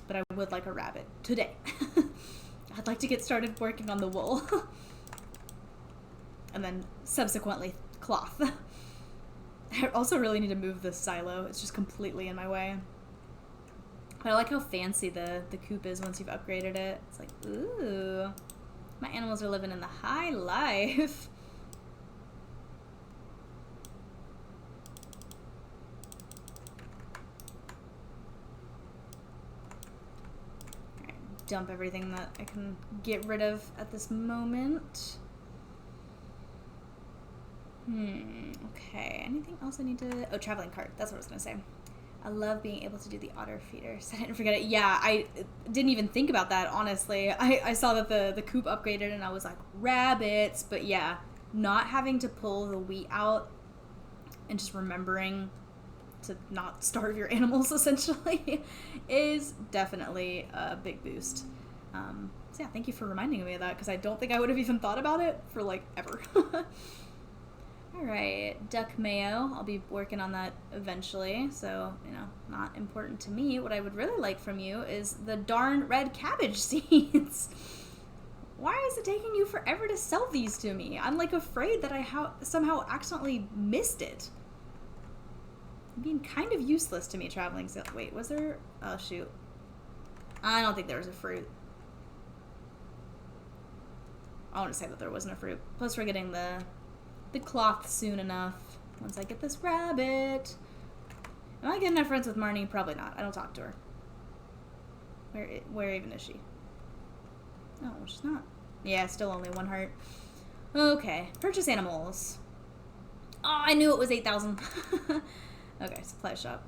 But I would like a rabbit today. I'd like to get started working on the wool. And then subsequently cloth. I also really need to move this silo. It's just completely in my way. But I like how fancy the coop is once you've upgraded it. It's like, ooh. My animals are living in the high life. Alright, dump everything that I can get rid of at this moment. Okay, anything else I need to... Oh, traveling cart. That's what I was going to say. I love being able to do the otter feeder. Set it and forget it. Yeah, I didn't even think about that, honestly. I saw that the coop upgraded and I was like, rabbits. But yeah, not having to pull the wheat out and just remembering to not starve your animals, essentially, is definitely a big boost. So yeah, thank you for reminding me of that, because I don't think I would have even thought about it for, like, ever. Alright, duck mayo. I'll be working on that eventually, so, you know, not important to me. What I would really like from you is the darn red cabbage seeds. Why is it taking you forever to sell these to me? I'm, like, afraid that I somehow accidentally missed it. You're being kind of useless to me, traveling. So wait, was there... Oh, shoot. I don't think there was a fruit. I want to say that there wasn't a fruit. Plus, we're getting the cloth soon enough. Once I get this rabbit. Am I good enough friends with Marnie? Probably not. I don't talk to her. Where even is she? Oh, she's not. Yeah, still only 1 heart. Okay. Purchase animals. Oh, I knew it was 8,000. Okay, supply shop.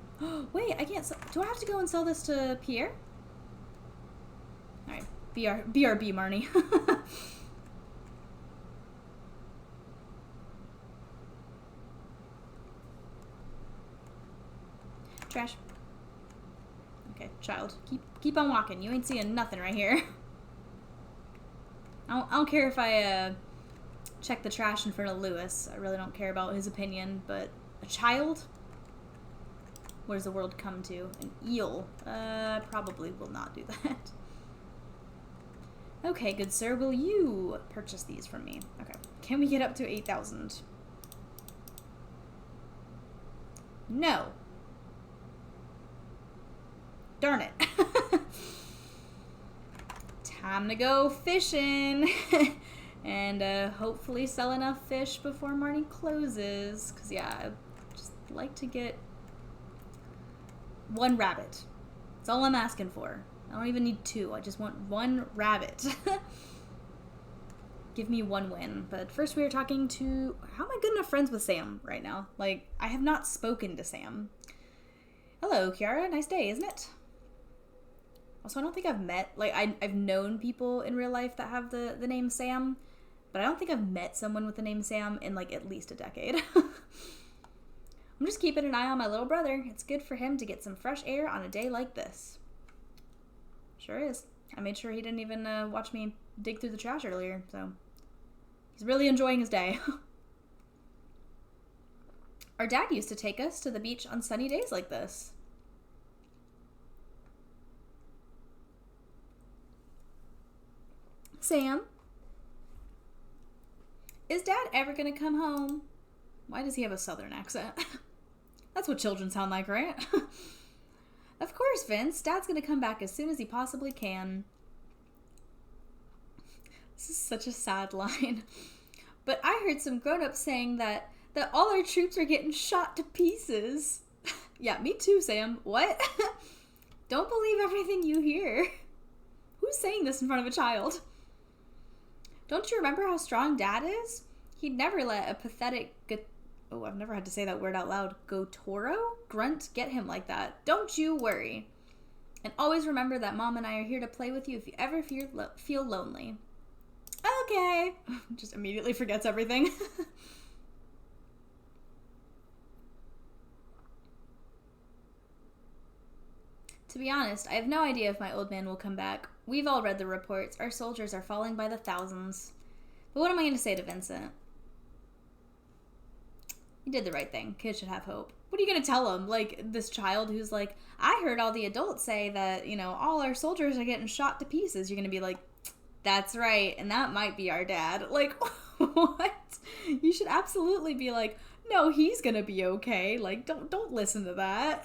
Wait, I can't... Do I have to go and sell this to Pierre? Alright. BRB, Marnie. Trash. Okay, child. Keep on walking. You ain't seeing nothing right here. I don't care if I check the trash in front of Lewis. I really don't care about his opinion, but a child? What does the world come to? An eel? Probably will not do that. Okay, good sir. Will you purchase these from me? Okay. Can we get up to 8,000? No. Darn it. Time to go fishing. And hopefully sell enough fish before Marnie closes. Because, yeah, I'd just like to get 1 rabbit. That's all I'm asking for. I don't even need 2. I just want 1 rabbit. Give me 1 win. But first we are talking to... How am I good enough friends with Sam right now? Like, I have not spoken to Sam. Hello, Kiara. Nice day, isn't it? Also, I don't think I've met... Like, I've known people in real life that have the name Sam. But I don't think I've met someone with the name Sam in, like, at least a decade. I'm just keeping an eye on my little brother. It's good for him to get some fresh air on a day like this. Sure is. I made sure he didn't even watch me dig through the trash earlier, so he's really enjoying his day. Our dad used to take us to the beach on sunny days like this. Sam? Is Dad ever gonna come home? Why does he have a southern accent? That's what children sound like, right? Of course, Vince. Dad's gonna come back as soon as he possibly can. This is such a sad line. But I heard some grown-ups saying that all our troops are getting shot to pieces. Yeah, me too, Sam. What? Don't believe everything you hear. Who's saying this in front of a child? Don't you remember how strong Dad is? He'd never let a pathetic... Oh, I've never had to say that word out loud. Gotoro? Grunt get him like that. Don't you worry. And always remember that Mom and I are here to play with you if you ever feel lonely. okay. Just immediately forgets everything. To be honest, I have no idea if my old man will come back. We've all read the reports. Our soldiers are falling by the thousands. But what am I going to say to Vincent? He did the right thing. Kids should have hope. What are you going to tell him? Like, this child who's like, I heard all the adults say that, you know, all our soldiers are getting shot to pieces. You're going to be like, that's right, and that might be our dad. Like, what? You should absolutely be like, no, he's going to be okay. Like, don't listen to that.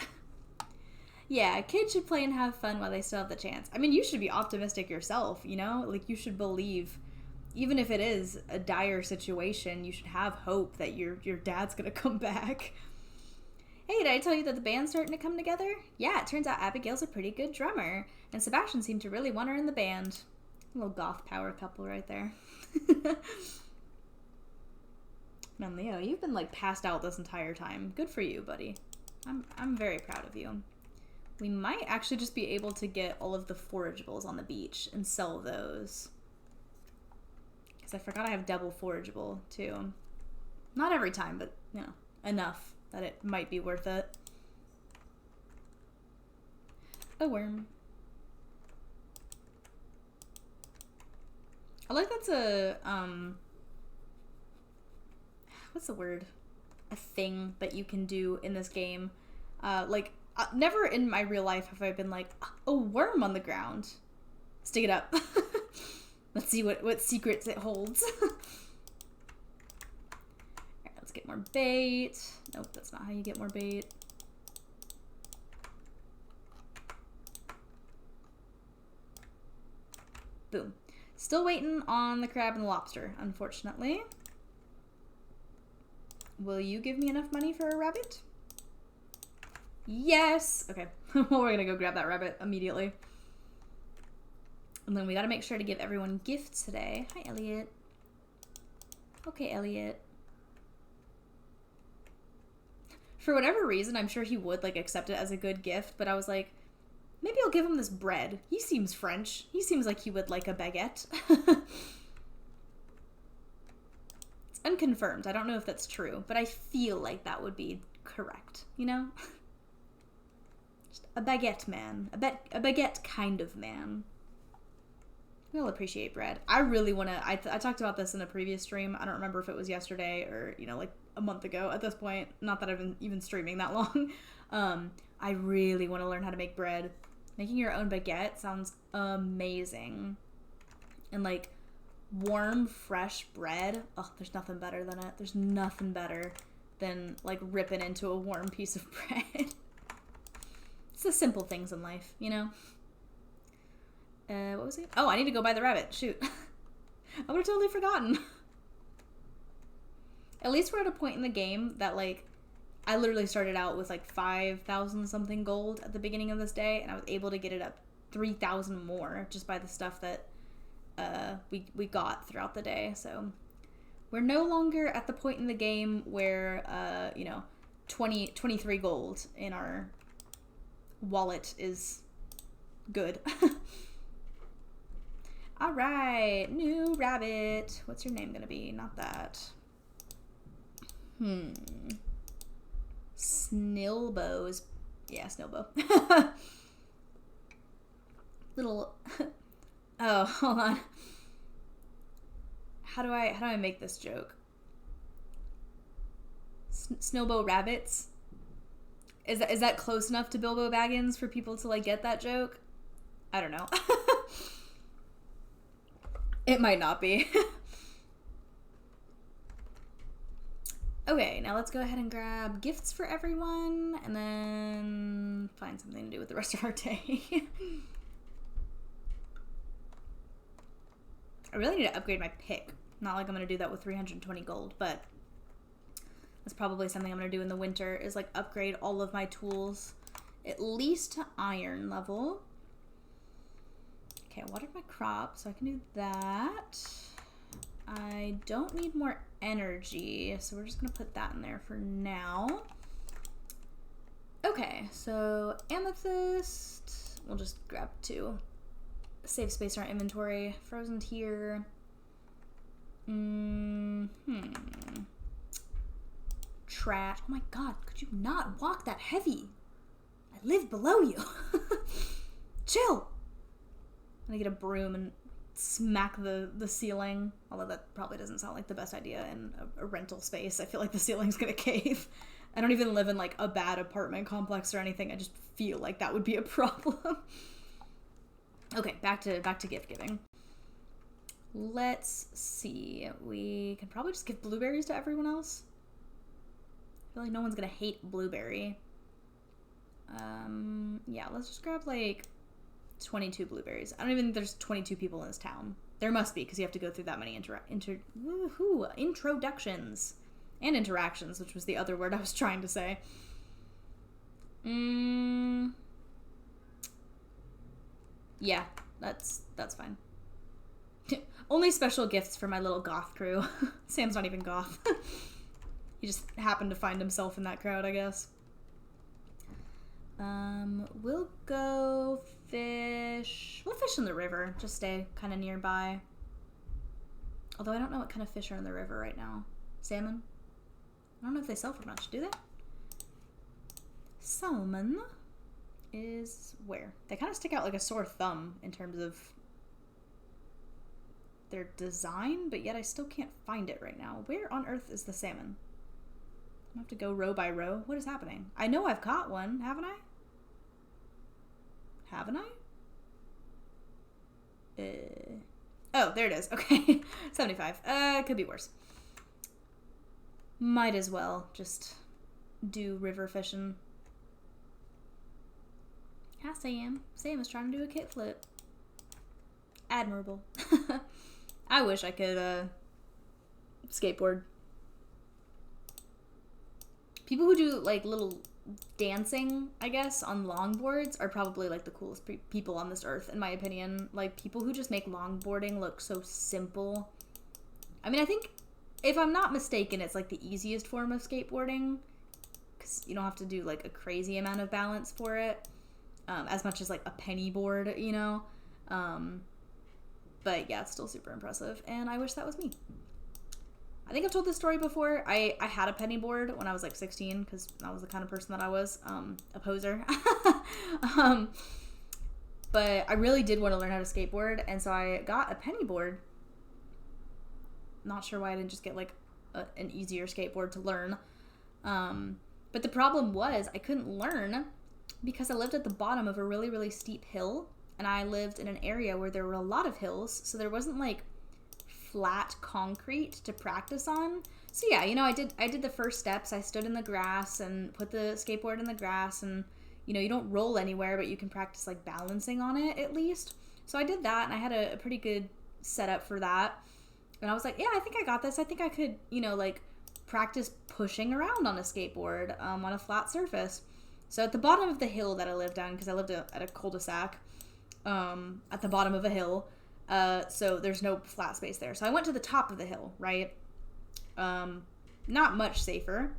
Yeah, kids should play and have fun while they still have the chance. I mean, you should be optimistic yourself, you know? Like, you should believe, even if it is a dire situation, you should have hope that your dad's gonna come back. Hey, did I tell you that the band's starting to come together? Yeah, it turns out Abigail's a pretty good drummer, and Sebastian seemed to really want her in the band. A little goth power couple right there. Man, Leo, you've been, like, passed out this entire time. Good for you, buddy. I'm very proud of you. We might actually just be able to get all of the forageables on the beach and sell those. Because I forgot I have double forageable, too. Not every time, but, you know, enough that it might be worth it. A worm. I like that's a, what's the word? A thing that you can do in this game. Never in my life have I been like, a worm on the ground. Stick it up. Let's see what secrets it holds. Alright, let's get more bait. Nope, that's not how you get more bait. Boom. Still waiting on the crab and the lobster, unfortunately. Will you give me enough money for a rabbit? Yes! Okay. Well, we're gonna go grab that rabbit immediately. And then we gotta make sure to give everyone gifts today. Hi, Elliot. Okay, Elliot. For whatever reason, I'm sure he would, like, accept it as a good gift, but I was like, maybe I'll give him this bread. He seems French. He seems like he would like a baguette. It's unconfirmed. I don't know if that's true, but I feel like that would be correct, you know? A baguette man. A baguette kind of man. We'll appreciate bread. I really want to... I talked about this in a previous stream. I don't remember if it was yesterday or, you know, like a month ago at this point. Not that I've been even streaming that long. I really want to learn how to make bread. Making your own baguette sounds amazing. And, like, warm, fresh bread. Oh, there's nothing better than it. There's nothing better than, like, ripping into a warm piece of bread. It's the simple things in life, you know? What was it? Oh, I need to go buy the rabbit. Shoot. I would have totally forgotten. At least we're at a point in the game that, like, I literally started out with, like, 5,000 something gold at the beginning of this day, and I was able to get it up 3,000 more just by the stuff that we got throughout the day. So we're no longer at the point in the game where, you know, 23 gold in our wallet is good. All right, new rabbit. What's your name gonna be? Not that. Snilbo's. Yeah, Snilbo. Little. Oh, hold on. How do I make this joke? Snilbo rabbits. Is that close enough to Bilbo Baggins for people to, like, get that joke? I don't know. It might not be. Okay, now let's go ahead and grab gifts for everyone, and then find something to do with the rest of our day. I really need to upgrade my pick. Not like I'm going to do that with 320 gold, but that's probably something I'm going to do in the winter, is, like, upgrade all of my tools at least to iron level. Okay, I watered my crop, so I can do that. I don't need more energy, so we're just going to put that in there for now. Okay, so amethyst. We'll just grab 2. Save space in our inventory. Frozen tear. Trash. Oh my god, could you not walk that heavy? I live below you. Chill. I'm gonna get a broom and smack the ceiling. Although that probably doesn't sound like the best idea in a rental space. I feel like the ceiling's gonna cave. I don't even live in like a bad apartment complex or anything. I just feel like that would be a problem. Okay, back to gift giving. Let's see. We can probably just give blueberries to everyone else. I feel like no one's gonna hate blueberry. Yeah, let's just grab like 22 blueberries. I don't even think there's 22 people in this town. There must be, because you have to go through that many introductions and interactions, which was the other word I was trying to say. Yeah, that's fine. Only special gifts for my little goth crew. Sam's not even goth. He just happened to find himself in that crowd, I guess. We'll go fish. We'll fish in the river. Just stay kind of nearby. Although I don't know what kind of fish are in the river right now. Salmon? I don't know if they sell for much. Do they? Salmon is where? They kind of stick out like a sore thumb in terms of their design, but yet I still can't find it right now. Where on earth is the salmon? I have to go row by row. What is happening? I know I've caught one, haven't I? Haven't I? Oh, there it is. Okay. 75. Could be worse. Might as well just do river fishing. Hi, Sam. Sam is trying to do a kickflip. Admirable. I wish I could, skateboard. People who do, like, little dancing, I guess, on longboards are probably, like, the coolest people on this earth, in my opinion. Like, people who just make longboarding look so simple. I mean, I think, if I'm not mistaken, it's, like, the easiest form of skateboarding. Because you don't have to do, like, a crazy amount of balance for it. As much as, like, a penny board, you know? But, yeah, it's still super impressive. And I wish that was me. I think I've told this story before. I had a penny board when I was like 16 because I was the kind of person that I was, a poser. But I really did want to learn how to skateboard, and so I got a penny board. Not sure why I didn't just get like an easier skateboard to learn. But the problem was I couldn't learn because I lived at the bottom of a really, really steep hill, and I lived in an area where there were a lot of hills, so there wasn't like flat concrete to practice on. So yeah, you know, I did the first steps. I stood in the grass and put the skateboard in the grass, and you know, you don't roll anywhere, but you can practice like balancing on it at least. So I did that, and I had a pretty good setup for that. And I was like, yeah, I think I got this. I think I could, you know, like practice pushing around on a skateboard on a flat surface. So at the bottom of the hill that I lived on, because I lived at a cul-de-sac at the bottom of a hill, so there's no flat space there. So I went to the top of the hill, right? Not much safer.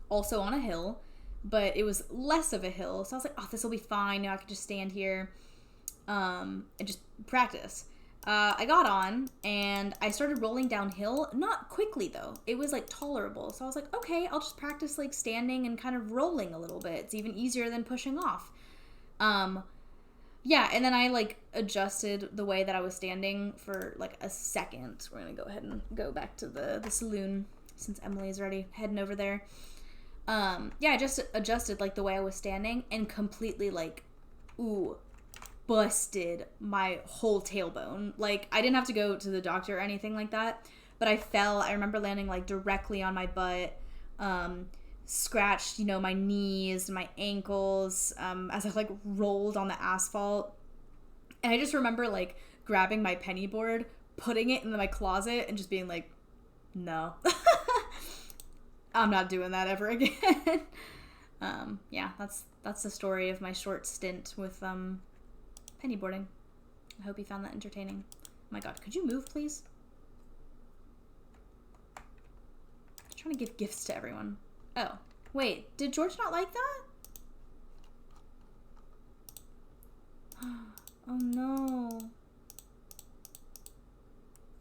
Also on a hill, but it was less of a hill. So I was like, oh, this will be fine. Now I can just stand here and just practice. I got on and I started rolling downhill. Not quickly though. It was like tolerable. So I was like, okay, I'll just practice like standing and kind of rolling a little bit. It's even easier than pushing off. Yeah, and then I, like, adjusted the way that I was standing for, like, a second. We're going to go ahead and go back to the saloon since Emily's already heading over there. Yeah, I just adjusted, like, the way I was standing and completely, like, busted my whole tailbone. Like, I didn't have to go to the doctor or anything like that, but I fell. I remember landing, like, directly on my butt, scratched, you know, my knees and my ankles as I like rolled on the asphalt. And I just remember like grabbing my penny board, putting it in my closet and just being like, no, I'm not doing that ever again. Yeah, that's the story of my short stint with penny boarding. I hope you found that entertaining. Oh my god, could you move please? I'm trying to give gifts to everyone. Oh, wait, did George not like that? Oh no.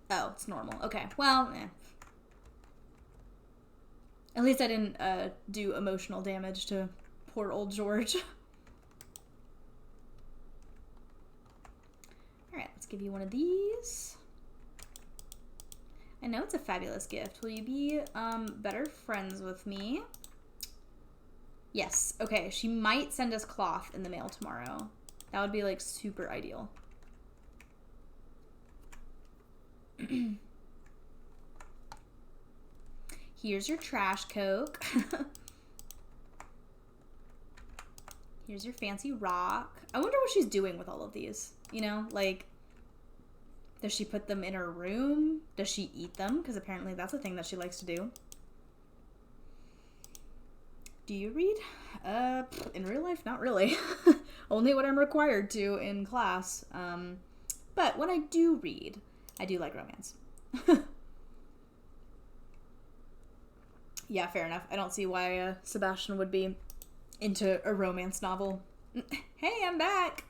Oh, it's normal. Okay. Well, At least I didn't do emotional damage to poor old George. Alright, let's give you one of these. I know it's a fabulous gift. Will you be better friends with me? Yes. Okay, she might send us cloth in the mail tomorrow. That would be like super ideal. Here's your trash Coke. Here's your fancy rock. I wonder what she's doing with all of these. You know, like, does she put them in her room? Does she eat them? Because apparently that's a thing that she likes to do. Do you read? In real life, not really. Only what I'm required to in class. But when I do read, I do like romance. Yeah, fair enough. I don't see why Sebastian would be into a romance novel. Hey, I'm back!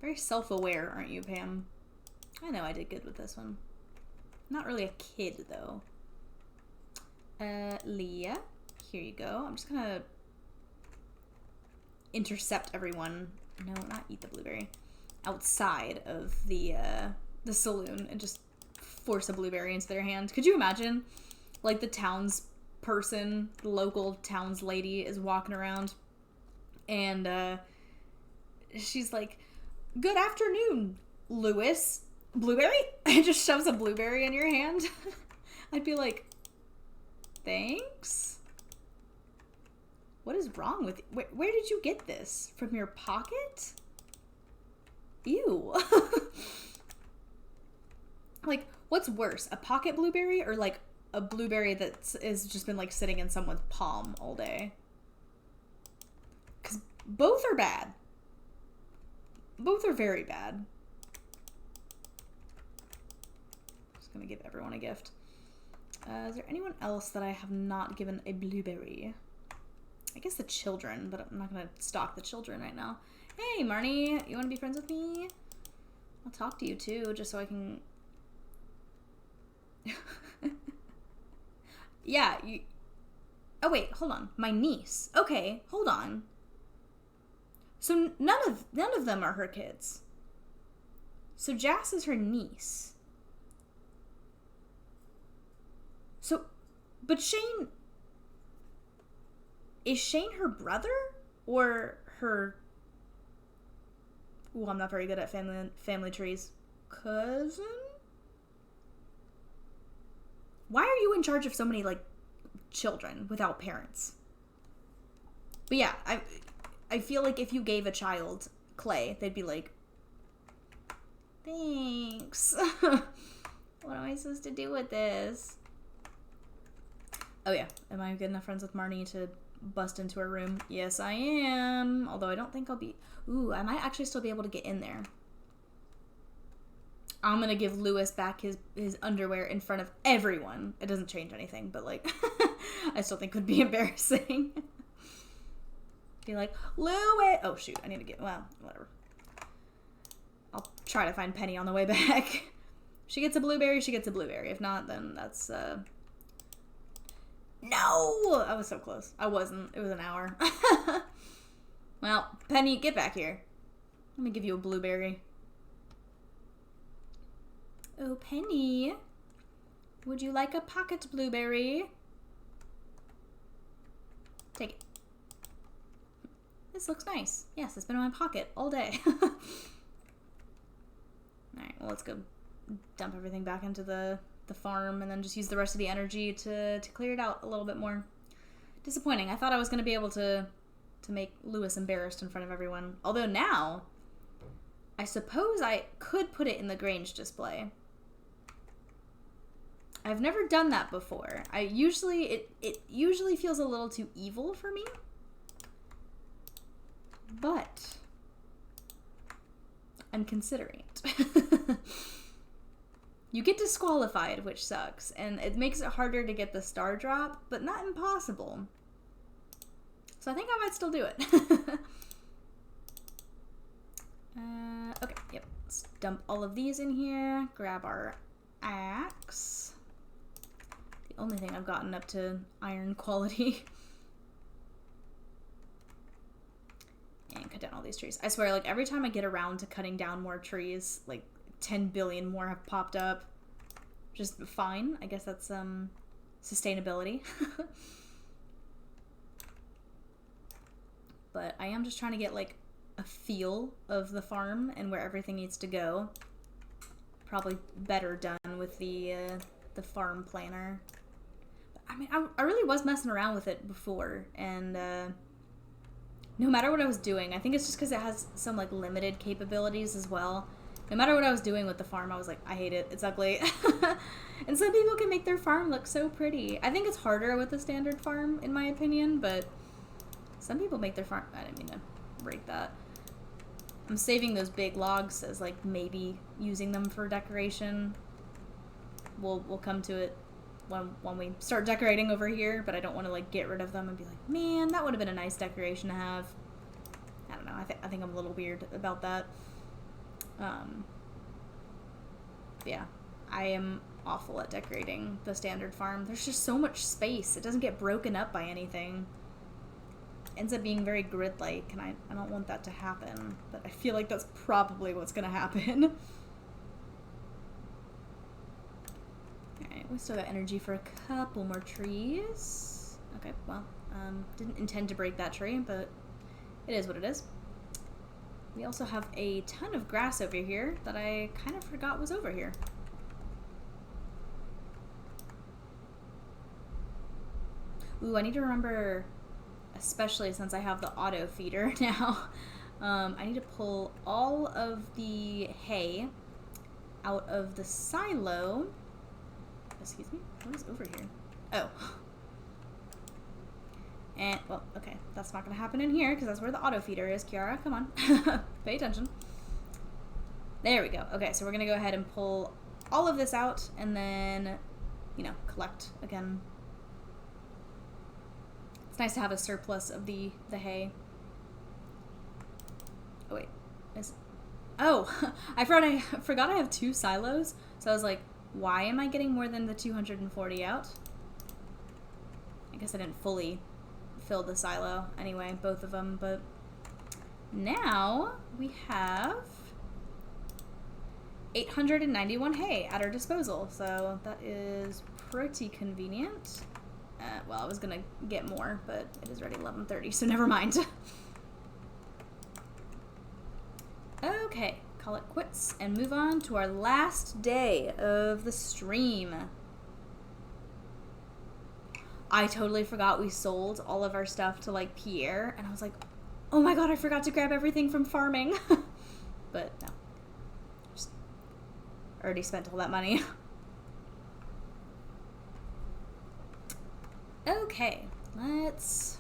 Very self-aware, aren't you, Pam? I know I did good with this one. Not really a kid, though. Leah, here you go. I'm just gonna intercept everyone. No, not eat the blueberry. Outside of the saloon and just force a blueberry into their hand. Could you imagine? Like, the townsperson, the local towns lady is walking around and she's like, "Good afternoon, Lewis. Blueberry?" And just shoves a blueberry in your hand. I'd be like, thanks? What is wrong with you? Where did you get this? From your pocket? Ew. Like, what's worse? A pocket blueberry or, like, a blueberry that has just been, like, sitting in someone's palm all day? Because both are bad. Both are very bad. Just gonna give everyone a gift. Is there anyone else that I have not given a blueberry? I guess the children, but I'm not gonna stalk the children right now. Hey, Marnie, you want to be friends with me? I'll talk to you, too, just so I can... Yeah, you... Oh, wait, hold on. My niece. Okay, hold on. So none of them are her kids. So Jas is her niece. So, but Shane... Is Shane her brother? Or her... Ooh, I'm not very good at family trees. Cousin? Why are you in charge of so many, like, children without parents? But yeah, I feel like if you gave a child clay, they'd be like, thanks. What am I supposed to do with this? Oh yeah, am I good enough friends with Marnie to bust into her room? Yes, I am. Although I don't think I'll be... Ooh, I might actually still be able to get in there. I'm gonna give Lewis back his underwear in front of everyone. It doesn't change anything, but, like, I still think it would be embarrassing. Be like, Louis! Oh, shoot, I need to get... Well, whatever. I'll try to find Penny on the way back. If she gets a blueberry, she gets a blueberry. If not, then that's, No! I was so close. I wasn't. It was an hour. Well, Penny, get back here. Let me give you a blueberry. Oh, Penny. Would you like a pocket blueberry? Take it. This looks nice. Yes, it's been in my pocket all day. Alright, well, let's go dump everything back into the farm and then just use the rest of the energy to clear it out a little bit more. Disappointing. I thought I was going to be able to make Lewis embarrassed in front of everyone. Although now, I suppose I could put it in the Grange display. I've never done that before. It usually feels a little too evil for me. But I'm considering it. You get disqualified, which sucks, and it makes it harder to get the star drop, but not impossible. So I think I might still do it. Okay, yep. Let's dump all of these in here, grab our axe. The only thing I've gotten up to iron quality. And cut down all these trees. I swear, like, every time I get around to cutting down more trees, like, 10 billion more have popped up. Just fine. I guess that's, sustainability. But I am just trying to get, like, a feel of the farm and where everything needs to go. Probably better done with the farm planner. But, I mean, I really was messing around with it before, and no matter what I was doing, I think it's just because it has some like limited capabilities as well. No matter what I was doing with the farm, I was like, I hate it. It's ugly. And some people can make their farm look so pretty. I think it's harder with the standard farm, in my opinion, but some people make their farm... I didn't mean to break that. I'm saving those big logs as, like, maybe using them for decoration. We'll come to it when we start decorating over here, but I don't want to, like, get rid of them and be like, man, that would have been a nice decoration to have. I don't know. I think I'm a little weird about that. Yeah. I am awful at decorating the standard farm. There's just so much space. It doesn't get broken up by anything. Ends up being very grid-like, and I don't want that to happen, but I feel like that's probably what's gonna happen. Alright, we still got energy for a couple more trees. Okay, well, didn't intend to break that tree, but it is what it is. We also have a ton of grass over here that I kind of forgot was over here. Ooh, I need to remember, especially since I have the auto feeder now, I need to pull all of the hay out of the silo. Excuse me? What is over here? Oh. And, well, okay. That's not going to happen in here because that's where the auto feeder is, Kiara. Come on. Pay attention. There we go. Okay, so we're going to go ahead and pull all of this out and then, you know, collect again. It's nice to have a surplus of the hay. Oh, wait. Oh, I forgot I have 2 silos. So I was like, why am I getting more than the 240 out? I guess I didn't fully fill the silo anyway, both of them, but now we have 891 hay at our disposal, so that is pretty convenient. Well, I was gonna get more, but it is already 11:30, so never mind. Okay, call it quits and move on to our last day of the stream. I totally forgot we sold all of our stuff to, like, Pierre, and I was like, oh my god, I forgot to grab everything from farming. But, no. Just already spent all that money. Okay, let's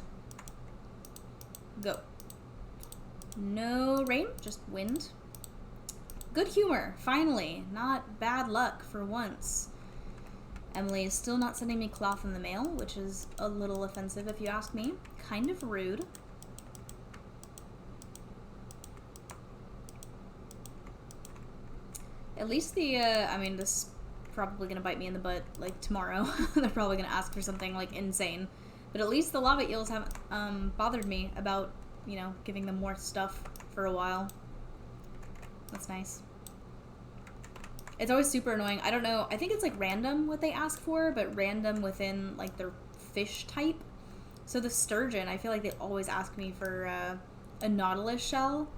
go. No rain, just wind. Good humor, finally. Not bad luck for once. Emily is still not sending me cloth in the mail, which is a little offensive if you ask me. Kind of rude. At least the, I mean, this is probably going to bite me in the butt, like, tomorrow. They're probably going to ask for something, like, insane. But at least the lava eels haven't bothered me about, you know, giving them more stuff for a while. That's nice. It's always super annoying. I don't know. I think it's, like, random what they ask for, but random within, like, their fish type. So the sturgeon, I feel like they always ask me for a nautilus shell.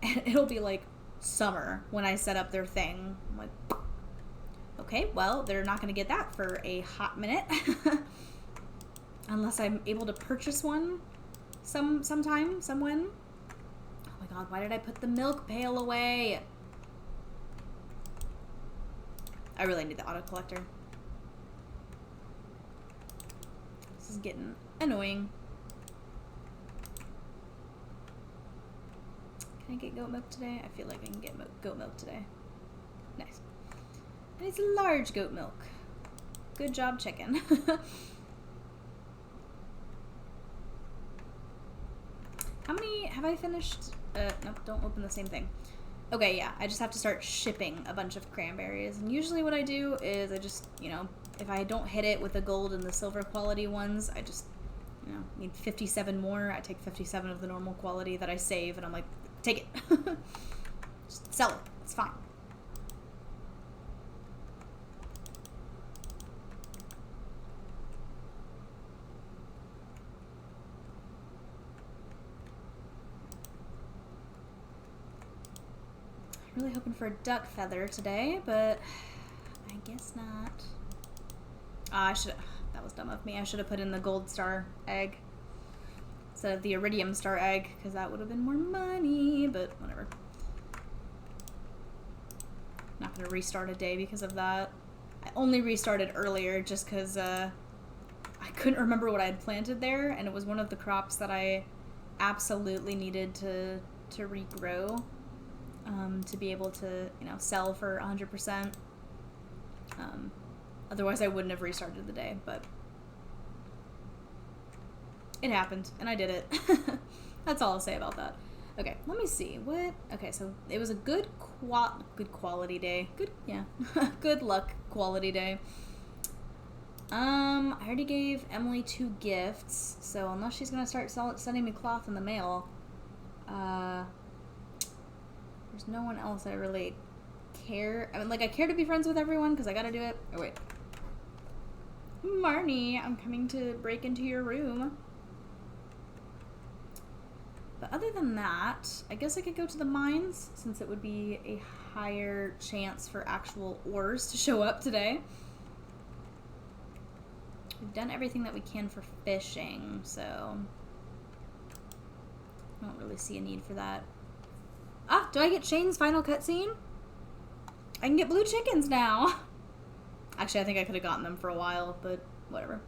And it'll be, like, summer when I set up their thing. I'm like, okay, well, they're not going to get that for a hot minute. Unless I'm able to purchase one sometime, somewhen. Oh my god, why did I put the milk pail away? I really need the auto collector. This is getting annoying. Can I get goat milk today? I feel like I can get goat milk today. Nice. And it's large goat milk. Good job, chicken. How many have I finished? Nope, don't open the same thing. Okay, yeah, I just have to start shipping a bunch of cranberries. And usually what I do is I just, you know, if I don't hit it with the gold and the silver quality ones, I just, you know, need 57 more. I take 57 of the normal quality that I save, and I'm like, take it. Just sell it. It's fine. Really hoping for a duck feather today, but I guess not. I should. That was dumb of me. I should have put in the gold star egg instead of the iridium star egg, because that would have been more money. But whatever. Not gonna restart a day because of that. I only restarted earlier just because I couldn't remember what I had planted there, and it was one of the crops that I absolutely needed to regrow. To be able to, you know, sell for 100%. Otherwise, I wouldn't have restarted the day, but it happened, and I did it. That's all I'll say about that. Okay, let me see. What? Okay, so it was a good quality day. Good luck quality day. I already gave Emily 2 gifts, so unless she's gonna start sending me cloth in the mail, there's no one else I really care. I mean, like, I care to be friends with everyone because I gotta do it. Oh, wait. Marnie, I'm coming to break into your room. But other than that, I guess I could go to the mines since it would be a higher chance for actual ores to show up today. We've done everything that we can for fishing, so I don't really see a need for that. Ah, do I get Shane's final cutscene? I can get blue chickens now. Actually, I think I could have gotten them for a while, but whatever.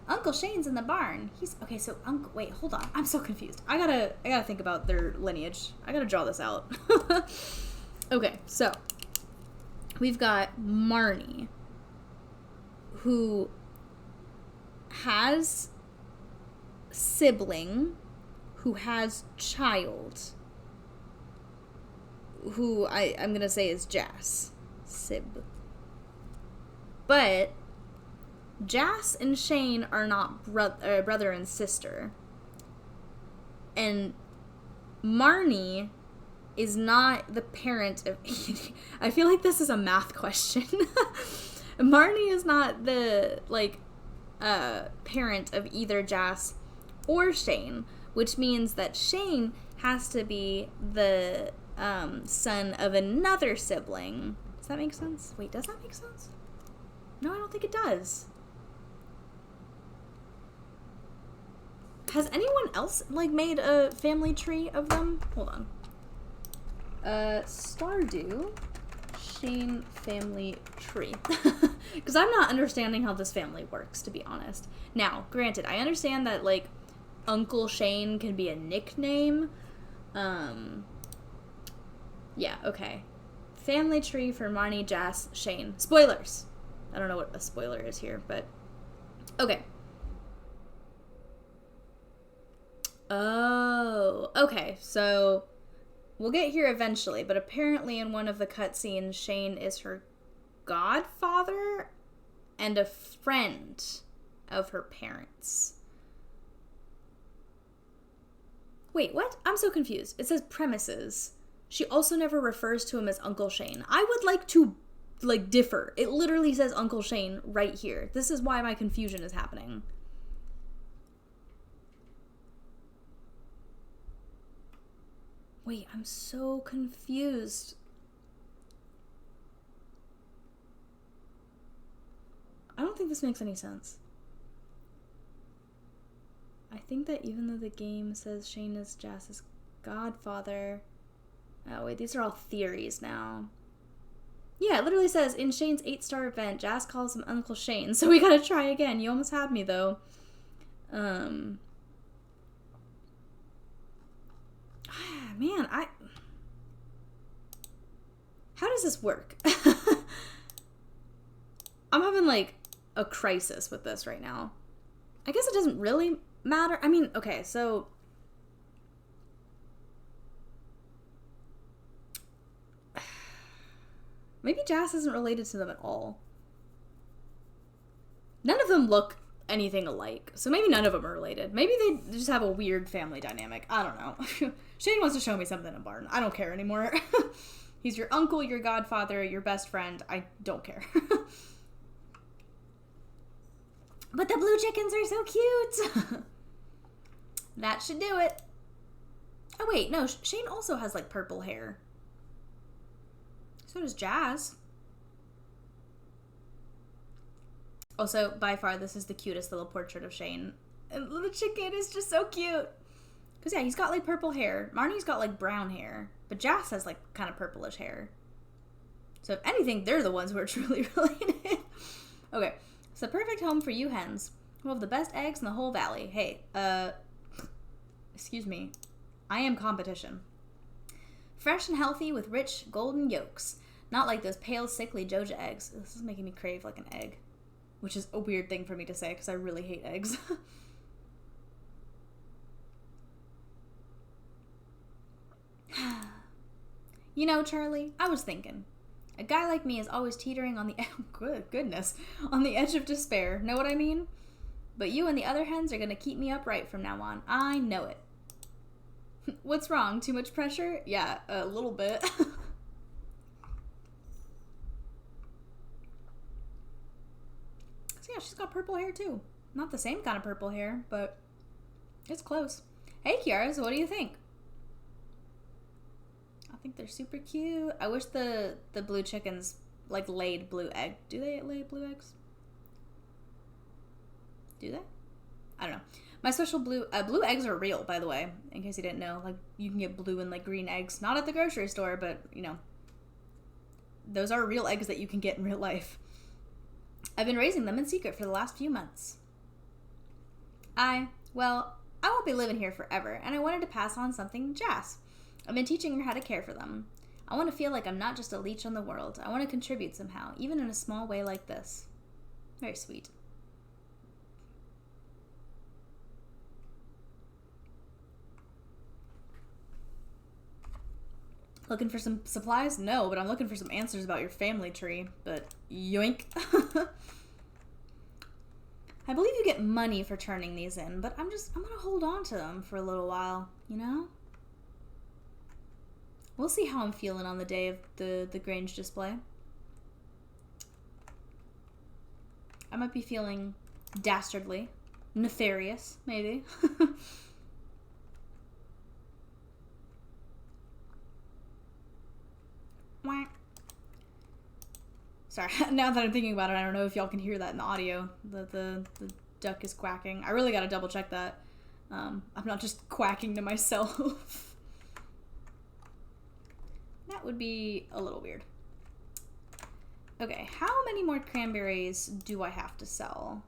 Uncle Shane's in the barn. He's okay. So wait, hold on. I'm so confused. I gotta think about their lineage. I gotta draw this out. Okay, so we've got Marnie, who has sibling, who has child, who I'm gonna say is Jas. Sib. But Jas and Shane are not brother and sister. And Marnie is not the parent of... I feel like this is a math question. Marnie is not the, like, parent of either Jas or Shane, which means that Shane has to be the son of another sibling. Does that make sense? Wait, does that make sense? No, I don't think it does. Has anyone else, like, made a family tree of them? Hold on. Stardew Shane family tree. Because I'm not understanding how this family works, to be honest. Now, granted, I understand that, like, Uncle Shane can be a nickname. Yeah, okay. Family tree for Marnie, Jas, Shane. Spoilers! I don't know what a spoiler is here, but... Okay. Oh, okay, so we'll get here eventually, but apparently in one of the cutscenes, Shane is her godfather and a friend of her parents. Wait, what? I'm so confused. It says premises. She also never refers to him as Uncle Shane. I would like to, like, differ. It literally says Uncle Shane right here. This is why my confusion is happening. Wait, I'm so confused. I don't think this makes any sense. I think that even though the game says Shane is Jas's godfather... Oh, wait, these are all theories now. Yeah, it literally says, in Shane's 8-star event, Jas calls him Uncle Shane, so we gotta try again. You almost had me, though. Man, how does this work? I'm having, like, a crisis with this right now. I guess it doesn't really matter. I mean, okay, so... Maybe Jas isn't related to them at all. None of them look anything alike, so maybe none of them are related. Maybe they just have a weird family dynamic. I don't know. Shane wants to show me something in Barton. I don't care anymore. He's your uncle, your godfather, your best friend. I don't care. But the blue chickens are so cute. That should do it. Oh wait, no, Shane also has like purple hair. So does Jas. Also, by far, this is the cutest little portrait of Shane. And the chicken is just so cute. Because, yeah, he's got, like, purple hair. Marnie's got, like, brown hair. But Jas has, like, kind of purplish hair. So, if anything, they're the ones who are truly related. Okay. It's the perfect home for you hens, who have the best eggs in the whole valley. Hey, excuse me. I am competition. Fresh and healthy with rich, golden yolks. Not like those pale, sickly Joja eggs. This is making me crave, like, an egg. Which is a weird thing for me to say, because I really hate eggs. You know, Charlie, I was thinking. A guy like me is always teetering on the on the edge of despair. Know what I mean? But you and the other hens are going to keep me upright from now on. I know it. What's wrong? Too much pressure? Yeah, a little bit. Yeah, she's got purple hair too. Not the same kind of purple hair, but it's close. Hey, Kiara, so what do you think? I think they're super cute. I wish the blue chickens, like, laid blue egg. Do they lay blue eggs? Do they? I don't know. My special blue eggs are real, by the way, in case you didn't know. Like, you can get blue and, like, green eggs. Not at the grocery store, but, you know. Those are real eggs that you can get in real life. I've been raising them in secret for the last few months. Well, I won't be living here forever, and I wanted to pass on something to Jas. I've been teaching her how to care for them. I want to feel like I'm not just a leech on the world. I want to contribute somehow, even in a small way like this. Very sweet. Looking for some supplies? No, but I'm looking for some answers about your family tree. But yoink. I believe you get money for turning these in, but I'm gonna hold on to them for a little while, you know? We'll see how I'm feeling on the day of the Grange display. I might be feeling dastardly, nefarious, maybe. Sorry, now that I'm thinking about it, I don't know if y'all can hear that in the audio. The duck is quacking. I really gotta double check that. I'm not just quacking to myself. That would be a little weird. Okay, how many more cranberries do I have to sell?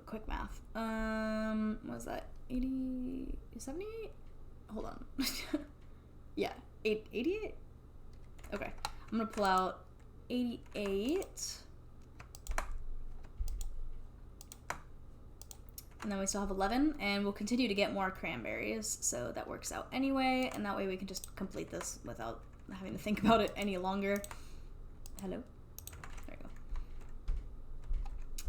Quick math. What was that? 80, 78? Hold on. Yeah, 88? Okay, I'm gonna pull out 88. And then we still have 11, and we'll continue to get more cranberries, so that works out anyway, and that way we can just complete this without having to think about it any longer. Hello? There we go.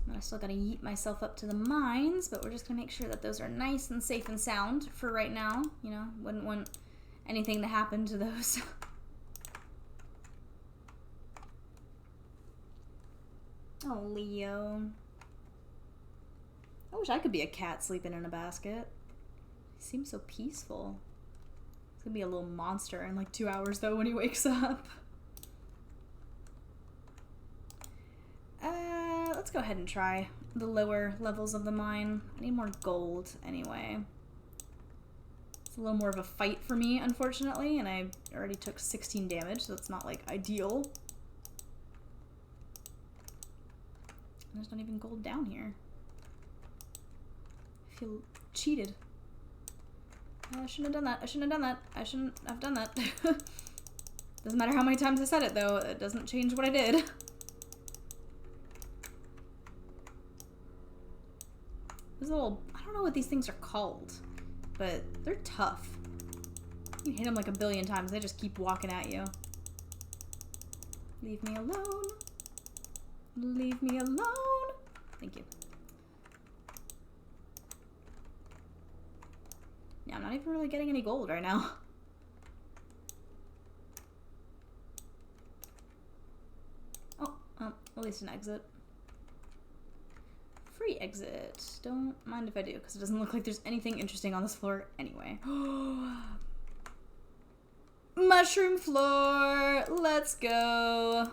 And I still gotta yeet myself up to the mines, but we're just gonna make sure that those are nice and safe and sound for right now. You know, wouldn't want anything to happen to those. Oh, Leo. I wish I could be a cat sleeping in a basket. He seems so peaceful. He's gonna be a little monster in like 2 hours though when he wakes up. Let's go ahead and try the lower levels of the mine. I need more gold anyway. It's a little more of a fight for me, unfortunately, and I already took 16 damage, so it's not like ideal. There's not even gold down here. I feel cheated. Oh, I shouldn't have done that. I shouldn't have done that. I shouldn't have done that. Doesn't matter how many times I said it, though. It doesn't change what I did. These little... I don't know what these things are called, but they're tough. You hit them like a billion times. They just keep walking at you. Leave me alone. Leave me alone. Thank you. Yeah, I'm not even really getting any gold right now. Oh, at least an exit. Free exit. Don't mind if I do, because it doesn't look like there's anything interesting on this floor anyway. Mushroom floor! Let's go!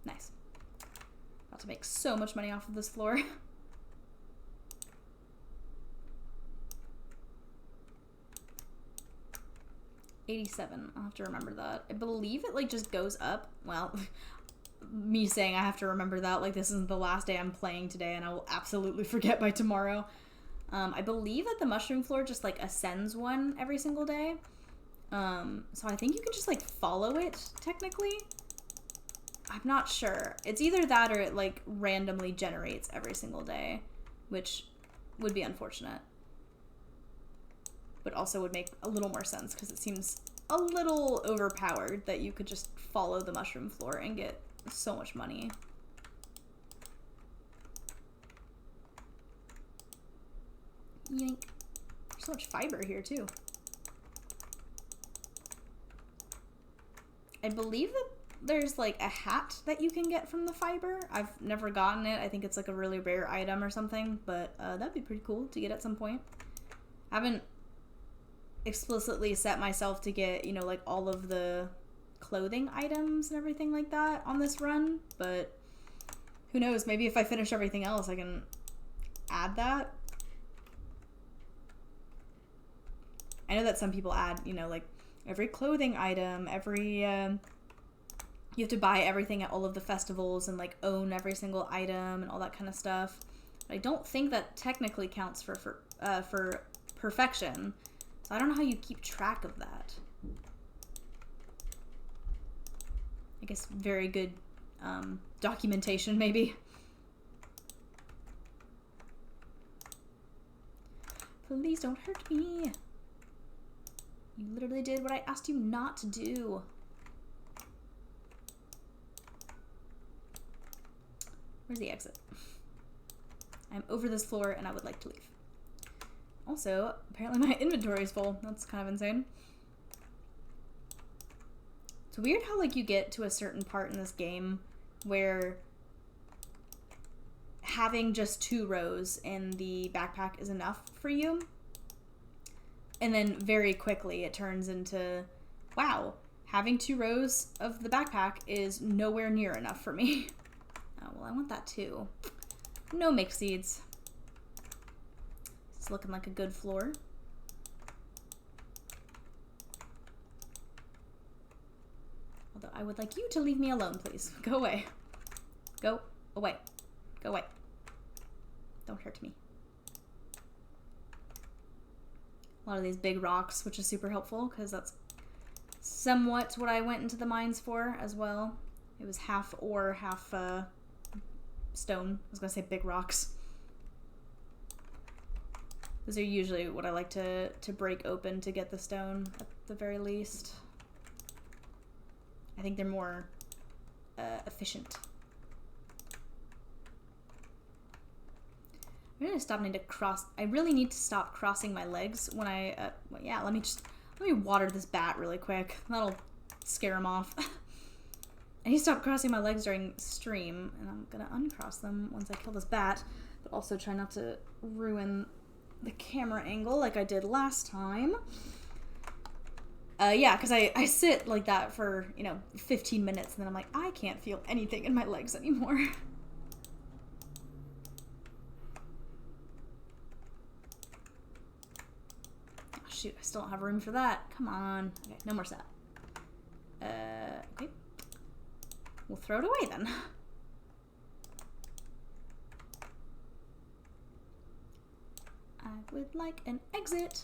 Nice. About to make so much money off of this floor. $87. I'll have to remember that. I believe it like just goes up. Well, me saying I have to remember that, like this isn't the last day I'm playing today and I will absolutely forget by tomorrow. I believe that the mushroom floor just like ascends one every single day. So I think you can just like follow it technically. I'm not sure. It's either that or it like randomly generates every single day, which would be unfortunate. But also would make a little more sense because it seems a little overpowered that you could just follow the mushroom floor and get so much money. Yank. There's so much fiber here too. I believe that there's like a hat that you can get from the fiber. I've never gotten it. I think it's like a really rare item or something, but that'd be pretty cool to get at some point. I haven't explicitly set myself to get, you know, like all of the clothing items and everything like that on this run, but who knows, maybe if I finish everything else I can add that. I know that some people add, you know, like every clothing item, every you have to buy everything at all of the festivals and like own every single item and all that kind of stuff. But I don't think that technically counts for perfection. So I don't know how you keep track of that. I guess very good documentation, maybe. Please don't hurt me. You literally did what I asked you not to do. Where's the exit? I'm over this floor and I would like to leave. Also, apparently my inventory is full. That's kind of insane. It's weird how like you get to a certain part in this game where having just 2 rows in the backpack is enough for you. And then very quickly it turns into, wow, having 2 rows of the backpack is nowhere near enough for me. Oh, well, I want that too. No mixed seeds. It's looking like a good floor. Although I would like you to leave me alone, please. Go away. Go away. Go away. Don't hurt me. A lot of these big rocks, which is super helpful because that's somewhat what I went into the mines for as well. It was half ore, half stone. I was gonna say big rocks. Those are usually what I like to break open to get the stone at the very least. I think they're more efficient. I'm gonna stop needing to cross. I really need to stop crossing my legs when I. Well, yeah, let me water this bat really quick. That'll scare him off. I need to stop crossing my legs during stream, and I'm gonna uncross them once I kill this bat, but also try not to ruin the camera angle like I did last time. Yeah, because I sit like that for, 15 minutes, and then I'm like, I can't feel anything in my legs anymore. Oh, shoot, I still don't have room for that. Come on. Okay, no more set. Okay. We'll throw it away then. I would like an exit.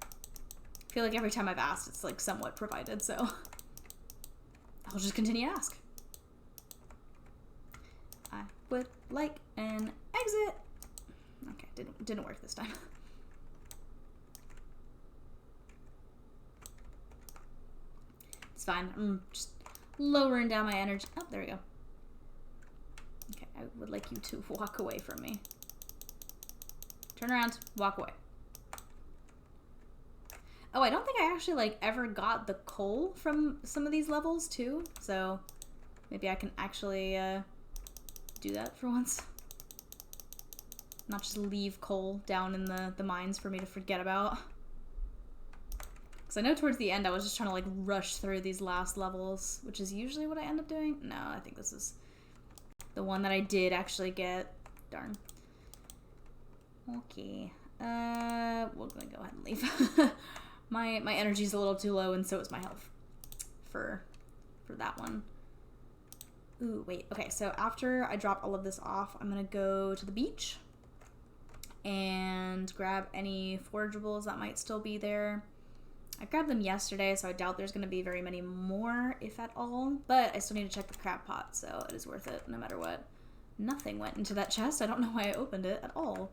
I feel like every time I've asked, it's like somewhat provided, so I'll just continue to ask. I would like an exit. Okay, didn't work this time. fine. I'm just lowering down my energy. Oh, there we go. Okay, I would like you to walk away from me. Turn around, walk away. Oh, I don't think I actually, like, ever got the coal from some of these levels, too. So, maybe I can actually, do that for once. Not just leave coal down in the mines for me to forget about. Because I know towards the end I was just trying to, like, rush through these last levels, which is usually what I end up doing. No, I think this is the one that I did actually get. Darn. Okay. We're gonna go ahead and leave. My energy's a little too low, and so is my health for that one. Ooh, wait. Okay, so after I drop all of this off, I'm gonna go to the beach and grab any forageables that might still be there. I grabbed them yesterday, so I doubt there's gonna be very many more, if at all. But I still need to check the crab pot, so it is worth it no matter what. Nothing went into that chest. I don't know why I opened it at all.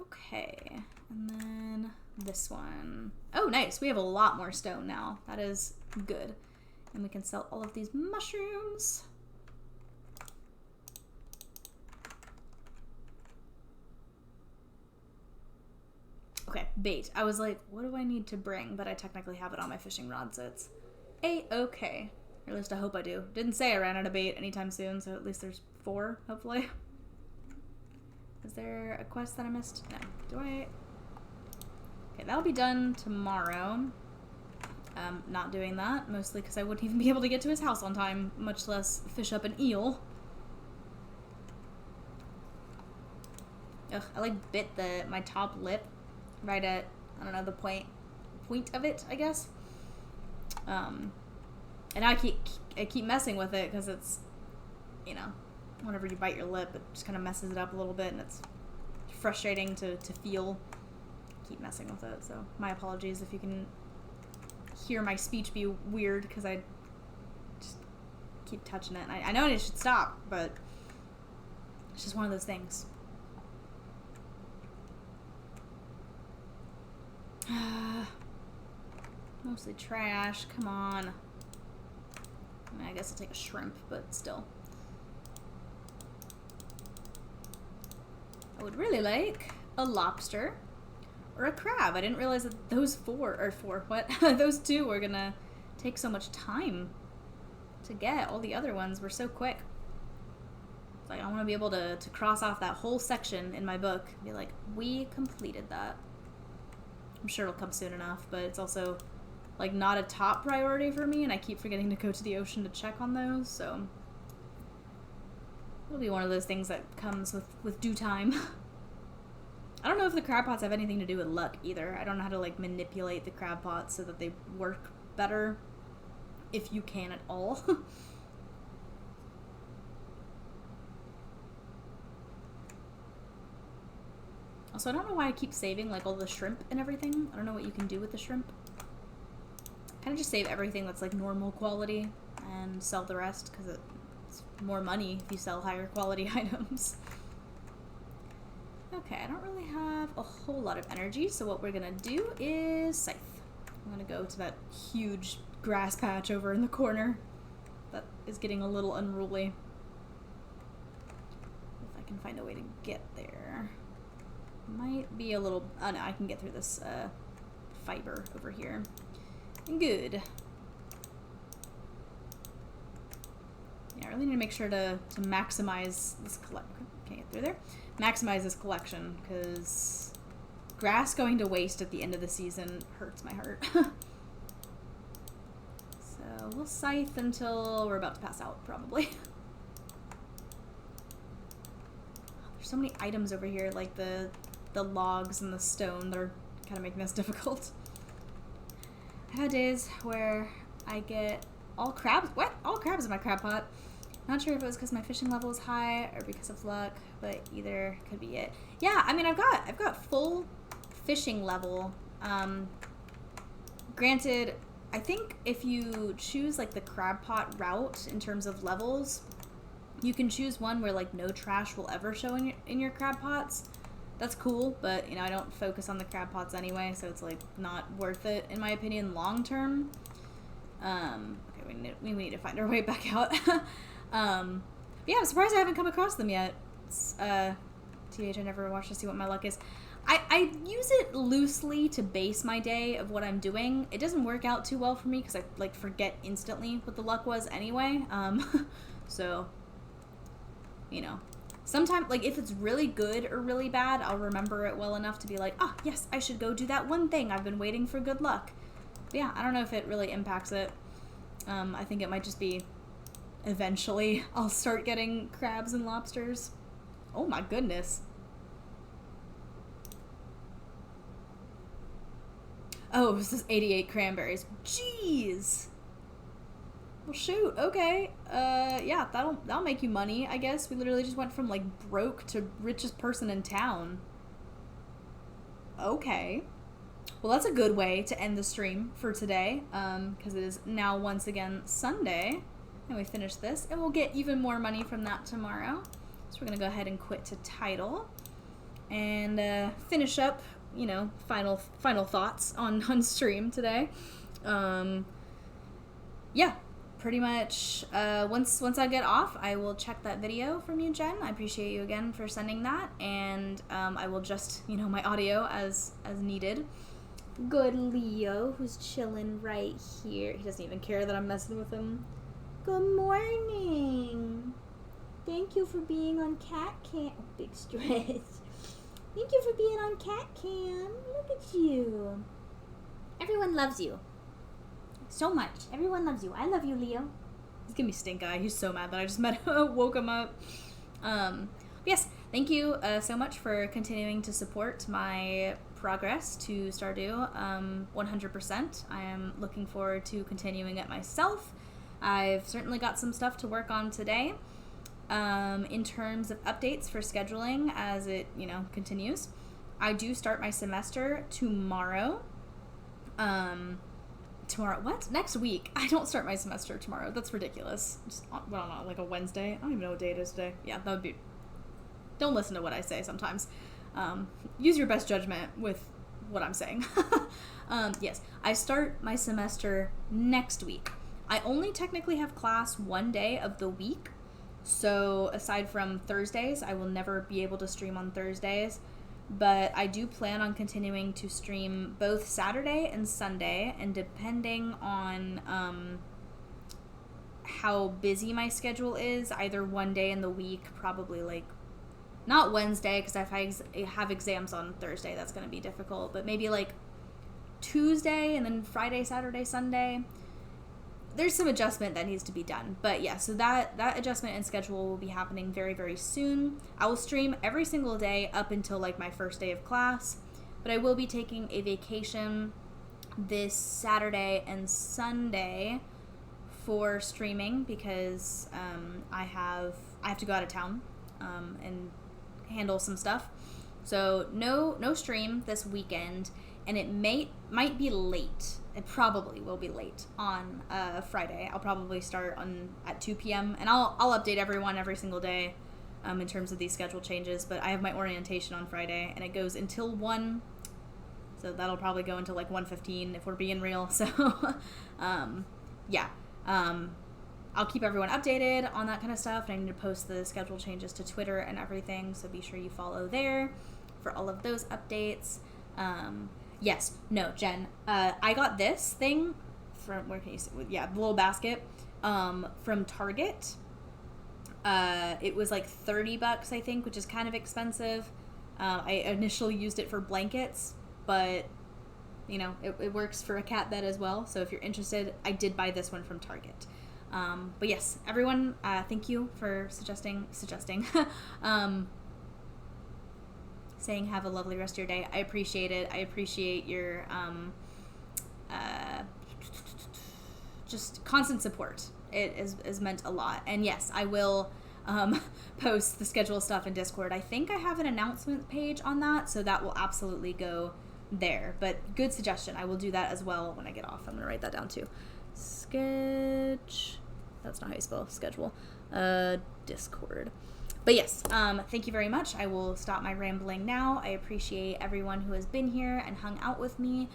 Okay, and then this one. Oh, nice. We have a lot more stone now. That is good. And we can sell all of these mushrooms. Okay, bait. I was like, what do I need to bring? But I technically have it on my fishing rod, so it's A-okay. Or at least I hope I do. Didn't say I ran out of bait anytime soon, so at least there's 4, hopefully. Is there a quest that I missed? No. Do I? Okay, that'll be done tomorrow. Not doing that, mostly because I wouldn't even be able to get to his house on time, much less fish up an eel. Ugh, I like bit my top lip right at, I don't know, the point of it, I guess. And I keep messing with it because it's, you know, whenever you bite your lip, it just kind of messes it up a little bit, and it's frustrating to feel. Keep messing with it, so my apologies if you can hear my speech be weird, because I just keep touching it. I know it should stop, but it's just one of those things. Mostly trash, come on. I mean, I guess I'll take a shrimp, but still. I would really like a lobster or a crab. I didn't realize that those those 2 were gonna take so much time to get. All the other ones were so quick. It's like, I want to be able to cross off that whole section in my book and be like, we completed that. I'm sure it'll come soon enough, but it's also, like, not a top priority for me, and I keep forgetting to go to the ocean to check on those, so it'll be one of those things that comes with due time. I don't know if the crab pots have anything to do with luck either. I don't know how to, like, manipulate the crab pots so that they work better, if you can at all. Also, I don't know why I keep saving, like, all the shrimp and everything. I don't know what you can do with the shrimp. Kind of just save everything that's, like, normal quality and sell the rest, because it's more money if you sell higher quality items. Okay, I don't really have a whole lot of energy, so what we're gonna do is scythe. I'm gonna go to that huge grass patch over in the corner that is getting a little unruly. If I can find a way to get there. Might be a little... Oh no, I can get through this fiber over here. Good. Yeah, I really need to make sure to maximize this collection. Can't get through there. Maximize this collection, because grass going to waste at the end of the season hurts my heart. So we'll scythe until we're about to pass out, probably. There's so many items over here, like the logs and the stone that are kind of making this difficult. I've had days where I get all crabs. What? All crabs in my crab pot. Not sure if it was because my fishing level is high or because of luck, but either could be it. Yeah, I mean, I've got full fishing level. Granted, I think if you choose like the crab pot route in terms of levels, you can choose one where like no trash will ever show in your crab pots. that's cool, but, you know, I don't focus on the crab pots anyway, so it's, like, not worth it, in my opinion, long term. Okay, we need to find our way back out. Yeah, I'm surprised I haven't come across them yet. TH, I never watched to see what my luck is. I use it loosely to base my day of what I'm doing. It doesn't work out too well for me because I, like, forget instantly what the luck was anyway. So, you know. Sometimes, like, if it's really good or really bad, I'll remember it well enough to be like, oh, yes, I should go do that one thing. I've been waiting for good luck. But yeah, I don't know if it really impacts it. I think it might just be eventually I'll start getting crabs and lobsters. Oh my goodness. Oh, this is 88 cranberries. Jeez. Well, shoot. Okay. Yeah, that'll make you money, I guess. We literally just went from, like, broke to richest person in town. Okay. Well, that's a good way to end the stream for today, because it is now once again Sunday, and we finish this, and we'll get even more money from that tomorrow. So we're gonna go ahead and quit to title, and finish up, you know, final thoughts on stream today. Yeah, pretty much. Once I get off, I will check that video from you, Jen. I appreciate you again for sending that, and I will just, you know, my audio as needed. Good Leo, who's chilling right here. He doesn't even care that I'm messing with him. Good morning. Thank you for being on cat cam. Oh, big stress. Thank you for being on cat cam. Look at you. Everyone loves you. So much. Everyone loves you. I love you, Leo. He's giving me stink eye. He's so mad that I just woke him up. Yes, thank you so much for continuing to support my progress to Stardew. 100%. I am looking forward to continuing it myself. I've certainly got some stuff to work on today. In terms of updates for scheduling as it, you know, continues. I do start my semester tomorrow. Tomorrow, what? Next week. I don't start my semester tomorrow. That's ridiculous. Just, I don't know, like a Wednesday? I don't even know what day it is today. Yeah, that would be... Don't listen to what I say sometimes. Use your best judgment with what I'm saying. Yes, I start my semester next week. I only technically have class one day of the week. So aside from Thursdays, I will never be able to stream on Thursdays. But I do plan on continuing to stream both Saturday and Sunday. And depending on how busy my schedule is, either one day in the week, probably like, not Wednesday, because if I have exams on Thursday, that's going to be difficult. But maybe like Tuesday and then Friday, Saturday, Sunday. There's some adjustment that needs to be done. But yeah, so that adjustment and schedule will be happening very, very soon. I will stream every single day up until like my first day of class. But I will be taking a vacation this Saturday and Sunday for streaming because I have to go out of town and handle some stuff. So no stream this weekend, and it might be late. It probably will be late on Friday. I'll probably start at 2 p.m. and I'll update everyone every single day in terms of these schedule changes. But I have my orientation on Friday, and it goes until 1. So that'll probably go until like 1:15 if we're being real. So yeah. I'll keep everyone updated on that kind of stuff, and I need to post the schedule changes to Twitter and everything, so be sure you follow there for all of those updates. Yes, no, Jen, I got this thing from, where can you see? Yeah, the little basket from Target. It was like $30, I think, which is kind of expensive. I initially used it for blankets, but you know, it works for a cat bed as well. So if you're interested, I did buy this one from Target. But yes, everyone, thank you for suggesting, saying have a lovely rest of your day. I appreciate it. I appreciate your, just constant support. It is meant a lot. And yes, I will, post the schedule stuff in Discord. I think I have an announcement page on that, so that will absolutely go there. But good suggestion. I will do that as well when I get off. I'm going to write that down too. That's not how you spell schedule. Discord. But yes, thank you very much. I will stop my rambling now. I appreciate everyone who has been here and hung out with me.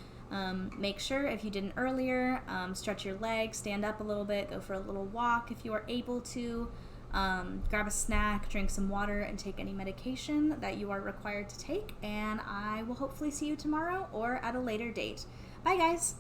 Make sure, if you didn't earlier, stretch your legs, stand up a little bit, go for a little walk if you are able to. Grab a snack, drink some water, and take any medication that you are required to take. And I will hopefully see you tomorrow or at a later date. Bye, guys.